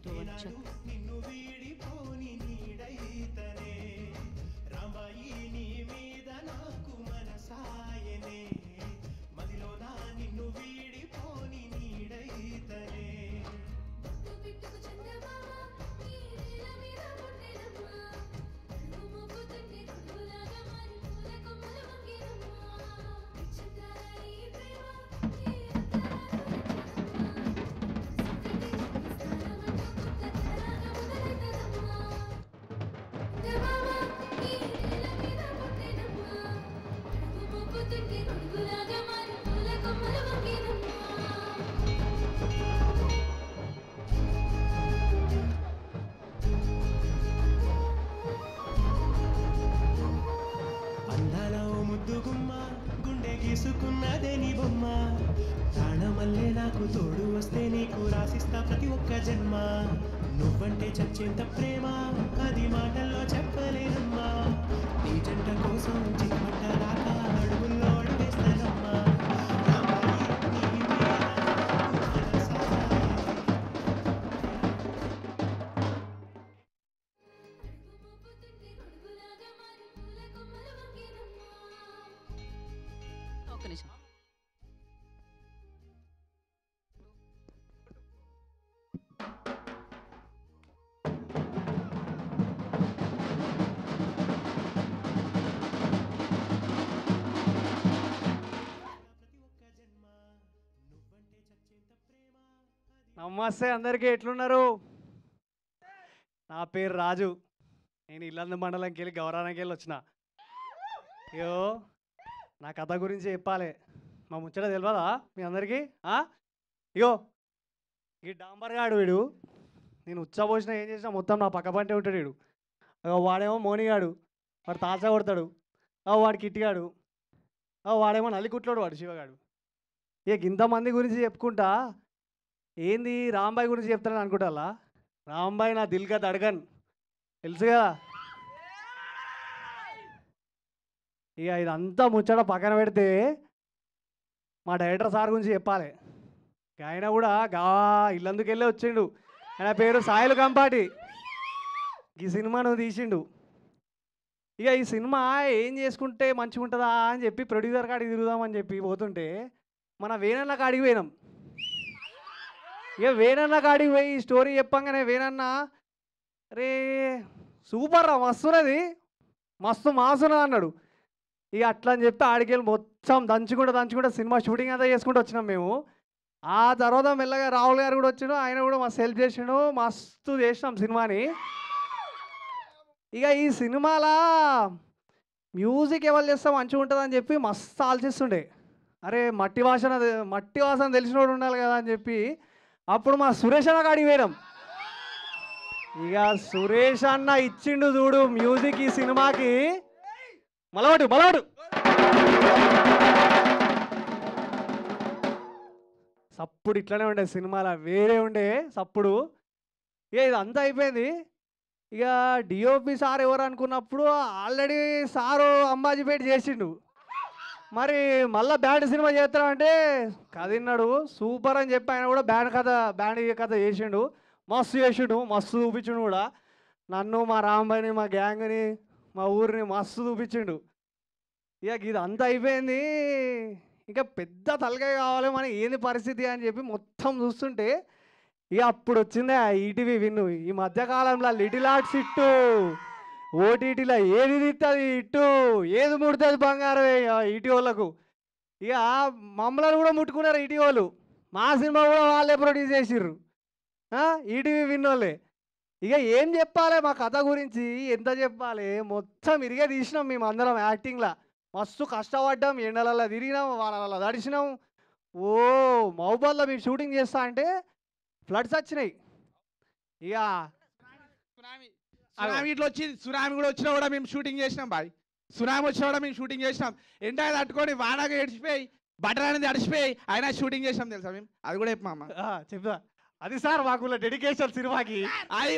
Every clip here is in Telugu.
to one check. గీసుకున్నదే నీ బొమ్మ ప్రాణమల్లే నాకు తోడు వస్తే నీకు రాసిస్తా ప్రతి ఒక్క జన్మ నువ్వంటే చచ్చేంత ప్రేమ అది మాటల్లో చెప్పలేనమ్మా నీ జంట కోసం చిమ్మట దాకా అడుగుల్లో అడుగేస్తానమ్మా నమస్తే అందరికీ, ఎట్లున్నారు? నా పేరు రాజు. నేను ఇల్లందు మండలంకి వెళ్ళి గౌరానికి వెళ్ళి వచ్చిన. అయ్యో, నా కథ గురించి చెప్పాలి. మా ముచ్చట తెలియదా మీ అందరికీ? అయ్యో, ఈ డాంబర్గాడు వీడు. నేను ఉచ్చబోసిన ఏం చేసినా మొత్తం నా పక్క పంటే ఉంటాడు వీడు. వాడేమో మోనిగాడు, వాడు తాచా కొడతాడు. వాడు కిట్టిగాడు, వాడేమో నల్లికుట్లోడు, వాడు శివగాడు. ఇక ఇంతమంది గురించి చెప్పుకుంటా ఏంది రాంబాయ్ గురించి చెప్తానని అనుకుంటా. రాంబాయ్ నా దిల్ కా ధడ్కన్ తెలుసు కదా. ఇక ఇదంతా ముచ్చట పక్కన పెడితే మా డైరెక్టర్ సార్ గురించి చెప్పాలి. ఆయన కూడా ఇల్లందుకు వెళ్ళి వచ్చిండు. ఆయన పేరు సాయిల్ కంపాటి. ఈ సినిమాను తీసిండు. ఇక ఈ సినిమా ఏం చేసుకుంటే మంచిగా ఉంటుందా అని చెప్పి ప్రొడ్యూసర్ కాడికి తిరుగుదామని చెప్పి పోతుంటే మన వేణన్న కాడికి పోయినాం. ఇక వేణన్న కాడికి పోయి స్టోరీ చెప్పంగానే వేణన్న రే సూపర్ రా, మస్తున్నది, మస్తు మాసున్నది అన్నాడు. ఇక అట్లా అని చెప్పి ఆడికెళ్ళి మొత్తం దంచుకుంటూ సినిమా షూటింగ్ అంతా చేసుకుంటూ వచ్చినాం మేము. ఆ తర్వాత మెల్లగా రాహుల్ గారు కూడా వచ్చిండు. ఆయన కూడా మస్తు హెల్ప్ చేసిండు. మస్తు చేసినాం సినిమాని. ఇక ఈ సినిమాలో మ్యూజిక్ ఎవరు చేస్తే మంచిగా ఉంటుంది అని చెప్పి మస్తు ఆలోచిస్తుండే. అరే మట్టి వాసన తెలిసినోడు ఉండాలి కదా అని చెప్పి అప్పుడు మా సురేష్ అన్న కాడికి పోయినాం. ఇక సురేష్ అన్న ఇచ్చిండు చూడు మ్యూజిక్ ఈ సినిమాకి. మలవాడు సప్పుడు ఇట్లనే ఉండే, సినిమాలో వేరే ఉండే సప్పుడు. ఇక ఇదంతా అయిపోయింది. ఇక డిఓపి సార్ ఎవరు అనుకున్నప్పుడు ఆల్రెడీ సారు అంబాజీపేట చేసిండు. మరి మళ్ళీ బ్యాండ్ సినిమా చేస్తామంటే కథ విన్నాడు, సూపర్ అని చెప్పి ఆయన కూడా బ్యాండ్ కథ చేసిండు. మస్తు చేసిండు, మస్తు చూపించిండు కూడా. నన్ను, మా రాంబాయిని, మా గ్యాంగ్ని, మా ఊరిని మస్తు చూపించిండు. ఇక ఇది అంతా అయిపోయింది. ఇంకా పెద్ద తలకాయ కావాలి మనకి ఏంది పరిస్థితి అని చెప్పి మొత్తం చూస్తుంటే ఇక అప్పుడు వచ్చిందే ఈటీవీ విన్ను. ఈ మధ్యకాలంలో లిటిల్ ఆర్ట్స్ ఇట్టు, ఓటీటీలో ఏది తిట్టది ఇట్టు, ఏది ముడుతుంది బంగారం ఈటీ వాళ్ళకు. ఇక మమ్మల్ని కూడా ముట్టుకున్నారు ఈటీ వాళ్ళు. మా సినిమా కూడా వాళ్ళే ప్రొడ్యూస్ చేసిర్రు, ఈటీవీ విన్నోళ్ళే. ఇక ఏం చెప్పాలి మా కథ గురించి, ఎంత చెప్పాలి, మొత్తం ఇరిగే తీసినాం మేము అందరం యాక్టింగ్లో. మస్తు కష్టపడ్డాం, ఎండలలో తిరిగినాం, వాళ్ళ తడిచినాం. ఓ మహబూబాద్లో మేము షూటింగ్ చేస్తా అంటే ఫ్లడ్స్ వచ్చినాయి. ఇక సునామీ ఇట్లా వచ్చింది. సునామీ కూడా వచ్చినా కూడా మేము షూటింగ్ చేసినాం బాయ్. సునామీ వచ్చినా కూడా మేము షూటింగ్ చేసినాం. ఎండ తట్టుకొని వానగా ఏడిచిపోయి బట్టలు అనేది అడిచిపోయి అయినా షూటింగ్ చేసినాం తెలుసా మేము. అది కూడా చెప్పు మామ. చెప్తా. అది సార్ మాకు డెడికేషన్ సినిమాకి. అది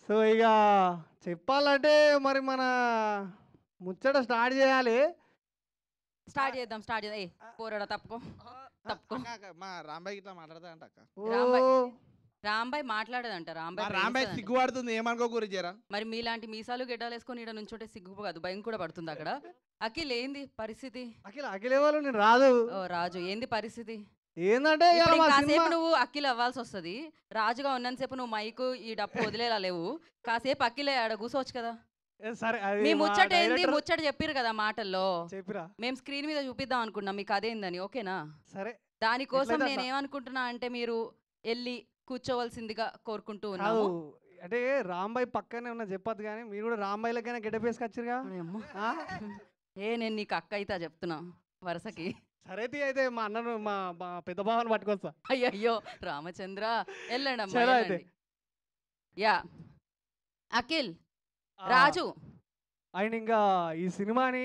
సో ఇక చెప్పాలంటే మరి మన ముచ్చట స్టార్ట్ చేయాలి. స్టార్ట్ చేద్దాం. పోరాడా తప్పుకో. మా రాంబాయ్ ఇట్లా మాట్లాడతా అంట అక్క. రాంబాయ్ మాట్లాడదంట. రాంబాయ్ ప్రేమిస్తదంట. సిగ్గుపడుతుంది ఏమనుకో గురించేరా. మరి మీలాంటి మీసాలు గెడ్డాలు వేసుకొని ఈడ నుంచుంటే సిగ్గు కాదు, భయం కూడా పడుతుంది అక్కడ. అఖిల్ ఏంది పరిస్థితి? అఖిల వాళ్ళు నేను రాదు. ఓ రాజు ఏంది పరిస్థితి? ఏందంటే ఇక ఇప్పుడు మా కాసేపు సినిమా నువ్వు అఖిల్ అవ్వాల్సి వస్తుంది. రాజుగా ఉన్నంతసేపు నువ్వు మైకు ఈ డప్పు వదిలేలా లేవు. కాసేపు అఖిలే ఆడ కూర్చోవచ్చు కదా. సరే అది మీ మా ముచ్చట ఏంది? డైరెక్టర్ ముచ్చట చెప్పిరు కదా మాటల్లో. చెప్పిరా. మేము స్క్రీన్ మీద చూపిద్దాం అనుకున్నాం మీకు అదేందని. ఓకేనా? సరే దానికోసం ఎట్లయితే నేను అట్లా. ఏమనుకుంటున్నా అంటే మీరు వెళ్ళి కూర్చోవలసిందిగా కోరుకుంటూ కాదు ఉన్నాము. అంటే రాంబాయ్ పక్కనే ఉన్న చెప్పొద్దు కానీ మీరు కూడా రాంబాయ్ లెక్కనే గెటప్ వేసుకొచ్చిరుగా. అమ్మో. ఆ? నేను నీకు అక్క అయితే చెప్తున్నా వరుసకి. సరే తీ అయితే మా అన్నను మా మా పెద్ద బావని పట్టుకొస్తా. అయ్యయ్యో రామచంద్ర వెళ్ళండి అమ్మా సరే అయితే. వెళ్ళండి. యా అఖిల్ ఆ, రాజు ఆయన ఇంకా ఈ సినిమాని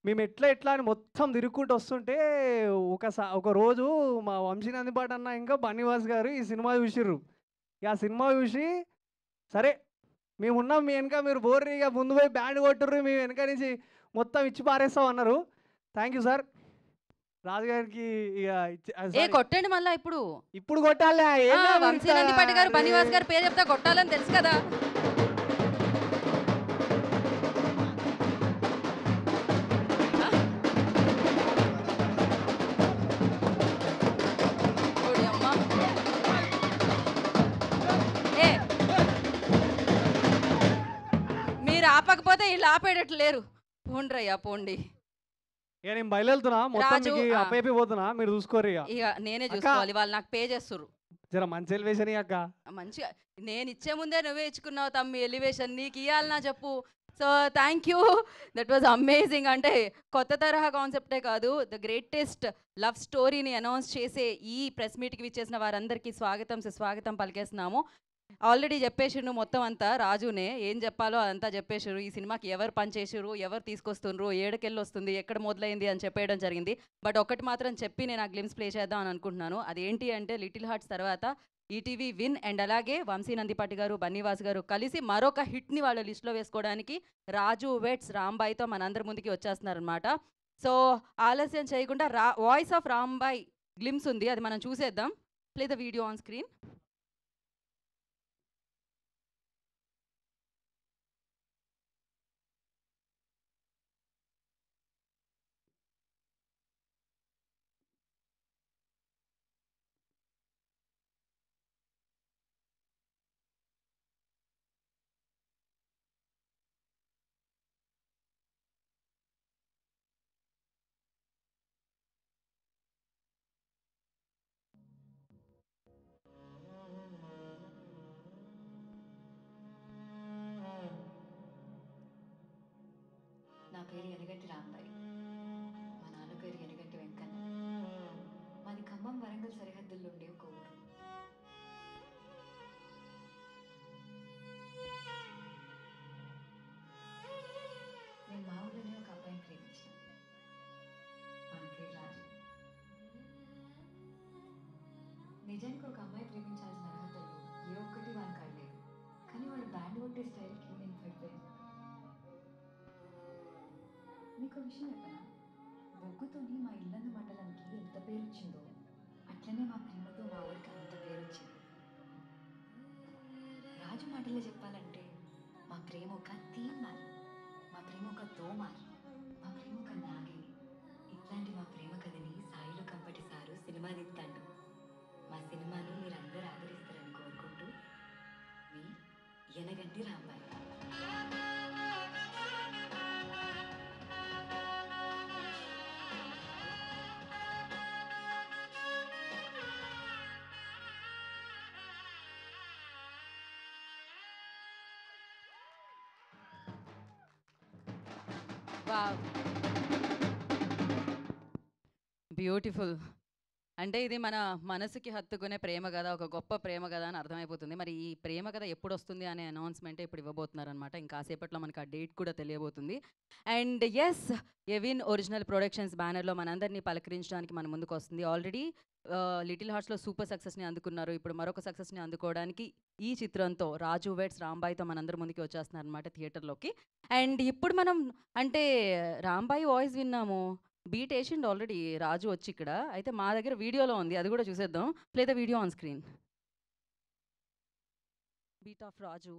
మేము ఎట్లా అని మొత్తం తిరుక్కుంటూ వస్తుంటే ఒక రోజు మా వంశీనందిపాటి అన్న ఇంకా బన్నీవాస్ గారు ఈ సినిమా చూసిర్రు. ఇక ఆ సినిమా చూసి సరే మేము ఉన్నాం మీ వెనక, మీరు బోర్రి ఇక ముందు పోయి బ్యాండ్ కొట్టుర్రు, మేము వెనక నుంచి మొత్తం ఇచ్చి పారేస్తాం అన్నారు. Thank you sir. రాజుగారికి ఇక ఏ కొట్టండి మళ్ళా ఇప్పుడు. ఇప్పుడు కొట్టాలి. వంశీనందిపాటి గారు బన్నీవాస్ గారు పేరు చెప్తే కొట్టాలని తెలుసు కదా. ఓడి అమ్మ. ఏ, మీరు ఆపకపోతే వీళ్ళు ఆపేటట్లు లేరు. పోండ్రయ్యా పోండి. ఇక నేను బయలుదేరుతున్నా, మొత్తం రాజు, మీకు ఆ. అప్పైపోతున్నా, మీరు చూసుకోరు ఇక. ఇక నేనే అక్క. చూసుకోవాలి, వాళ్ళు నాకు పే చేస్తుర్రు. జర మంచి ఎలివేషన్ అక్క. మంచిగా నేను ఇచ్చే ముందే నువ్వే ఇచ్చుకున్నావు తమ్మి ఎలివేషన్, నీకు ఇవ్వాలన్నా చెప్పు. So thank you, that was amazing. అంటే కొత్త తరహా కాన్సెప్టే కాదు, ద గ్రేటెస్ట్ లవ్ స్టోరీని అనౌన్స్ చేసే ఈ ప్రెస్ మీట్కి విచ్చేసిన వారందరికీ స్వాగతం సుస్వాగతం పలికేస్తున్నాము. ఆల్రెడీ చెప్పేసిండ్రు మొత్తం అంతా, రాజునే ఏం చెప్పాలో అదంతా చెప్పేసారు. ఈ సినిమాకి ఎవరు పనిచేసారు, ఎవరు తీసుకొస్తుండ్రు, ఏడుకెళ్ళి వస్తుంది, ఎక్కడ మొదలైంది అని చెప్పేయడం జరిగింది. బట్ ఒకటి మాత్రం చెప్పి నేను ఆ గ్లిమ్స్ ప్లే చేద్దాం అని అనుకుంటున్నాను. అదేంటి అంటే లిటిల్ హార్ట్స్ తర్వాత ఈటీవీ విన్ అండ్ అలాగే వంశీనందిపాటి గారు బన్నీవాస్ గారు కలిసి మరొక హిట్ని వాళ్ళ లిస్ట్లో వేసుకోవడానికి రాజు వెట్స్ రాంబాయ్తో మనందరి ముందుకి వచ్చేస్తున్నారనమాట. సో ఆలస్యం చేయకుండా వాయిస్ ఆఫ్ రాంబాయ్ గ్లిమ్స్ ఉంది, అది మనం చూసేద్దాం. Play the video on screen. నా పేరు ఎనగంటి రాంబాయి, మా నాన్న పేరు ఎనగంటి వెంకన్న. మాది ఖమ్మం వరంగల్ సరిహద్దుల్లో ఉండే ఒక ఊరు. నేను మా ఊళ్ళోనే ఒక అబ్బాయిని ప్రేమించిన. మన పేరు రాజు. నిజానికి ఒక అమ్మాయి ప్రేమించాల్సిన అర్హతలు ఏ ఒక్కటి వానికి కడలేదు, కానీ వాడు బ్యాండ్ కొట్టే స్టైల్కి నేను పడిపోయాను. మీకు విషయం చెప్పనా, బొగ్గుతోని మా ఇల్లందు మండలానికి ఎంత పేరు వచ్చిందో అట్లనే మా ప్రేమతో మా ఊరికి అంత పేరు వచ్చింది. రాజు మాటల్లో చెప్పాలంటే మా ప్రేమ ఒక తీన్మార్, మా ప్రేమ ఒక దోమార్, మా ప్రేమ ఒక నాగిని. ఇట్లాంటి మా ప్రేమ కథని సాయిలో కంపటి సారు సినిమా తీస్తాడు. మా సినిమాను మీరందరూ ఆదరిస్తారని కోరుకుంటూ మీ ఎనగంటి రాంబాయి. బ్యూటిఫుల్. అంటే ఇది మన మనసుకి హత్తుకునే ప్రేమ కథ, ఒక గొప్ప ప్రేమ కథ అని అర్థమైపోతుంది. మరి ఈ ప్రేమ కథ ఎప్పుడు వస్తుంది అనే అనౌన్స్మెంట్ ఇప్పుడు ఇవ్వబోతున్నారనమాట. ఇంకాసేపట్లో మనకు ఆ డేట్ కూడా తెలియబోతుంది. అండ్ ఎస్, ఎవిన్ ఒరిజినల్ ప్రొడక్షన్స్ బ్యానర్లో మనందరినీ పలకరించడానికి మన ముందుకు వస్తుంది. ఆల్రెడీ లిటిల్ హార్ట్స్లో సూపర్ సక్సెస్ని అందుకున్నారు. ఇప్పుడు మరొక సక్సెస్ని అందుకోవడానికి ఈ చిత్రంతో రాజు వెట్స్ రాంబాయ్తో మనందరి ముందుకి వచ్చేస్తున్నారు అనమాట థియేటర్లోకి. అండ్ ఇప్పుడు మనం అంటే రాంబాయ్ వాయిస్ విన్నాము, బీట్ వేసిండు ఆల్రెడీ రాజు వచ్చి ఇక్కడ. అయితే మా దగ్గర వీడియోలో ఉంది, అది కూడా చూసేద్దాం. Play the video on screen. Beat of Raju.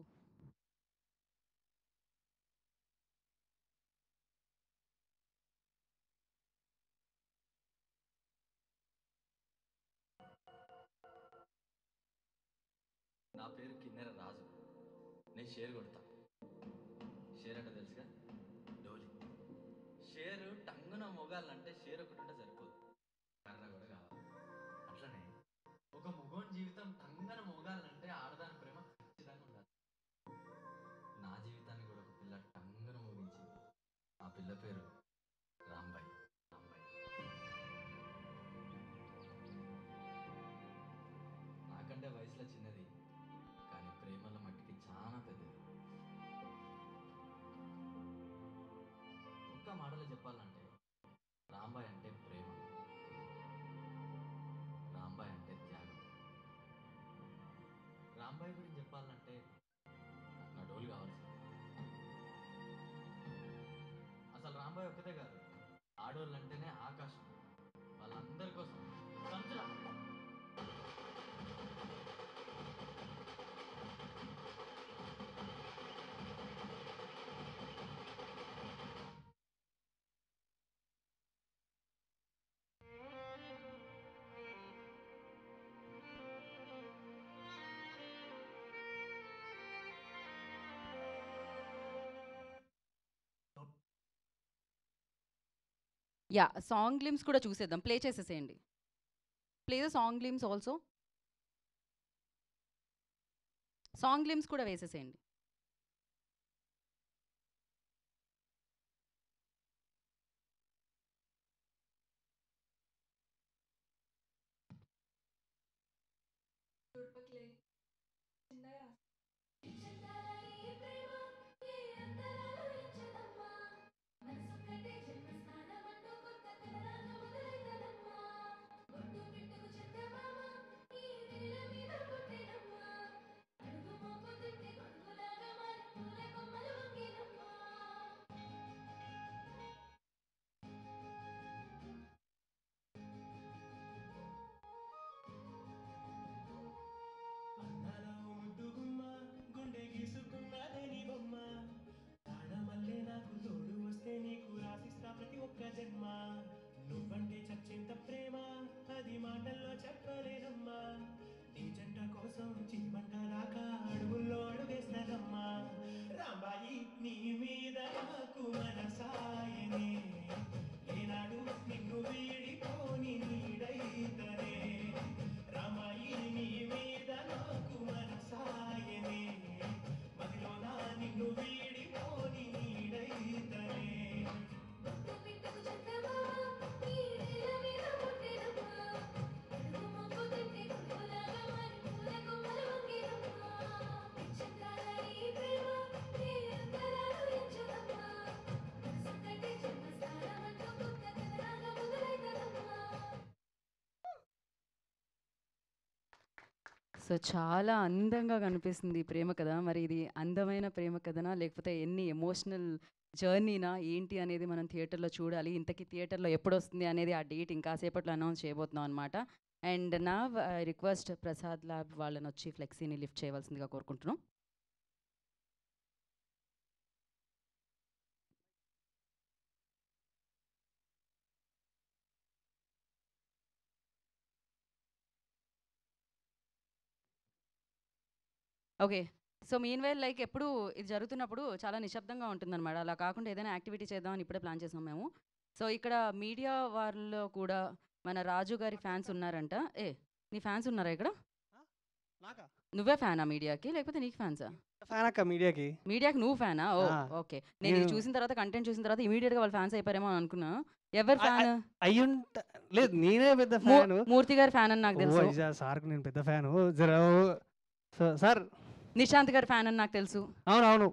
నా పేరు కిన్నెర రాజు. నేను షేర్ కొడతా. షేర్ అంటే తెలుసుగా, డోలి. షేరు టంగున మొగాలంటే షేర్ ఒకటి ఉంటే సరిపోదు, కర్ర కూడా కావాలి. అట్లనే ఒక మగోని జీవితం టంగన మొగాలంటే ఆడదాని ప్రేమ ఖచ్చితంగా ఉండాలి. నా జీవితాన్ని కూడా ఒక పిల్ల టంగన మోగించింది. ఆ పిల్ల పేరు రాంబాయి. నాకంటే వయసులో చిన్నది, కానీ ప్రేమల మట్టికి చాలా పెద్దది. ఒక్క మాటలో చెప్పాలంటే రాంబాయ్ అంటే ప్రేమ, రాంబాయ్ అంటే త్యాగం. రాంబాయ్ గురించి చెప్పాలంటే నాకు నా డోలు కావాల్సింది. అసలు రాంబాయ్ ఒక్కతే కాదు, ఆడోళ్ళు అంటేనే ఆకాశం. వాళ్ళందరి కోసం సంచులా. యా, సాంగ్ గ్లిమ్స్ కూడా చూసేద్దాం. ప్లే చేసేసేయండి. Play the song glimpse also. Song glimpse కూడా వేసేసేయండి. అందాల ఓ ముద్దు గుమ్మ, గుండె గీసుకున్నదే నీ బొమ్మ. ప్రాణమల్లే నాకు తోడు వస్తే నీకు రాసిస్తా ప్రతి ఒక్క జన్మ. నువ్వంటే చచ్చేంత ప్రేమ, అది మాటల్లో చెప్పలేనమ్మా. నీ జంట కోసం చీమంట దాకా అడుగుల్లో అడుగేస్తానమ్మా. రాంబాయి నీ మీద నాకు మనసాయనే, ఏనాడు నిన్ను వీడిపోని నీడైతనే. రామాయి నీ మీద నాకు మనసాయనే, మదిలోన నిన్ను వీడిపోని నీడైతనే. సో చాలా అందంగా కనిపిస్తుంది ఈ ప్రేమ కథ. మరి ఇది అందమైన ప్రేమ కథనా, లేకపోతే ఎన్ని ఎమోషనల్ జర్నీనా ఏంటి అనేది మనం థియేటర్లో చూడాలి. ఇంతకీ థియేటర్లో ఎప్పుడు వస్తుంది అనేది ఆ డేట్ ఇంకా సేపట్లో అనౌన్స్ చేయబోతున్నాం అనమాట. అండ్ నా రిక్వెస్ట్ ప్రసాద్ ల్యాబ్ వాళ్ళని వచ్చి ఫ్లెక్సీని లిఫ్ట్ చేయవలసిందిగా కోరుకుంటున్నాం. Okay, so mean while like ఎప్పుడు ఇది జరుగుతున్నప్పుడు చాలా నిశ్శబ్దంగా ఉంటుందన్నమాట. అలా కాకుండా ఏదైనా యాక్టివిటీ చేద్దామని ఇప్పుడే ప్లాన్ చేసాం మేము. సో ఇక్కడ మీడియా వాళ్ళలో కూడా మన రాజు గారి ఫ్యాన్స్ ఉన్నారంట. నీ ఫ్యాన్స్ ఉన్నారా ఇక్కడ? నాకా? నువ్వే ఫ్యానా మీడియాకి, లేకపోతే నీకు ఫ్యాన్సా? ఫ్యాన్ అక్క మీడియాకి. మీడియాకి నువ్వు ఫ్యానా? ఓ ఆ. ఓకే. నేను ఇది చూసిన తర్వాత, కంటెంట్ చూసిన తర్వాత ఇమీడియట్గా వాళ్ళు ఫ్యాన్స్ అయిపోయారేమో అని అనుకున్నా. ఎవరు ఫ్యాన్? అయ్యుంట లేదు, నేనే పెద్ద ఫ్యాను. మూర్తి గారి ఫ్యాన్ అని నాకు తెలుసు. సార్కు నేను పెద్ద ఫ్యాను. సార్ నిశాంత్ గారి ఫ్యాన్ అని నాకు తెలుసు. అవునవును,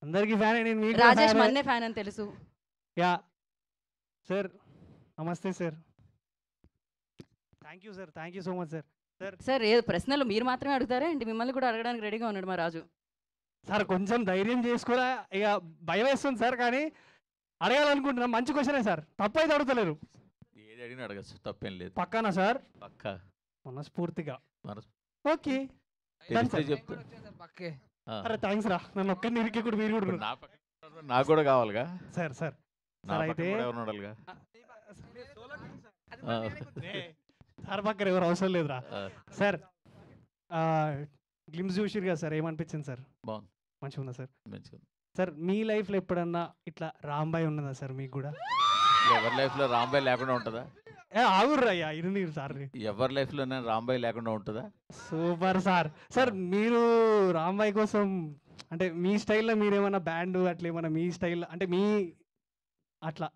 అందరికి ఫ్యాన్. నేను మీకు రాజేష్ మన్నే ఫ్యాన్ అని తెలుసు. యా సార్, నమస్తే sir. Thank you sir, thank you so much sir. Sir ఏ ప్రశ్నలు మీరు మాత్రమే అడుగుతారా ఏంటి? మిమ్మల్ని కూడా అడగడానికి రెడీగా ఉన్నాడు మా రాజు. సార్ కొంచెం ధైర్యం చేసుకోరా, ఇక భయం వేస్తుంది సార్, కానీ అడగాలనుకుంటున్నా. మంచి క్వశ్చనే సార్, తప్పు అయితే అడుగుతలేరు. ఏది అడిగినా అడగచ్చు, తప్పేం లేదు. పక్కానా సార్? పక్కా మనస్ఫూర్తిగా. మనస్ ఓకే. తెలిస్తే సార్. చెప్తా పక్కే ఆ. అరే థ్యాంక్స్ రా, నన్ను ఒక్కరిని ఇరికి కూడా మీరు కూడా ఇప్పుడు నా పక్కన ఉన్నవాడు నాకు కూడా కావాలిగా, సార్ సార్ నా సార్ పక్కన అయితే కూడా ఎవరు ఉండాలిగా. ఆ. సార్ పక్కన ఎవరు అవసరం లేదురా. ఆ. సార్ గ్లిమ్స్ చూసిరు కదా సార్, ఏమనిపించింది సార్? బాగుంది, మంచిగా ఉందా సార్? మంచిగా ఉంది. సార్ మీ లైఫ్లో ఎప్పుడన్నా ఇట్లా రాంబాయ్ ఉన్నదా సార్ మీకు కూడా? ఎవరి లైఫ్లో రాంబాయ్ లేకుండా ఉంటుందా? ఆగుర్రా అయ్యా ఇరు సార్. ఎవరి లైఫ్లో నేను రాంబాయ్ లేకుండా ఉంటుందా? Super sir. సార్ మీరు రాంబాయ్ కోసం అంటే మీ స్టైల్లో మీరేమన్నా బ్యాండ్ అట్లా ఏమన్నా మీ స్టైల్ అంటే మీ అట్లా?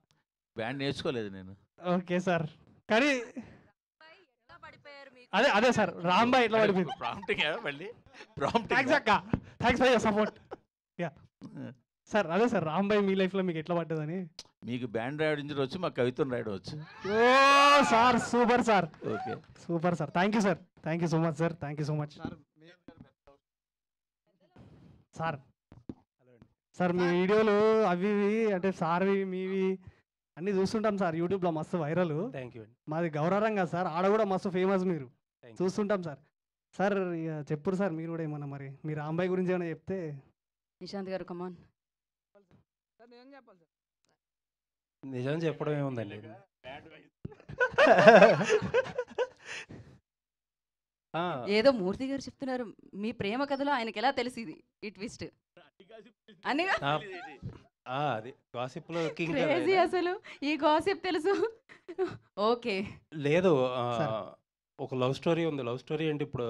బ్యాండ్ నేర్చుకోలేదు నేను. ఓకే సార్, కానీ ఎట్లా పడిపోయారు మీకు? అదే సార్ రాంబాయ్ ఎట్లా పడిపోయింది? ప్రాంప్టింగ్ మళ్ళీ థ్యాంక్స్ ప్రాంప్టింగ్. అక్క, thanks for your support. Yeah sir, అదే సార్ రాంబాయ్ మీ లైఫ్లో మీకు ఎట్లా పడ్డదని? మీకు బ్యాండ్ రాయడం వచ్చు, మాకు కవితను రాయడం వచ్చు. Oh sir super sir, okay, super sir. Thank you sir, thank you so much sir, thank you so much sir. Sir మీ వీడియోలు అవి ఇవి అంటే సార్వి మీవి అన్నీ చూస్తుంటాం సార్, యూట్యూబ్లో మస్తు వైరల్. థ్యాంక్ యూ అండి. మాది గౌరవంగా సార్, ఆడ కూడా మస్తు ఫేమస్ మీరు. Thank you. చూస్తుంటాం సార్. సార్ ఇక చెప్పురు సార్ మీరు కూడా ఏమన్నా, మరి మీ రాంబాయ్ గురించి ఏమైనా చెప్తే. నిశాంత్ గారు కమాన్. నిజం చెప్పడం ఏముందండి, ఆ, ఏదో మూర్తి గారు చెప్తున్నారు మీ ప్రేమ కథలో ఆయనకి ఎలా తెలిసింది ఈ ట్విస్ట్ అని? అది గాసిప్లో కింగ్ క్రేజీ అసలు ఈ గాసిప్ తెలుసు. ఓకే లేదు. Sir. ఒక లవ్ స్టోరీ ఉంది. లవ్ స్టోరీ అంటే ఇప్పుడు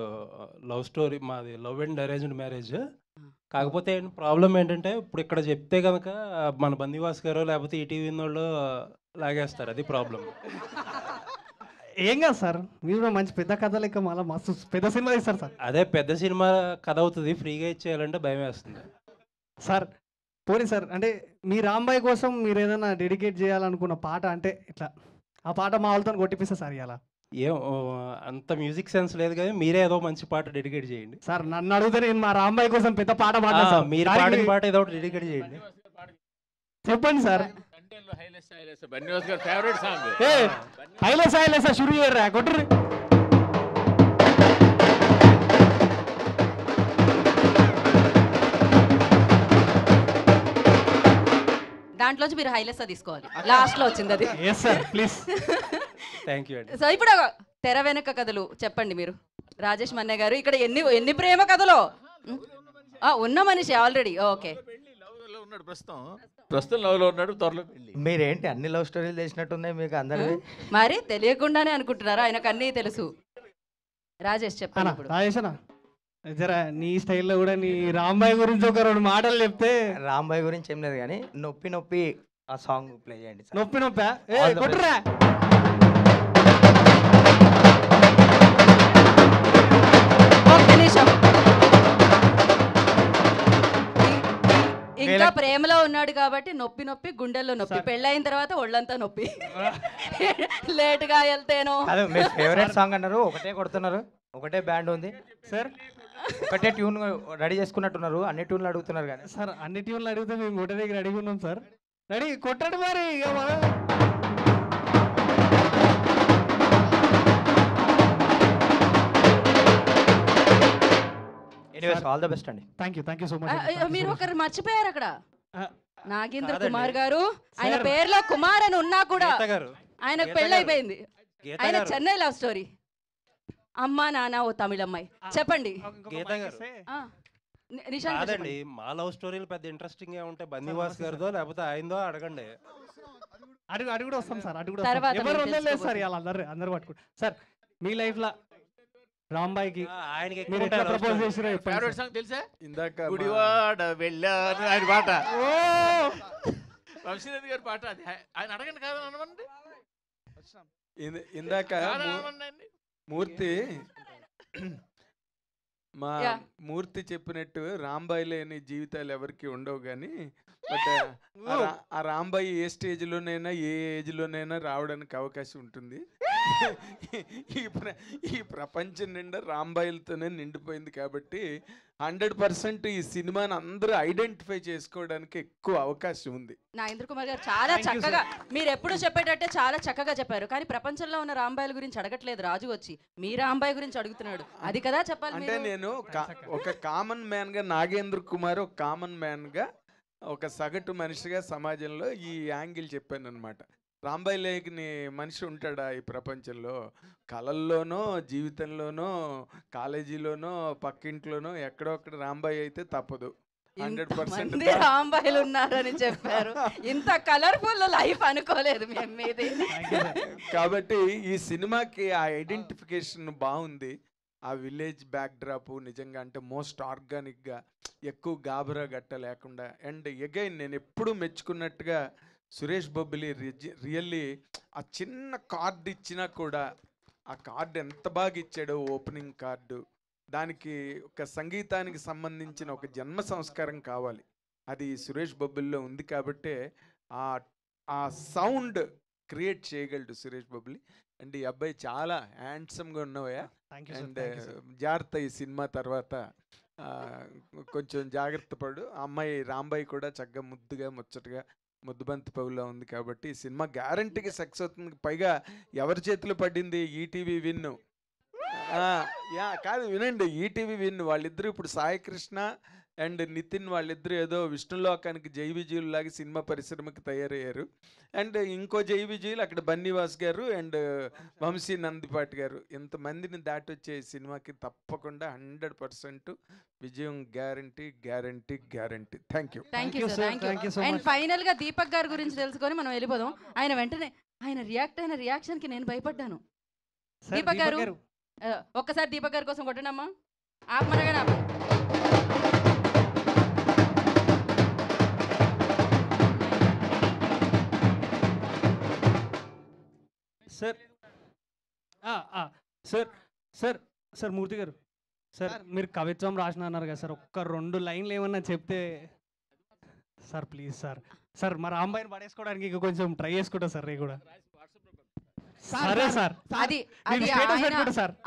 లవ్ స్టోరీ మాది లవ్ అండ్ అరేంజ్డ్ మ్యారేజ్. కాకపోతే ప్రాబ్లం ఏంటంటే ఇప్పుడు ఇక్కడ చెప్తే కనుక మన బందివాస్ గారు లేకపోతే ఈటీవీ వాళ్ళు లాగేస్తారు, అది ప్రాబ్లం. ఏం కాదు సార్, మీరు కూడా మంచి పెద్ద కథ లెక్క మళ్ళీ మస్తు పెద్ద సినిమా ఇస్తారు సార్. అదే పెద్ద సినిమా కథ అవుతుంది, ఫ్రీగా ఇచ్చేయాలంటే భయం వేస్తుంది. సార్ పోనీ సార్, అంటే మీ రాంబాయ్ కోసం మీరు ఏదైనా డెడికేట్ చేయాలనుకున్న పాట అంటే ఇట్లా ఆ పాట మా వాళ్ళతో కొట్టిపిస్తా సార్ ఇలా. ఏం అంత మ్యూజిక్ సెన్స్ లేదు కానీ మీరే ఏదో మంచి పాట డెడికేట్ చేయండి. సార్ నన్ను అడిగితే నేను మా రాంబాయ్ కోసం పెద్ద పాట ఆ, పాడతా సార్. మీరు దానికి పాడిన పాట ఏదో ఒకటి డెడికేట్ చేయండి. చెప్పండి సార్. బన్నివాస్ గారి ఫేవరెట్ సాంగ్. ఏ హైలేసా షురు చేయరా కొట్టుర్రి. దాంట్లోంచి మీరు హైలెస్ తీసుకోవాలి, లాస్ట్ లో వచ్చింది అది. Yes sir please. Thank you అండి. సో ఇప్పుడు తెర వెనక కథలు చెప్పండి మీరు. రాజేష్ మన్నే గారు ఇక్కడ ఎన్ని ప్రేమ కథలో ఉన్న మనిషి ఆల్రెడీ. ఓకే, లవ్లో ఉన్నాడు ప్రస్తుతం లవ్లో ఉన్నాడు, త్వరలో పెళ్ళి. మీరేంటి అన్ని లవ్ స్టోరీలు తెలిసినట్టున్నాయి మీకు అందరివి? మరి తెలియకుండానే అనుకుంటున్నారా? ఆయనకు అన్నీ తెలుసు. రాజేష్ చెప్పండి అన్నా ఇప్పుడు. రాజేషనా జరా నీ స్టైల్లో కూడా నీ రాంబాయ్ గురించి ఒక రెండు మాటలు చెప్తే. రాంబాయ్ గురించి ఏం లేదు కానీ నొప్పి నొప్పి ఆ సాంగ్ ప్లే చేయండి సార్. నొప్పి నొప్పా All the కొట్టురా. ఒక్క నిమిషం. ఇంకా ప్రేమలో ఉన్నాడు కాబట్టి నొప్పి నొప్పి గుండెల్లో నొప్పి, పెళ్ళైన తర్వాత ఒళ్ళంతా నొప్పి. లేటుగా వెళ్తేనో. అదే మీ ఫేవరెట్ సాంగ్ అన్నారు, ఒకటే కొడుతున్నారు, ఒకటే బ్యాండ్ ఉంది సార్ ఒకటే ట్యూన్ రెడీ చేసుకున్నట్టున్నారు, అన్ని ట్యూన్లు అడుగుతున్నారు కానీ. సార్ అన్ని ట్యూన్లు అడిగితే మేము ఒకటే దగ్గర రెడీగా ఉన్నాం సార్. రెడీ కొట్టండి మరి ఇక ఎనీవేస్ ఆల్ ద బెస్ట్ అండి. Thank you so much. మీరు ఒకరు మర్చిపోయారు అక్కడ. నాగేంద్ర కాదండి. కుమార్ గారు. ఆయన సార్. పేరులో కుమార్ అని ఉన్నా కూడా గీత గారు, ఆయనకు గీత పెళ్ళైపోయింది. గీత ఆయన గారు, చెన్నై లవ్ స్టోరీ. అమ్మా నాన్న ఓ తమిళమ్మాయి. చెప్పండి. గీత గారు. ఆ, నిశాంత్ గారు కాదండి, మా లవ్ స్టోరీలు పెద్ద ఇంట్రెస్టింగ్ గా ఉంటే బన్నివాస్ గారిదో లేకపోతే ఆయనదో అడగండి. అడుగు కూడా వస్తాం సార్, అడుగు కూడా తర్వాత వస్తాం. ఎవరు మేము వదలలేదు సార్ తెలుసుకోబోతున్నాం. ఇలా అందరు పట్టుకుంటారు. సార్ మీ లైఫ్ లో రాంబాయ్కి ఆయనకి మీరు ఎట్లా ప్రపోజ్ చేసినా ఫేవరెట్ చెప్పండి సార్. సాంగ్ తెలుసా? ఇందాక గుడివాడ వెళ్ళాను ఆయన పాట, ఓ వంశీరెడ్డి గారి పాట అది. ఆయన అడగండి కాదని అనమండి. ఇందాక మూర్తి మా Yeah. మూర్తి చెప్పినట్టు రాంబాయి లేని జీవితాలు ఎవరికి ఉండవు కానీ బట్ ఆ రాంబాయి ఏ స్టేజ్లోనైనా ఏ ఏజ్లోనైనా రావడానికి అవకాశం ఉంటుంది. ఈ ప్రపంచం నిండా రాంబాయిలతోనే నిండిపోయింది కాబట్టి 100% ఈ సినిమాని అందరూ ఐడెంటిఫై చేసుకోవడానికి ఎక్కువ అవకాశం ఉంది. నాగేంద్ర కుమార్ గారు చాలా చక్కగా మీరు ఎప్పుడు చెప్పేటట్టే చాలా చక్కగా చెప్పారు. కానీ ప్రపంచంలో ఉన్న రాంబాయిల గురించి అడగట్లేదు రాజు వచ్చి, మీ రాంబాయి గురించి అడుగుతున్నాడు. అది కదా చెప్పాలి. అంటే నేను ఒక కామన్ మ్యాన్ గా, నాగేంద్ర కుమార్ ఒక కామన్ మ్యాన్ గా, ఒక సగటు మనిషిగా సమాజంలో ఈ యాంగిల్ చెప్పాను అనమాట. రాంబాయి లేని మనిషి ఉంటాడా ఈ ప్రపంచంలో? కళల్లోనో, జీవితంలోనో, కాలేజీలోనో, పక్కింట్లోనో ఎక్కడో అక్కడ రాంబాయి అయితే తప్పదు. 100% రాంబాయిలు ఉన్నారని చెప్పారు. ఇంత కలర్ఫుల్ లైఫ్ అనుకోలేదు మేము మీది. కాబట్టి ఈ సినిమాకి ఆ ఐడెంటిఫికేషన్ బాగుంది. ఆ విలేజ్ బ్యాక్ డ్రాప్ నిజంగా అంటే మోస్ట్ ఆర్గానిక్గా, ఎక్కువ గాబరా గట్ట లేకుండా. అండ్ ఎగైన్ నేను ఎప్పుడు మెచ్చుకున్నట్టుగా సురేష్ బొబ్బిలి రియల్లీ ఆ చిన్న కార్డు ఇచ్చినా కూడా ఆ కార్డు ఎంత బాగా ఇచ్చాడో, ఓపెనింగ్ కార్డు, దానికి ఒక సంగీతానికి సంబంధించిన ఒక జన్మ సంస్కారం కావాలి. అది సురేష్ బొబ్బిలిలో ఉంది కాబట్టే ఆ సౌండ్ క్రియేట్ చేయగలడు సురేష్ బొబ్బిలి. అండ్ ఈ అబ్బాయి చాలా హ్యాండ్సమ్గా ఉన్నావయ్యా. అండ్ జాగ్రత్త, ఈ సినిమా తర్వాత కొంచెం జాగ్రత్త పడు. ఆ అమ్మాయి రాంబాయి కూడా చక్కగా ముద్దుగా ముచ్చటగా ముద్దుబంతి పౌలా ఉంది కాబట్టి ఈ సినిమా గ్యారంటీగా సక్సెస్ అవుతుంది. పైగా ఎవరి చేతిలో పడింది? ETV win. కాదు వినండి, ఈటీవీ విన్. వాళ్ళిద్దరూ ఇప్పుడు సాయి కృష్ణ అండ్ నితిన్ వాళ్ళిద్దరూ ఏదో విష్ణులోకానికి జై విజయులు లాగా సినిమా పరిశ్రమకి తయారయ్యారు. అండ్ ఇంకో జై విజయులు అక్కడ బన్నీవాస్ గారు అండ్ వంశీ నందిపాటి గారు. ఇంతమందిని దాటి వచ్చే సినిమాకి తప్పకుండా 100% విజయం guarantee guarantee guarantee. Thank you. And final గా దీపక్ గారి గురించి తెలుసుకొని మనం వెళ్ళిపోదాం. ఆయన వెంటనే ఆయన రియాక్ట్ అయిన రియాక్షన్ కి నేను భయపడ్డాను. దీపక్ గారు ఒక్కసారి దీపక్ గారి కోసం కొట్టనమ్మా. ఆపమనగానే ఆప. సార్ సార్ సార్ సార్ మూర్తి గారు, సార్ మీరు కవిత్వం రాసిన అన్నారు కదా సార్, ఒక్క 2 లైన్లు ఏమన్నా చెప్తే సార్ ప్లీజ్ సార్. సార్ మా రాంబాయిని పడేసుకోవడానికి ఇంకా కొంచెం ట్రై చేసుకుంటా సార్. కూడా సరే సార్,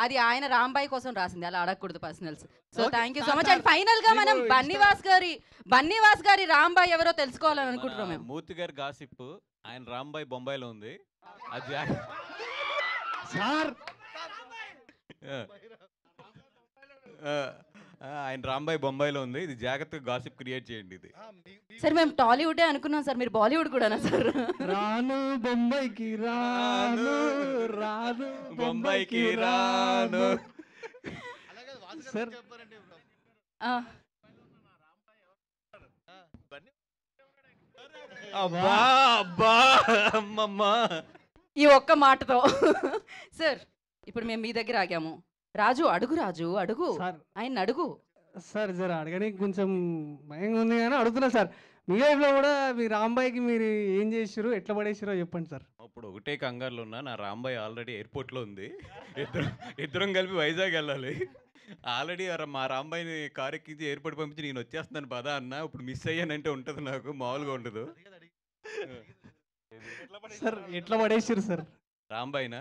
అది ఆయన రాంబాయి కోసం రాసింది, అలా అడగకూడదు personals. So thank you so much. And final గా మనం బన్నీవాస్ గారి రాంబాయి ఎవరో తెలుసుకోవాలని అనుకుంటున్నాం మేము. మూర్తి గారి గాసిప్, ఆయన రాంబాయి బొంబాయిలో ఉంది. అది సార్ ఆయన రాంబాయి బొంబాయిలో ఉంది. ఇది జాగ్రత్తగా గాసిప్ క్రియేట్ చేయండి. ఇది సార్ మేము టాలీవుడే అనుకున్నాం సార్, మీరు బాలీవుడ్ కూడానా సార్? రాను బొంబాయికి రాను, రాను బొంబాయికి రాను సార్. అబ్బా అబ్బా అమ్మమ్మా, ఈ ఒక్క మాటతో సార్ ఇప్పుడు మేము మీ దగ్గర ఆగాము. రాజు అడుగు, రాజు అడుగు, ఆయన అడుగు సార్. జర అడగడానికి కొంచెం భయంగా ఉంది కానీ అడుగుతున్నా సార్. మీ లైఫ్లో కూడా మీ రాంబాయికి మీరు ఏం చేసారు, ఎట్లా పడేసారో చెప్పండి సార్. ఇప్పుడు ఒకటే కంగారులో ఉన్నా. నా రాంబాయి ఆల్రెడీ ఎయిర్పోర్ట్లో ఉంది. ఇద్దరం కలిపి వైజాగ్ వెళ్ళాలి. ఆల్రెడీ మా రాంబాయిని కారు ఎక్కించి ఎయిర్పోర్ట్ పంపించి నేను వచ్చేస్తున్నాను పదా అన్న. ఇప్పుడు మిస్ అయ్యానంటే ఉంటుంది, నాకు మామూలుగా ఉండదు సార్. ఎట్లా పడేసారు సార్ రాంబాయినా?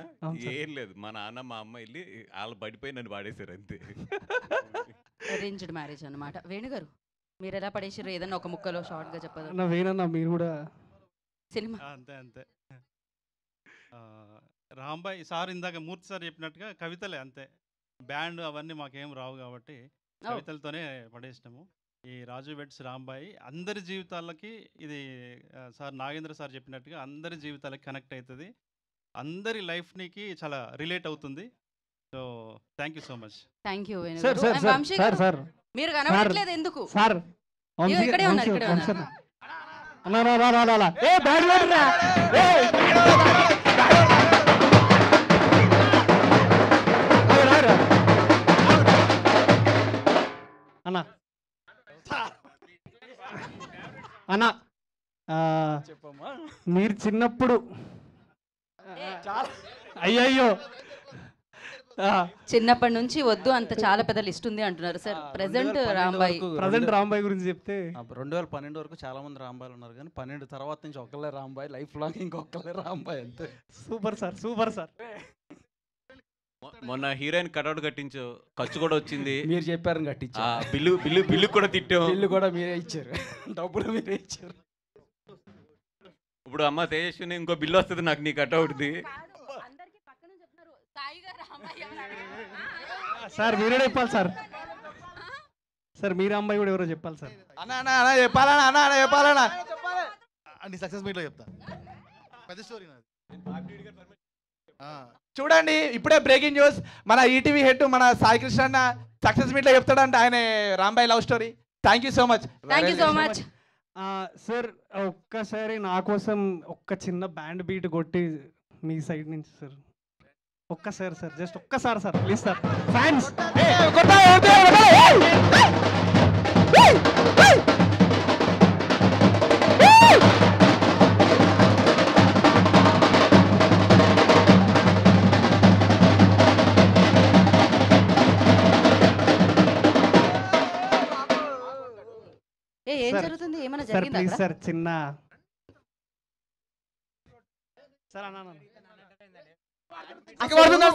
ఏం లేదు, మా నాన్న మా అమ్మ వెళ్ళి వాళ్ళు పడిపోయి నన్ను పాడేశారు అంతే. అరేంజ్డ్ మ్యారేజ్ అన్నమాట. వేణుగారు మీరు ఎలా పడేసారు, ఏదన్నా ఒక ముక్కలో షార్ట్ గా చెప్పదు. వేణన్నా మీరు కూడా సినిమా అంతే అంతే. రాంబాయి సార్ ఇందాక మూర్తి సార్ చెప్పినట్టుగా కవితలే అంతే. బ్యాండ్ అవన్నీ మాకేం రావు కాబట్టి కవితలతోనే పడేసినాము. ఈ రాజు వెడ్స్ రాంబాయి అందరి జీవితాలకి ఇది సార్ నాగేంద్ర సార్ చెప్పినట్టుగా అందరి జీవితాలకి కనెక్ట్ అవుతుంది, అందరి లైఫ్కి చాలా రిలేట్ అవుతుంది. So thank you so much. Thank you. మీరు కనబడట్లేదు ఎందుకు సార్? ఇక్కడే ఉన్నారు, ఇక్కడే ఉన్నారు. అన్నా అన్నా మీరు చిన్నప్పుడు అయ్యయ్యో చిన్నప్పటి నుంచి వద్దు అంత చాలా పెద్ద లిస్ట్ ఉంది అంటున్నారు సార్. ప్రెసెంట్ రాంబాయి గురించి చెప్తే 2012 వరకు చాలా మంది రాంబాయిలు ఉన్నారు, కానీ 12 తర్వాత నుంచి ఒకళ్ళే రాంబాయి, లైఫ్ లాంగ్ ఇంకొకళ్ళే రాంబాయి అంతే. Super sir, super sir. మొన్న హీరోయిన్ కటౌట్ కట్టించు, ఖర్చు కూడా వచ్చింది. మీరు చెప్పారని కట్టించా. బిల్లు బిల్లు బిల్లు కూడా తిట్టాం. బిల్లు కూడా మీరే ఇచ్చారు, డబ్బులు మీరే ఇచ్చారు. ఇప్పుడు అమ్మ తేజస్విని ఇంకో బిల్లు వస్తుంది నాకు నీ కటౌట్ది. సార్ మీరే చెప్పాలి సార్. సార్ మీరు అమ్మాయి కూడా ఎవరో చెప్పాలి సార్. అన్న చెప్పాలన్నా, అన్న చెప్పాలన్నా. నీ సక్సెస్ మీట్లో చెప్తా, పెద్ద స్టోరీ నాది. చూడండి ఇప్పుడే బ్రేకింగ్ న్యూస్, మన ఈటీవీ హెడ్ మన సాయి కృష్ణ అన్న సక్సెస్ మీట్లో చెప్తాడంట ఆయన Rambai love story. Thank you so much. Sir ఒక్కసారి నా కోసం ఒక్క చిన్న బ్యాండ్ బీట్ కొట్టి మీ సైడ్ నుంచి సార్, ఒక్కసారి సార్, జస్ట్ ఒక్కసారి సార్ ప్లీజ్ సార్. ఫ్యాన్స్ ఏం జరుగుతుంది? ఏమైనా సార్ జరిగిందా ప్లీజ్ అక్కడ? సార్ చిన్న సార్ అన్న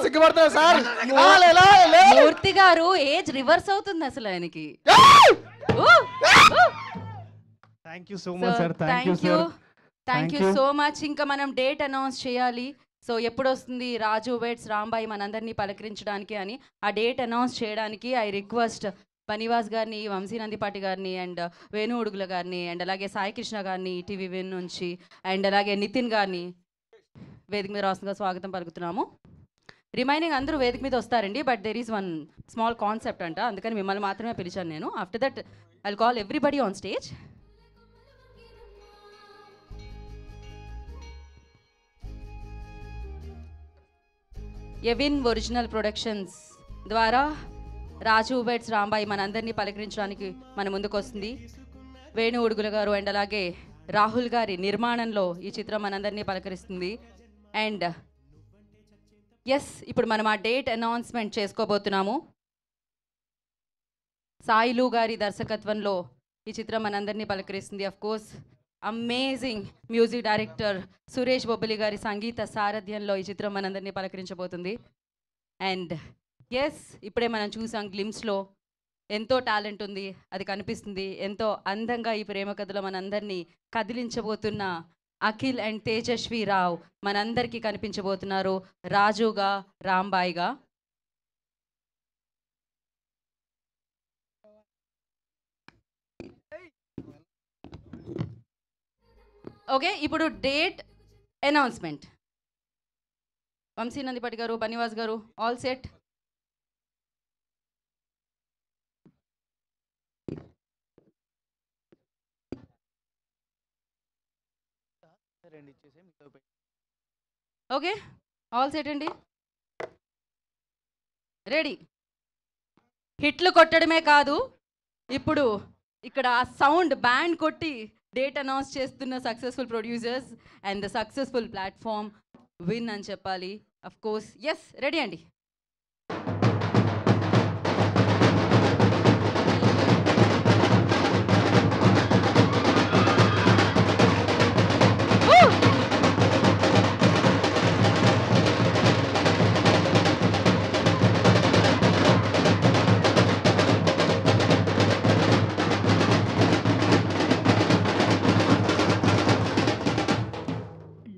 సిగ్గుపడుతున్నారు సార్. మూర్తి గారు ఏజ్ రివర్స్ అవుతుంది అసలు ఆయనకి. Thank you so much sir. Thank you sir. Thank you so much. ఇంకా మనం డేట్ అనౌన్స్ చేయాలి. సో ఎప్పుడు వస్తుంది రాజు వెడ్స్ రాంబాయి మనందరినీ పలకరించడానికి అని ఆ డేట్ అనౌన్స్ చేయడానికి ఐ రిక్వెస్ట్ బనివాస్ గారిని, వంశీ నందిపాటి గారిని, అండ్ వేణు ఉడుగుల గారిని, అండ్ అలాగే సాయి కృష్ణ గారిని టీవీ విన్ నుంచి, అండ్ అలాగే నితిన్ గారిని వేదిక మీద రాస్తుందిగా స్వాగతం పలుకుతున్నాము. రిమైనింగ్ అందరూ వేదిక మీద వస్తారండి, but there is one small concept అంట, అందుకని మిమ్మల్ని మాత్రమే పిలిచాను నేను. After that I'll call everybody on stage. Evin original productions ద్వారా రాజు వెడ్స్ రాంబాయి మనందరినీ పలకరించడానికి మన ముందుకు వస్తుంది. వేణు ఉడుగుల గారు అండ్ అలాగే రాహుల్ గారి నిర్మాణంలో ఈ చిత్రం మనందరినీ పలకరిస్తుంది. అండ్ ఎస్, ఇప్పుడు మనం ఆ డేట్ అనౌన్స్మెంట్ చేసుకోబోతున్నాము. సాయిలు గారి దర్శకత్వంలో ఈ చిత్రం మనందరినీ పలకరిస్తుంది. Of course amazing music director Suresh Bobbili గారి సంగీత సారథ్యంలో ఈ చిత్రం మనందరినీ పలకరించబోతుంది. అండ్ ఎస్, ఇప్పుడే మనం చూసాం గ్లిమ్స్లో ఎంతో టాలెంట్ ఉంది, అది కనిపిస్తుంది. ఎంతో అందంగా ఈ ప్రేమ కథలో మనందరినీ కదిలించబోతున్న అఖిల్ అండ్ తేజస్వి రావు మనందరికీ కనిపించబోతున్నారు రాజుగా, రాంబాయిగా. ఓకే, ఇప్పుడు డేట్ అనౌన్స్మెంట్. వంశీ నందిపాటి గారు, బనివాస్ గారు, all set? Okay, all set అండి, రెడీ. హిట్లు కొట్టడమే కాదు, ఇప్పుడు ఇక్కడ సౌండ్ బ్యాండ్ కొట్టి డేట్ అనౌన్స్ చేస్తున్న successful producers and the successful platform win అని చెప్పాలి. అఫ్ కోర్స్ ఎస్, రెడీ అండి.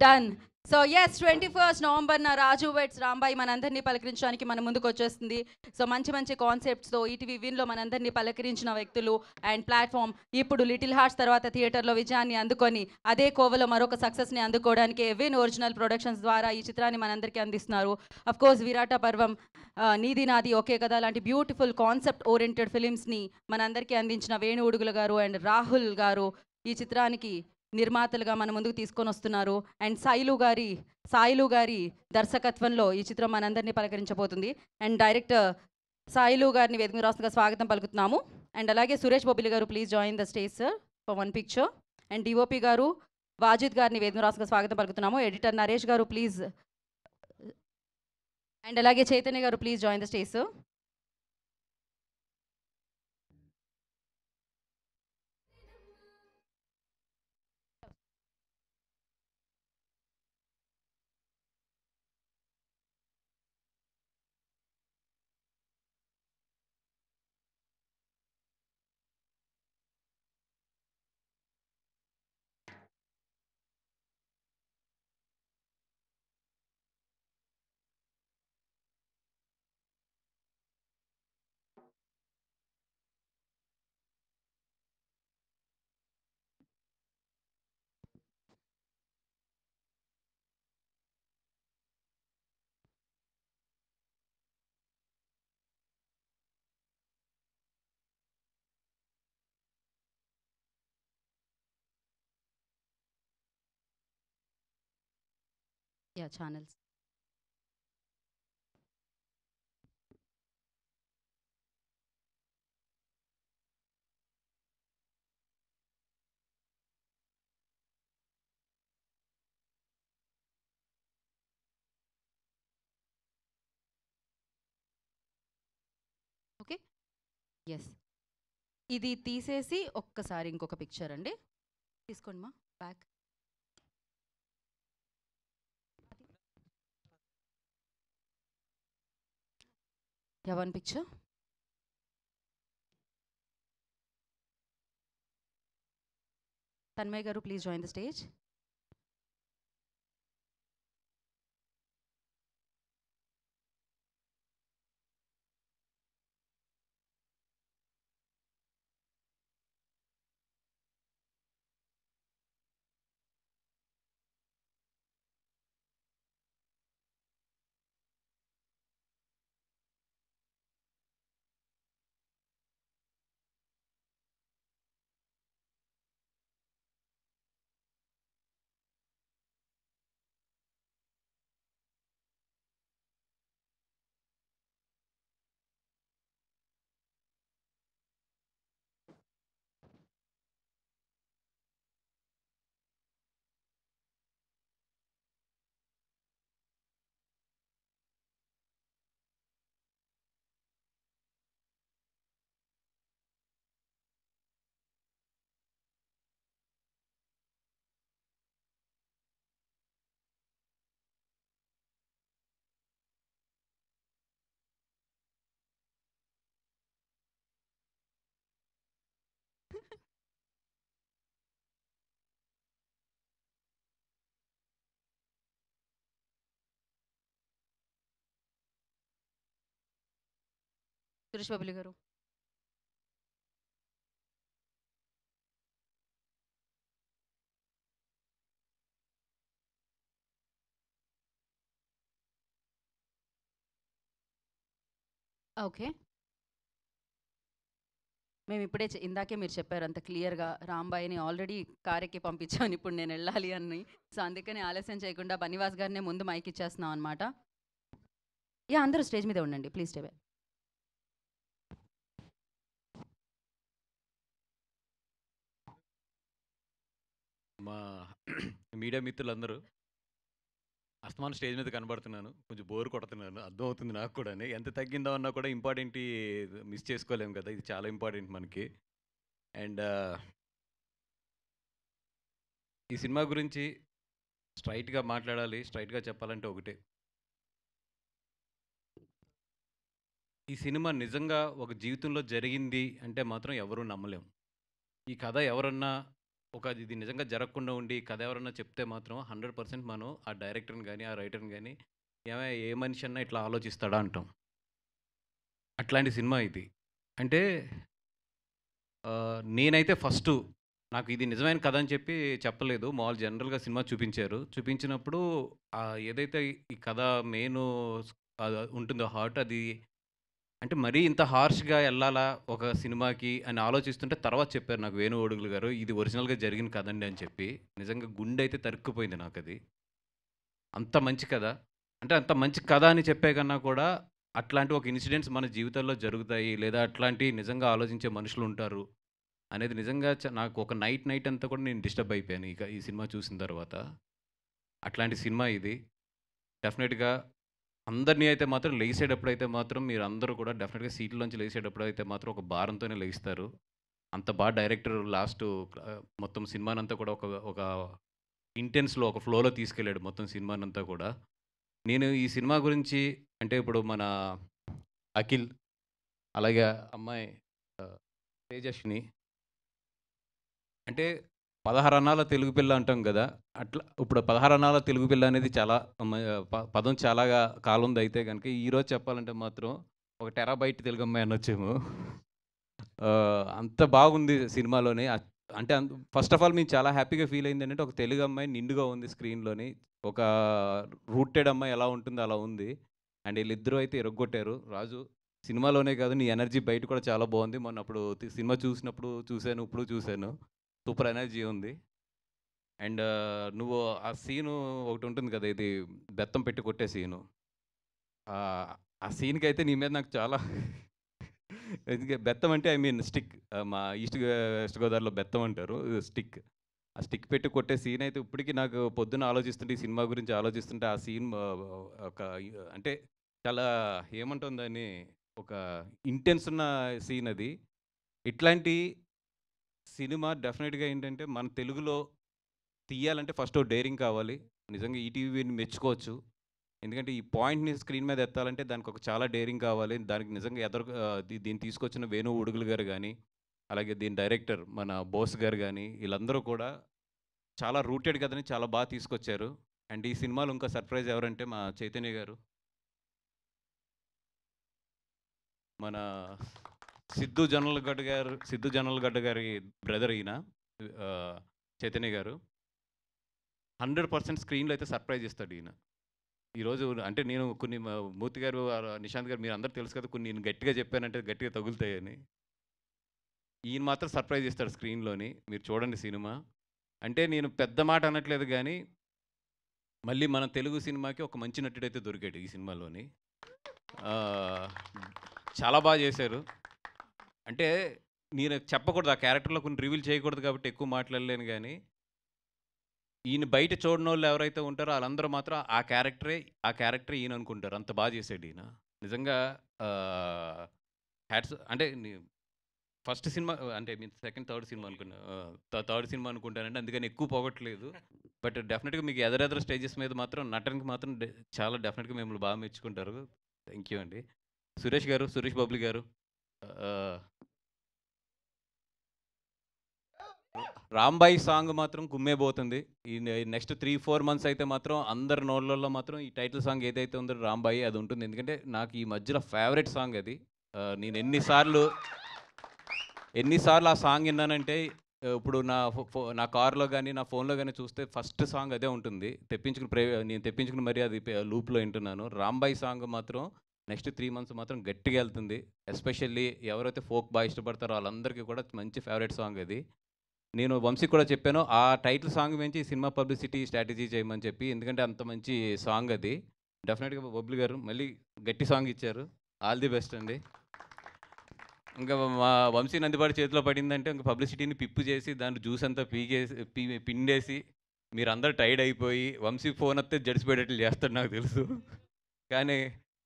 డన్. సో ఎస్, 21 నవంబర్న రాజు వెడ్స్ రాంబాయి మనందరినీ పలకరించడానికి మన ముందుకు వచ్చేస్తుంది. సో మంచి మంచి కాన్సెప్ట్స్తో ఈటీవీ విన్లో మనందరినీ పలకరించిన వ్యక్తులు అండ్ ప్లాట్ఫామ్ ఇప్పుడు లిటిల్ హార్ట్స్ తర్వాత థియేటర్లో విజయాన్ని అందుకొని అదే కోవలో మరొక సక్సెస్ని అందుకోవడానికి విన్ ఒరిజినల్ ప్రొడక్షన్స్ ద్వారా ఈ చిత్రాన్ని మనందరికీ అందిస్తున్నారు. అఫ్ కోర్స్ విరాట పర్వం, నీది నాది ఒకే కదా లాంటి బ్యూటిఫుల్ కాన్సెప్ట్ ఓరియంటెడ్ ఫిలిమ్స్ని మనందరికీ అందించిన వేణు ఉడుగుల గారు అండ్ రాహుల్ గారు ఈ చిత్రానికి నిర్మాతలుగా మన ముందుకు తీసుకొని వస్తున్నారు. అండ్ సాయిలు గారి దర్శకత్వంలో ఈ చిత్రం మనందరినీ పలకరించబోతుంది. అండ్ డైరెక్టర్ సాయిలు గారిని వేదిక రాష్ట్రంగా స్వాగతం పలుకుతున్నాము. అండ్ అలాగే సురేష్ బొబ్బిలి గారు, please join the stage sir for one picture. And DOP గారు వాజిద్ గారిని వేదిక రాష్ట్రంగా స్వాగతం పలుకుతున్నాము. ఎడిటర్ నరేష్ గారు ప్లీజ్, అండ్ అలాగే చైతన్య గారు please join the stage sir. Yeah channels. Okay. Yes. ఇది తీసేసి ఒక్కసారి ఇంకొక పిక్చర్ అండి తీసుకోండి మా back. Yeah one picture. Tanmay గారు please join the stage. Suresh Bobbili గారు. ఓకే. మేము ఇప్పుడే ఇందాకే మీరు చెప్పారు అంత క్లియర్గా రాంబాయిని ఆల్రెడీ కారెక్కి పంపించాను ఇప్పుడు నేను వెళ్ళాలి అని. సో అందుకని ఆలస్యం చేయకుండా బనివాస్ గారినే ముందు మైక్ ఇచ్చేస్తున్నాం అనమాట. యా అందరూ స్టేజ్ మీద ఉండండి ప్లీజ్ స్టే. మా మీడియా మిత్రులందరూ అస్తమానం స్టేజ్ మీద కనబడుతున్నాను, కొంచెం బోర్ కొడుతున్నాను, అర్థమవుతుంది నాకు కూడా. ఎంత తగ్గిందో అన్నా కూడా ఇంపార్టెంట్ మిస్ చేసుకోలేము కదా, ఇది చాలా ఇంపార్టెంట్ మనకి. అండ్ ఈ సినిమా గురించి స్ట్రైట్గా మాట్లాడాలి, స్ట్రైట్గా చెప్పాలంటే ఒకటే, ఈ సినిమా నిజంగా ఒక జీవితంలో జరిగింది అంటే మాత్రం ఎవరూ నమ్మలేం. ఈ కథ ఎవరన్నా ఇది నిజంగా జరగకుండా ఉండి కథ ఎవరన్నా చెప్తే మాత్రం 100% మనం ఆ డైరెక్టర్ని కానీ ఆ రైటర్ని కానీ ఏ మనిషి అన్నా ఇట్లా ఆలోచిస్తాడా అంటాం. అట్లాంటి సినిమా ఇది. అంటే నేనైతే ఫస్ట్ నాకు ఇది నిజమైన కథ అని చెప్పి చెప్పలేదు, మామూలు జనరల్గా సినిమా చూపించినప్పుడు ఏదైతే ఈ కథ మెయిన్ ఉంటుందో హార్ట్, అది అంటే మరీ ఇంత హార్ష్గా వెళ్ళాలా ఒక సినిమాకి అని ఆలోచిస్తుంటే తర్వాత చెప్పారు నాకు వేణు ఓడుగులు గారు, ఇది ఒరిజినల్గా జరిగిన కథండి అని చెప్పి. నిజంగా గుండె అయితే తరుక్కుపోయింది నాకు. అది అంత మంచి కథ, అంటే అంత మంచి కథ అని చెప్పే కన్నా కూడా అట్లాంటి ఒక ఇన్సిడెంట్స్ మన జీవితాల్లో జరుగుతాయి, లేదా అట్లాంటి నిజంగా ఆలోచించే మనుషులు ఉంటారు అనేది నిజంగా నాకు ఒక నైట్ అంతా కూడా నేను డిస్టర్బ్ అయిపోయాను ఇక ఈ సినిమా చూసిన తర్వాత. అట్లాంటి సినిమా ఇది. డెఫినెట్గా అందరినీ అయితే మాత్రం లేచేటప్పుడు అయితే మాత్రం మీరు అందరూ కూడా డెఫినెట్గా సీట్లోంచి లేచేటప్పుడు అయితే మాత్రం ఒక భారంతోనే లేస్తారు. అంత బాగా డైరెక్టర్ లాస్ట్ మొత్తం సినిమానంతా కూడా ఒక ఇంటెన్స్లో ఒక ఫ్లోలో తీసుకెళ్ళాడు మొత్తం సినిమానంతా కూడా. నేను ఈ సినిమా గురించి అంటే ఇప్పుడు మన అఖిల్, అలాగే అమ్మాయి తేజస్విని, అంటే 16 అన్నాల తెలుగు పిల్ల అంటాం కదా, అట్లా ఇప్పుడు 16 అన్నాల తెలుగు పిల్ల అనేది చాలా పదం చాలా కాలంది. అయితే కనుక ఈరోజు చెప్పాలంటే మాత్రం ఒక టెరాబైట్ తెలుగు అమ్మాయి అనొచ్చేమో, అంత బాగుంది సినిమాలోని. అంటే ఫస్ట్ ఆఫ్ ఆల్ మేము చాలా హ్యాపీగా ఫీల్ అయింది ఏంటంటే ఒక తెలుగు అమ్మాయి నిండుగా ఉంది స్క్రీన్లోని, ఒక రూటెడ్ అమ్మాయి ఎలా ఉంటుందో అలా ఉంది. అండ్ వీళ్ళిద్దరూ అయితే ఎరగొట్టారు. రాజు సినిమాలోనే కాదు, నీ ఎనర్జీ బయట కూడా చాలా బాగుంది. మొన్న అప్పుడు సినిమా చూసినప్పుడు చూశాను, ఇప్పుడు చూశాను, సూపర్ ఎనర్జీ ఉంది. అండ్ నువ్వు ఆ సీను ఒకటి ఉంటుంది కదా, ఇది బెత్తం పెట్టి కొట్టే సీను. ఆ సీన్కి అయితే నీ మీద నాకు చాలా బెత్తం అంటే ఐ మీన్ స్టిక్. మా వెస్ట్ గోదావరిలో బెత్తం అంటారు, స్టిక్. ఆ స్టిక్ పెట్టి కొట్టే సీన్ అయితే ఇప్పటికీ నాకు పొద్దున్న ఆలోచిస్తుంటే, ఈ సినిమా గురించి ఆలోచిస్తుంటే ఆ సీన్ ఒక అంటే చాలా ఏమంటుందని ఒక ఇంటెన్స్ ఉన్న సీన్ అది. ఇట్లాంటి సినిమా డెఫినెట్గా ఏంటంటే మన తెలుగులో తీయాలంటే ఫస్ట్ డేరింగ్ కావాలి. నిజంగా ఈటీవీని మెచ్చుకోవచ్చు. ఎందుకంటే ఈ పాయింట్ని స్క్రీన్ మీద ఎత్తాలంటే దానికి ఒక చాలా డేరింగ్ కావాలి. దానికి నిజంగా దీన్ని తీసుకొచ్చిన వేణు ఉడుగులు గారు కానీ, అలాగే దీని డైరెక్టర్ మన బోస్ గారు కానీ, వీళ్ళందరూ కూడా చాలా రూటెడ్ కథని చాలా బాగా తీసుకొచ్చారు. అండ్ ఈ సినిమాలో ఇంకా సర్ప్రైజ్ ఎవరంటే మా చైతన్య గారు, మన సిద్ధు జొన్నలగడ్డ గారి బ్రదర్ ఈయన చైతన్య గారు. 100% స్క్రీన్లో అయితే సర్ప్రైజ్ ఇస్తాడు ఈయన. ఈరోజు అంటే నేను కొన్ని మూర్తి గారు, నిశాంత్ గారు, మీరు అందరూ తెలుసు కదా, కొన్ని నేను గట్టిగా చెప్పానంటే గట్టిగా తగులుతాయని. ఈయన మాత్రం సర్ప్రైజ్ ఇస్తాడు స్క్రీన్లోని. మీరు చూడండి సినిమా. అంటే నేను పెద్ద మాట అనట్లేదు కానీ మళ్ళీ మన తెలుగు సినిమాకి ఒక మంచి నటుడైతే దొరికాడు ఈ సినిమాలోని. చాలా బాగా చేశారు. అంటే నేను చెప్పకూడదు, ఆ క్యారెక్టర్లో కొన్ని రివీల్ చేయకూడదు కాబట్టి ఎక్కువ మాట్లాడలేను కానీ ఈయన బయట చూడని వాళ్ళు ఎవరైతే ఉంటారో వాళ్ళందరూ మాత్రం ఆ క్యారెక్టరే ఈయన అనుకుంటారు. అంత బాగా చేశాడు ఈయన నిజంగా. హ్యాట్స్ అంటే ఫస్ట్ సినిమా అంటే మీన్ థర్డ్ సినిమా అనుకుంటానండి, అందుకని ఎక్కువ పోగొట్టలేదు. బట్ డెఫినెట్గా మీకు ఎదరెదర స్టేజెస్ మీద మాత్రం నటనకి మాత్రం చాలా డెఫినెట్గా మిమ్మల్ని బాగా మెచ్చుకుంటారు. థ్యాంక్ యూ అండి. సురేష్ బాబులి గారు, రాంబాయి సాంగ్ మాత్రం కుమ్మేపోతుంది. ఈ నెక్స్ట్ 3-4 months అయితే మాత్రం అందరి నోళ్ళల్లో మాత్రం ఈ టైటిల్ సాంగ్ ఏదైతే ఉందో రాంబాయి అది ఉంటుంది. ఎందుకంటే నాకు ఈ మధ్యలో ఫేవరెట్ సాంగ్ అది. నేను ఎన్నిసార్లు ఆ సాంగ్ విన్నానంటే, ఇప్పుడు నా కార్లో కానీ నా ఫోన్లో కానీ చూస్తే ఫస్ట్ సాంగ్ అదే ఉంటుంది. నేను తెప్పించుకుని మరీ అది లూప్లో వింటున్నాను. రాంబాయి సాంగ్ మాత్రం నెక్స్ట్ 3 months మాత్రం గట్టిగా వెళ్తుంది. ఎస్పెషల్లీ ఎవరైతే ఫోక్ బాగా ఇష్టపడతారో వాళ్ళందరికీ కూడా మంచి ఫేవరెట్ సాంగ్ అది. నేను వంశీకి కూడా చెప్పాను, ఆ టైటిల్ సాంగ్ నుంచి సినిమా పబ్లిసిటీ స్ట్రాటజీ చేయమని చెప్పి, ఎందుకంటే అంత మంచి సాంగ్ అది. డెఫినెట్గా బొబ్లీ గారు మళ్ళీ గట్టి సాంగ్ ఇచ్చారు. ఆల్ ది బెస్ట్ అండి. ఇంకా మా వంశీ నందిపాటి చేతిలో పడిందంటే ఇంకా పబ్లిసిటీని పిప్పు చేసి దాన్ని జ్యూస్ అంతా పిండేసి మీరందరూ టైర్డ్ అయిపోయి వంశీ ఫోన్ వస్తే జడిసిపోయేటట్లు చేస్తాడు నాకు తెలుసు. కానీ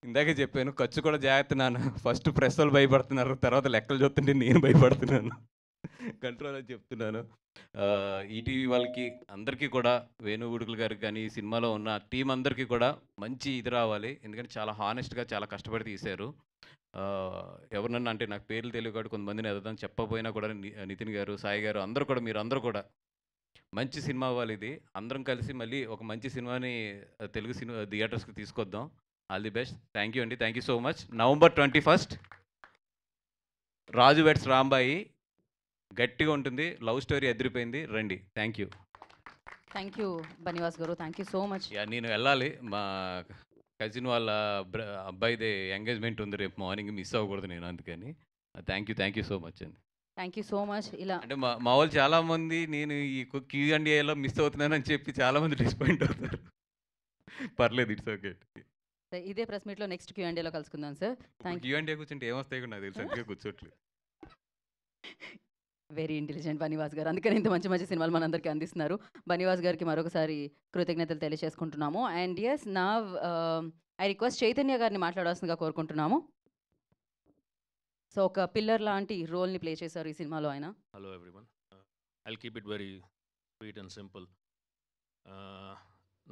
ఇందాకే చెప్పాను, ఖర్చు కూడా జాగ్రత్త. ఫస్ట్ ప్రెస్ వాళ్ళు భయపడుతున్నారు, తర్వాత లెక్కలు చూస్తుంటే నేను భయపడుతున్నాను. కంట్రోల్ అని చెప్తున్నాను. ఈటీవీ వాళ్ళకి అందరికీ కూడా, వేణు ఉడుకులు గారికి కానీ, ఈ సినిమాలో ఉన్న టీం అందరికీ కూడా మంచి ఇది రావాలి. ఎందుకంటే చాలా హానెస్ట్గా చాలా కష్టపడి తీశారు. ఎవరినన్నా అంటే నాకు పేర్లు తెలియదు కాబట్టి కొంతమందిని ఎదదాం చెప్పకపోయినా కూడా నితిన్ గారు, సాయి గారు అందరూ కూడా, మీరు అందరూ కూడా మంచి సినిమా అవ్వాలి. ఇది అందరం కలిసి మళ్ళీ ఒక మంచి సినిమాని తెలుగు సినిమా థియేటర్స్కి తీసుకొద్దాం. All the best. Thank you అండి. Thank you so much. November 21st Raju weds Rambai గట్టిగా ఉంటుంది. లవ్ స్టోరీ ఎదిరిపోయింది. రండి. థ్యాంక్ యూ బనివాస్ గారు. Thank you so much. నేను వెళ్ళాలి, మా కజిన్ వాళ్ళ అబ్బాయిది ఎంగేజ్మెంట్ ఉంది రేపు మార్నింగ్, మిస్ అవ్వకూడదు నేను, అందుకని. థ్యాంక్ యూ సో మచ్ అండి. Thank you so much. ఇలా అంటే మా వాళ్ళు చాలామంది నేను ఈ Q&Aలో మిస్ అవుతున్నానని చెప్పి చాలామంది డిసప్పాయింట్ అవుతారు. పర్లేదు, ఇట్స్ ఓకే. ఇదే ప్రెస్ మీట్లో నెక్స్ట్ Q&Aలో కలుసుకుందాం సార్. Q&A కూర్చుంటే ఏమొస్తాయి కూడా నాకు తెలుసు, అందుకే కూర్చోట్లేదు. వెరీ ఇంటెలిజెంట్ బనివాస్ గారు, అందుకని ఇంత మంచి మంచి సినిమాలు మనందరికీ అందిస్తున్నారు. బనివాస్ గారికి మరొకసారి కృతజ్ఞతలు తెలియజేసుకుంటున్నాము. అండ్ ఎస్, నా ఐ రిక్వెస్ట్ చైతన్య గారిని మాట్లాడాల్సిందిగా కోరుకుంటున్నాము. సో ఒక పిల్లర్ లాంటి రోల్ని ప్లే చేశారు ఈ సినిమాలో ఆయన. Hello everyone, I'll keep it very sweet and simple.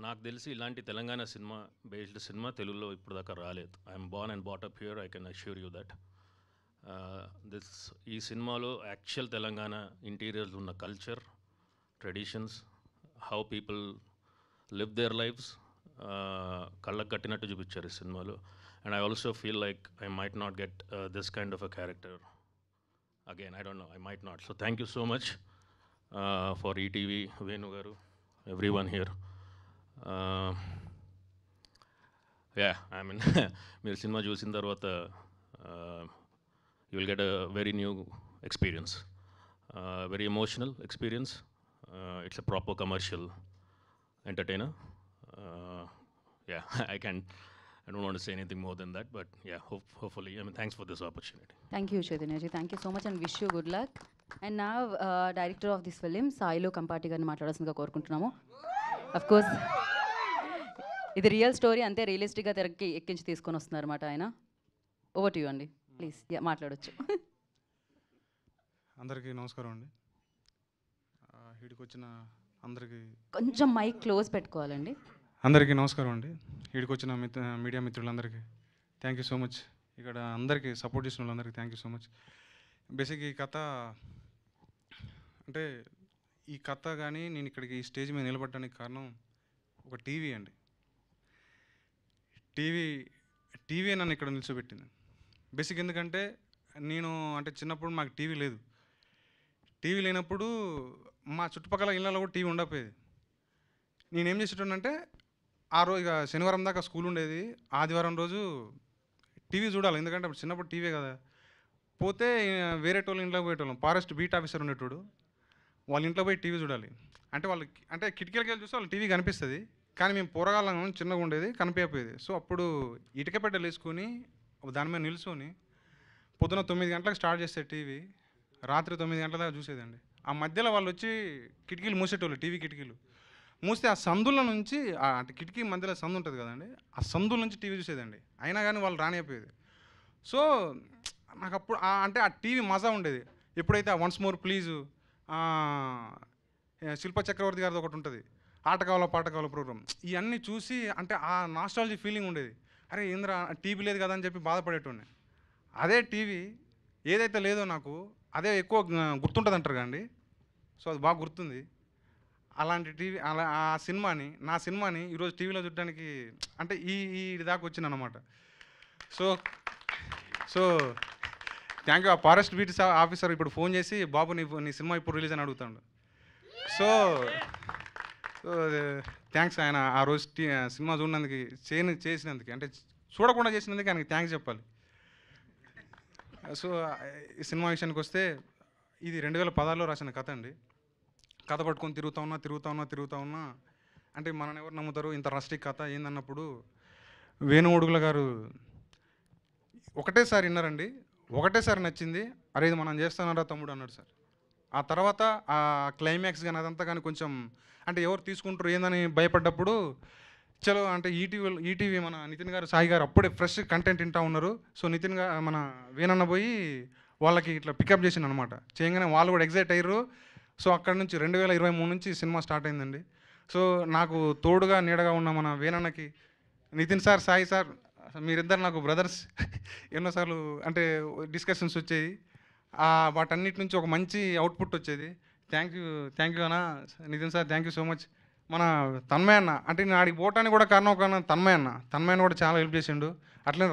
నాకు తెలిసి ఇలాంటి తెలంగాణ సినిమా బేస్డ్ సినిమా తెలుగులో ఇప్పుడు దాకా రాలేదు. I'm born and brought up here, I can assure you that. ఈ సినిమాలో యాక్చువల్ తెలంగాణ ఇంటీరియర్స్ ఉన్న culture, traditions, how people live their lives కళ్ళకు కట్టినట్టు చూపించారు ఈ సినిమాలో. And I also feel like I might not get this kind of a character again. I don't know, I might not. So thank you so much for ETV, Venu Garu, everyone here. Yeah, I mean, మీరు సినిమా చూసిన తర్వాత you will get a very new experience, very emotional experience. It's a proper commercial entertainer. Yeah, I don't want to say anything more than that, but yeah, hopefully, I mean, thanks for this opportunity. Thank you, Chaitanya ji. Thank you so much and wish you good luck. And now, director of this film, Sailu Kampati గారిని మాట్లాడాల్సిందిగా కోరుకుంటున్నాము. Of course, ఇది రియల్ స్టోరీ అంతే రియలిస్టిక్గా తెరకి ఎక్కించి తీసుకొని వస్తున్నారు అన్నమాట ఆయన. ఓవర్ టు యూ అండి, ప్లీజ్ మాట్లాడొచ్చు. అందరికీ నమస్కారం అండి. వీడికి వచ్చిన అందరికీ కొంచెం మైక్ క్లోజ్ పెట్టుకోవాలండి. అందరికీ నమస్కారం అండి. వీడికి వచ్చిన మీడియా మిత్రులందరికీ థ్యాంక్ యూ సో మచ్. ఇక్కడ అందరికీ సపోర్ట్ చేసిన వాళ్ళందరికీ thank you so much. Basic ఈ కథ అంటే ఈ కథ కానీ నేను ఇక్కడికి ఈ స్టేజ్ మీద నిలబడడానికి కారణం ఒక టీవీ అండి. టీవీ నన్ను ఇక్కడ నిల్చోబెట్టింది. బేసిక్ ఎందుకంటే నేను అంటే చిన్నప్పుడు మాకు టీవీ లేదు. టీవీ లేనప్పుడు మా చుట్టుపక్కల ఇళ్ళలో కూడా టీవీ ఉండకపోయేది. నేనేం చేసేటోనంటే ఆ రోజు ఇక శనివారం దాకా స్కూల్ ఉండేది, ఆదివారం రోజు టీవీ చూడాలి. ఎందుకంటే అప్పుడు చిన్నప్పుడు టీవీ కదా. పోతే వేరే వాళ్ళ ఇంట్లోకి పోయేటోళ్ళం. ఫారెస్ట్ బీట్ ఆఫీసర్ ఉండేటోడు, వాళ్ళ ఇంట్లో పోయి టీవీ చూడాలి. అంటే వాళ్ళకి అంటే కిటికీలకి వెళ్ళి చూస్తే వాళ్ళు టీవీ కనిపిస్తుంది, కానీ మేము పోరగాళ్ళం చిన్నగా ఉండేది కనిపించకపోయేది. సో అప్పుడు ఇటుక పెట్టెలు వేసుకొని దాని మీద నిల్చొని పొద్దున 9 గంటలకు స్టార్ట్ చేస్తే టీవీ రాత్రి 9 గంటల దాకా చూసేదండి. ఆ మధ్యలో వాళ్ళు వచ్చి కిటికీలు మూసేటోళ్ళు, టీవీ కిటికీలు మూస్తే ఆ సందుల నుంచి అంటే కిటికీ మధ్యలో సందు ఉంటుంది కదండి, ఆ సందుల నుంచి టీవీ చూసేదండి. అయినా కానీ వాళ్ళు రానిపోయేది. సో నాకు అప్పుడు అంటే ఆ టీవీ మజా ఉండేది. ఎప్పుడైతే ఆ వన్స్ మోర్ ప్లీజు, శిల్ప చక్రవర్తి గారిది ఒకటి ఉంటుంది, ఆట కావాలా పాట కావాలా ప్రోగ్రామ్, ఇవన్నీ చూసి అంటే ఆ నాస్టాలజీ ఫీలింగ్ ఉండేది. అరే ఏంద్రా టీవీ లేదు కదా అని చెప్పి బాధపడేటోడిని. అదే టీవీ ఏదైతే లేదో నాకు అదే ఎక్కువ గుర్తుంటుంది అంటారు కదండి. సో అది బాగా గుర్తుంది. అలాంటి టీవీ ఆ నా సినిమాని ఈరోజు టీవీలో చూడడానికి అంటే ఈ దాకా వచ్చింది అనమాట. So thank you. ఆ ఫారెస్ట్ బీట్ ఆఫీసర్ ఇప్పుడు ఫోన్ చేసి బాబు నీ సినిమా ఇప్పుడు రిలీజ్ అని అడుగుతాడు. సో థ్యాంక్స్ ఆయన ఆ రోజు సినిమా చూడడానికి చేసినందుకు, అంటే చూడకుండా చేసినందుకు ఆయనకి థ్యాంక్స్ చెప్పాలి. సో ఈ సినిమా విషయానికి వస్తే ఇది 2016లో రాసిన కథ అండి. కథ పట్టుకొని తిరుగుతా ఉన్నా అంటే మనని ఎవరు నమ్ముతారు ఇంత రస్టిక్ కథ ఏందన్నప్పుడు వేణు ఒడుగుల గారు ఒకటేసారి విన్నారండి, ఒకటేసారి నచ్చింది. అరే ఇది మనం చేస్తానరా తమ్ముడు అన్నాడు సార్. ఆ తర్వాత ఆ క్లైమాక్స్ కానీ అదంతా కానీ కొంచెం అంటే ఎవరు తీసుకుంటారు ఏందని భయపడ్డప్పుడు చలో అంటే ఈటీవీ మన నితిన్ గారు సాయి గారు అప్పుడే ఫ్రెష్ కంటెంట్ వింటూ ఉన్నారు. సో నితిన్ గారు మన వేనన్న పోయి వాళ్ళకి ఇట్లా పికప్ చేసిండు అనమాట. చేయగానే వాళ్ళు కూడా ఎగ్జైట్ అయ్యారు. సో అక్కడ నుంచి 2023 నుంచి సినిమా స్టార్ట్ అయిందండి. సో నాకు తోడుగా నీడగా ఉన్న మన వేనన్నకి నితిన్ సార్, సాయి సార్ మీరిద్దరు నాకు బ్రదర్స్. ఎన్నోసార్లు అంటే డిస్కషన్స్ వచ్చేవి, వాటన్నిటి నుంచి ఒక మంచి అవుట్పుట్ వచ్చేది. థ్యాంక్ యూ అన్న Nithin sir, thank you so much. మన తన్మయ్ అన్న అంటే నేను ఆడికి పోవటానికి కూడా కారణం ఒక తన్మయ్ అన్న కూడా చాలా హెల్ప్ చేసిండు. అట్లనే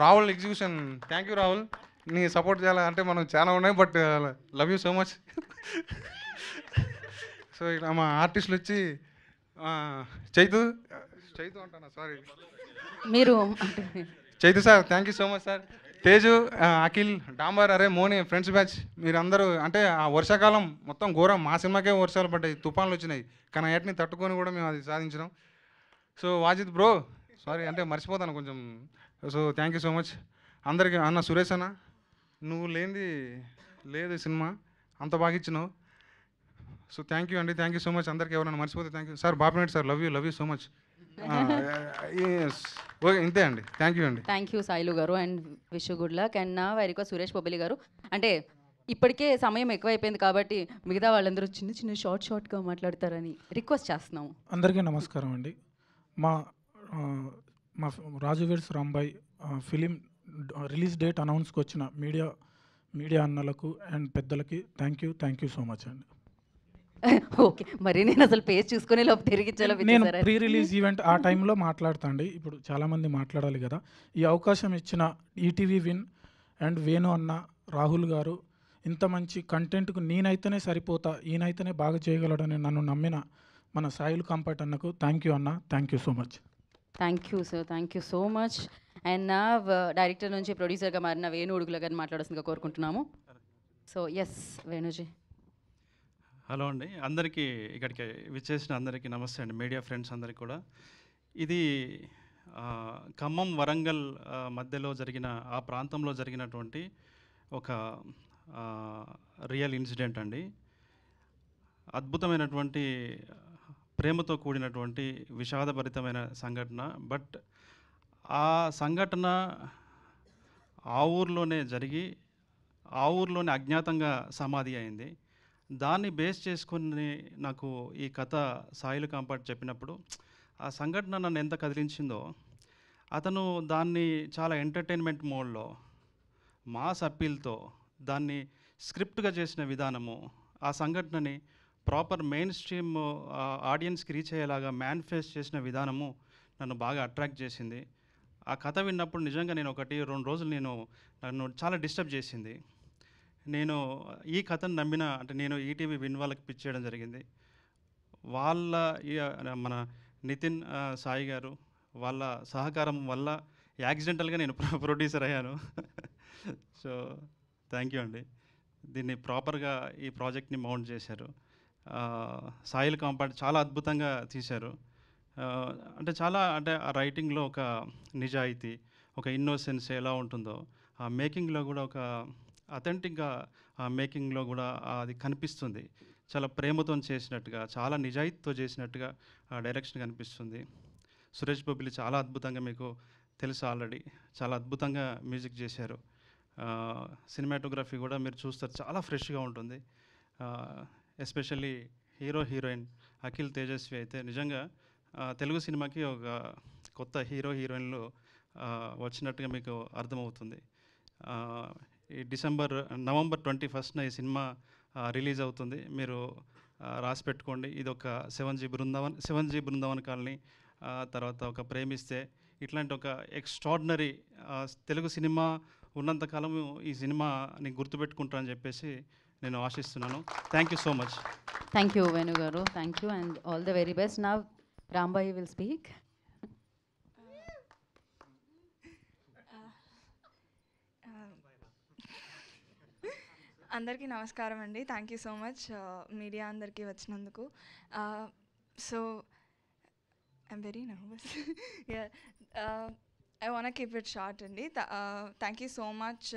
Rahul execution, thank you Rahul. నీ సపోర్ట్ చేయాలి అంటే మనం చాలా ఉన్నాయి, but love you so much. So ఇక్కడ మా ఆర్టిస్టులు వచ్చి చైతు అంటానా సారీ మీరు Chaitu sir, thank you so much sir. Teju, Akhil, డాంబర్, అరే మోని, ఫ్రెండ్స్ బ్యాచ్ మీరందరూ అంటే ఆ వర్షాకాలం మొత్తం ఘోరం. మా సినిమాకే వర్షాలు పడ్డాయి, తుఫాన్లు వచ్చినాయి, కానీ వాటిని తట్టుకొని కూడా మేము అది సాధించినాం. సో వాజిద్ బ్రో సారీ అంటే మర్చిపోతాను కొంచెం. So thank you so much అందరికీ. అన్న సురేష్ అన్న నువ్వు లేనిది లేదు సినిమా, అంత బాగా ఇచ్చినావు. సో థ్యాంక్ యూ అండి, థ్యాంక్ యూ సో మచ్ అందరికీ. ఎవరైనా మర్చిపోతే థ్యాంక్ యూ సార్. బాపినట్టు sir, love you so much. Okay ఇంతే అండి, థ్యాంక్ యూ అండి. థ్యాంక్ యూ సాయిలు గారు and wish you good luck. And నా వెరీ సురేష్ బొబ్బిలి గారు అంటే ఇప్పటికే సమయం ఎక్కువైపోయింది కాబట్టి మిగతా వాళ్ళందరూ చిన్న షార్ట్గా మాట్లాడతారని రిక్వెస్ట్ చేస్తున్నాము. అందరికీ నమస్కారం అండి. మా Raju weds Rambai film release date అనౌన్స్కి వచ్చిన మీడియా అన్నలకు అండ్ పెద్దలకి థ్యాంక్ యూ సో మచ్ అండి. ఓకే మరి నేను అసలు పేజ్ చూసుకునే లోపు తిరిగిచ్చేలా నేను ప్రీ రిలీజ్ ఈవెంట్ ఆ టైంలో మాట్లాడతాండి. ఇప్పుడు చాలామంది మాట్లాడాలి కదా. ఈ అవకాశం ఇచ్చిన ఈటీవీ విన్ అండ్ వేణు అన్న, రాహుల్ గారు, ఇంత మంచి కంటెంట్కు నేనైతేనే సరిపోతా, ఈయనైతేనే బాగా చేయగలడని నన్ను నమ్మిన మన సాయిల్ కంపట్ అన్నకు థ్యాంక్ యూ అన్న, thank you so much. Thank you sir, thank you so much. And నా డైరెక్టర్ నుంచి ప్రొడ్యూసర్గా మారిన వేణు ఉడుగుల గారిని మాట్లాడాల్సిందిగా కోరుకుంటున్నాము. So yes వేణుజీ. హలో అండి, అందరికీ ఇక్కడికి విచ్చేసిన అందరికీ నమస్తే అండి, మీడియా ఫ్రెండ్స్ అందరికీ కూడా. ఇది ఖమ్మం వరంగల్ మధ్యలో జరిగిన ఆ ప్రాంతంలో జరిగినటువంటి ఒక రియల్ ఇన్సిడెంట్ అండి. అద్భుతమైనటువంటి ప్రేమతో కూడినటువంటి విషాదభరితమైన సంఘటన. బట్ ఆ సంఘటన ఆ ఊర్లోనే జరిగి ఆ ఊర్లోనే అజ్ఞాతంగా సమాధి అయింది. దాన్ని బేస్ చేసుకొని నాకు ఈ కథ సాయిలు కాంపాట్ చెప్పినప్పుడు ఆ సంఘటన నన్ను ఎంత కదిలించిందో, అతను దాన్ని చాలా ఎంటర్టైన్మెంట్ మోడ్లో మాస్ అప్పీల్తో దాన్ని స్క్రిప్ట్గా చేసిన విధానము, ఆ సంఘటనని ప్రాపర్ మెయిన్ స్ట్రీమ్ ఆడియన్స్కి రీచ్ అయ్యేలాగా మేనిఫెస్ట్ చేసిన విధానము నన్ను బాగా అట్రాక్ట్ చేసింది. ఆ కథ విన్నప్పుడు నిజంగా నేను 1-2 రోజులు నన్ను చాలా డిస్టర్బ్ చేసింది. నేను ఈ కథను నమ్మిన, అంటే నేను ఈటీవీ విన్ వాళ్ళకి పిచ్ చేయడం జరిగింది. వాళ్ళ మన నితిన్ సాయి గారు వాళ్ళ సహకారం వల్ల యాక్సిడెంటల్గా నేను ప్రొడ్యూసర్ అయ్యాను. సో థ్యాంక్ యూ అండి. దీన్ని ప్రాపర్గా ఈ ప్రాజెక్ట్ని మౌంట్ చేశారు. సాయిల్ కాంపాట్ చాలా అద్భుతంగా తీశారు. అంటే ఆ రైటింగ్లో ఒక నిజాయితీ, ఒక ఇన్నోసెన్స్ ఎలా ఉంటుందో, ఆ మేకింగ్లో కూడా ఒక అథెంటిక్గా మేకింగ్లో కూడా అది కనిపిస్తుంది. చాలా ప్రేమతో చేసినట్టుగా, చాలా నిజాయితీతో చేసినట్టుగా డైరెక్షన్ కనిపిస్తుంది. సురేష్ బొబ్బిలి చాలా అద్భుతంగా, మీకు తెలుసు ఆల్రెడీ, చాలా అద్భుతంగా మ్యూజిక్ చేశారు. సినిమాటోగ్రఫీ కూడా మీరు చూస్తారు, చాలా ఫ్రెష్గా ఉంటుంది. Especially hero heroine Akhil Tejaswi అయితే నిజంగా తెలుగు సినిమాకి ఒక కొత్త హీరో హీరోయిన్లు వచ్చినట్టుగా మీకు అర్థమవుతుంది. ఈ నవంబర్ 21న ఈ సినిమా రిలీజ్ అవుతుంది. మీరు రాసి పెట్టుకోండి. ఇది ఒక 7G బృందావన్ కాలనీ, తర్వాత ఒక ప్రేమిస్తే, ఇట్లాంటి ఒక ఎక్స్ట్రాడినరీ తెలుగు సినిమా ఉన్నంతకాలం ఈ సినిమాని గుర్తుపెట్టుకుంటారని చెప్పేసి నేను ఆశిస్తున్నాను. Thank you so much. Thank you Venu గారు, thank you and all the very best. Now Rambai will speak. అందరికీ నమస్కారం అండి. Thank you so much media అందరికీ వచ్చినందుకు. So I'm very nervous. I want keep it short అండి. Thank you so much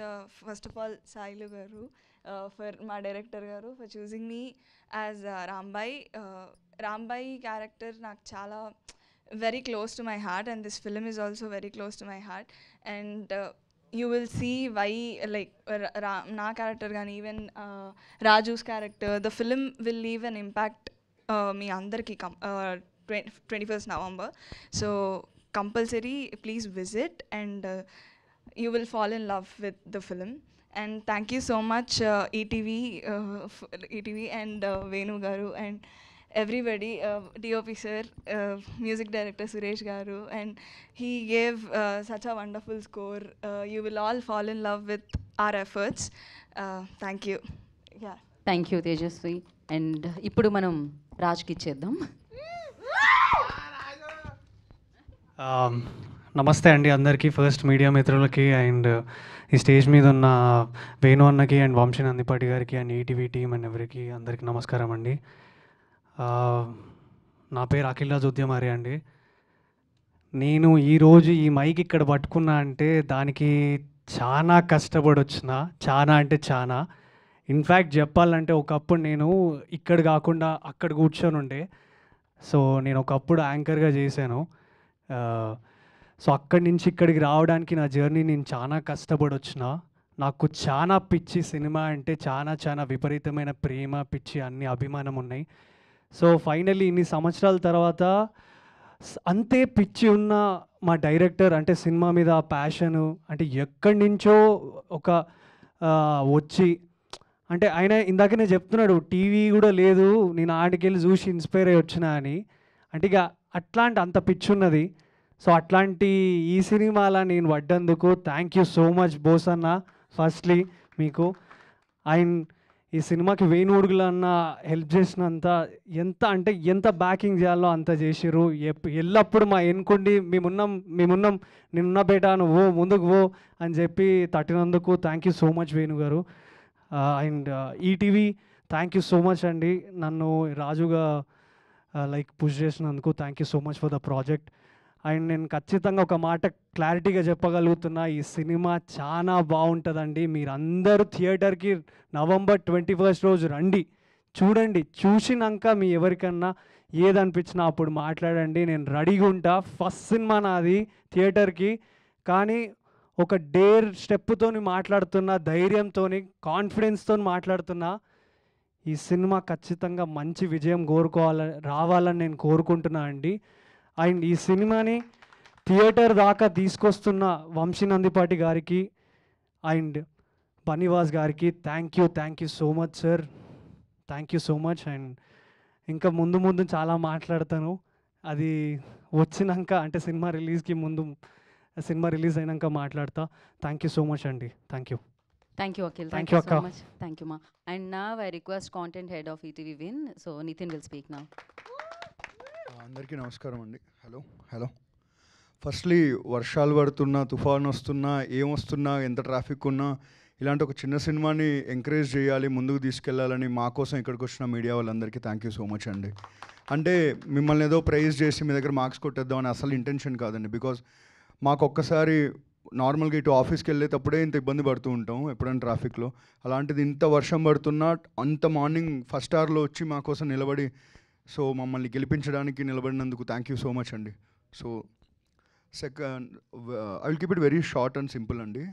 first of all Sailu గారు, ఫర్ మా డైరెక్టర్ గారు, for choosing me as Rambai character నాకు చాలా very close to my heart, and this film is also very close to my heart. And you will see why, like na character gani, even Raju's character, the film will leave an impact me andarki 21st November. So compulsory, please visit, and you will fall in love with the film. And thank you so much ETV and Venu garu and everybody, DOP sir, music director Suresh garu, and he gave such a wonderful score. You will all fall in love with our efforts. Thank you. Yeah. Thank you Tejaswi. And ఇప్పుడు మనం రాజ్కి ఇచ్చేద్దాం. నమస్తే అండి అందరికీ, ఫస్ట్ మీడియా మిత్రులకి అండ్ ఈ స్టేజ్ మీద ఉన్న వేణు అన్నకి అండ్ వంశీ నందిపాటి గారికి అండ్ ఈటీవీ టీమ్ అండ్ ఎవరికి అందరికీ నమస్కారం అండి. నా పేరు అఖిల్ రాజ్ ఉద్యమారి అండి. నేను ఈరోజు ఈ మైక్ ఇక్కడ పట్టుకున్నా అంటే దానికి చాలా కష్టపడి వచ్చిన, చాలా అంటే చాలా. ఇన్ఫ్యాక్ట్ చెప్పాలంటే ఒకప్పుడు నేను ఇక్కడ కాకుండా అక్కడ కూర్చొని ఉండే. సో నేను ఒకప్పుడు యాంకర్గా చేశాను. సో అక్కడి నుంచి ఇక్కడికి రావడానికి నా జర్నీ నేను చాలా కష్టపడి వచ్చిన. నాకు చాలా పిచ్చి సినిమా అంటే, చాలా విపరీతమైన ప్రేమ, పిచ్చి, అన్ని అభిమానం ఉన్నాయి. సో ఫైనల్లీ ఇన్ని సంవత్సరాల తర్వాత అంతే పిచ్చి ఉన్న మా డైరెక్టర్, అంటే సినిమా మీద ప్యాషను, అంటే ఎక్కడి నుంచో ఒక వచ్చి, అంటే ఆయన ఇందాకనే చెప్తున్నాడు టీవీ కూడా లేదు, నేను ఆడికెళ్ళి చూసి ఇన్స్పైర్ అయ్యి వచ్చినా అని. అంటే ఇక అంత పిచ్చి ఉన్నది. సో అట్లాంటి ఈ సినిమాలా నేను పడ్డందుకు thank you so much Bose అన్న. ఫస్ట్లీ మీకు ఆయన ఈ సినిమాకి వేణుడుగులు అన్న హెల్ప్ చేసినంత, ఎంత బ్యాకింగ్ చేయాలో అంత చేసిర్రు. ఎల్లప్పుడు మా ఎన్నుకుండి మేమున్నాం నేనున్న బేటా, నువ్వు ముందుకు పో అని చెప్పి తట్టినందుకు thank you so much Venu గారు. And ETV thank you so much అండి నన్ను రాజుగా లైక్ పుష్ చేసినందుకు. Thank you so much for the project. And నేను ఖచ్చితంగా ఒక మాట క్లారిటీగా చెప్పగలుగుతున్నా, ఈ సినిమా చాలా బాగుంటుందండి. మీరందరూ థియేటర్కి November 21 రోజు రండి, చూడండి. చూసినాక మీ ఎవరికన్నా ఏదనిపించినా అప్పుడు మాట్లాడండి. నేను రెడీగా ఉంటా. ఫస్ట్ సినిమా నాది థియేటర్కి, కానీ ఒక డేర్ స్టెప్తోని మాట్లాడుతున్నా, ధైర్యంతో కాన్ఫిడెన్స్తో మాట్లాడుతున్నా. ఈ సినిమా ఖచ్చితంగా మంచి విజయం రావాలని నేను కోరుకుంటున్నా అండి. అండ్ ఈ సినిమాని థియేటర్ దాకా తీసుకొస్తున్న వంశీ నందిపాటి గారికి అండ్ బన్నీవాస్ గారికి thank you so much sir. Thank you so much. And ఇంకా ముందు చాలా మాట్లాడతాను, అది వచ్చినాక అంటే సినిమా రిలీజ్ అయినాక మాట్లాడతా. థ్యాంక్ యూ సో మచ్ అండి. Thank you. Thank you, Akhil. Thank Thank you, you so Akka. much. Thank you, Ma. And now I request content head of ETV Win. So Nitin will speak now. అందరికీ నమస్కారం అండి. హలో ఫస్ట్లీ వర్షాలు పడుతున్నా, తుఫాన్ వస్తున్నా, ఏమొస్తున్నా, ఎంత ట్రాఫిక్ ఉన్నా ఇలాంటి ఒక చిన్న సినిమాని ఎంకరేజ్ చేయాలి, ముందుకు తీసుకెళ్లాలని మా కోసం ఇక్కడికి వచ్చిన మీడియా వాళ్ళందరికీ థ్యాంక్ యూ సో మచ్ అండి. అంటే మిమ్మల్ని ఏదో ప్రైజ్ చేసి మీ దగ్గర మార్క్స్ కొట్టేద్దామని అసలు ఇంటెన్షన్ కాదండి. బికాజ్ మాకు ఒక్కసారి నార్మల్గా ఇటు ఆఫీస్కి వెళ్ళేటప్పుడే ఇంత ఇబ్బంది పడుతూ ఉంటాం ఎప్పుడైనా ట్రాఫిక్లో. అలాంటిది ఇంత వర్షం పడుతున్నా అంత మార్నింగ్ ఫస్ట్ అవర్లో వచ్చి మా కోసం నిలబడి సో మమ్మల్ని గెలిపించడానికి నిలబడినందుకు థ్యాంక్ యూ సో మచ్ అండి. So second I will keep it very short and simple అండి.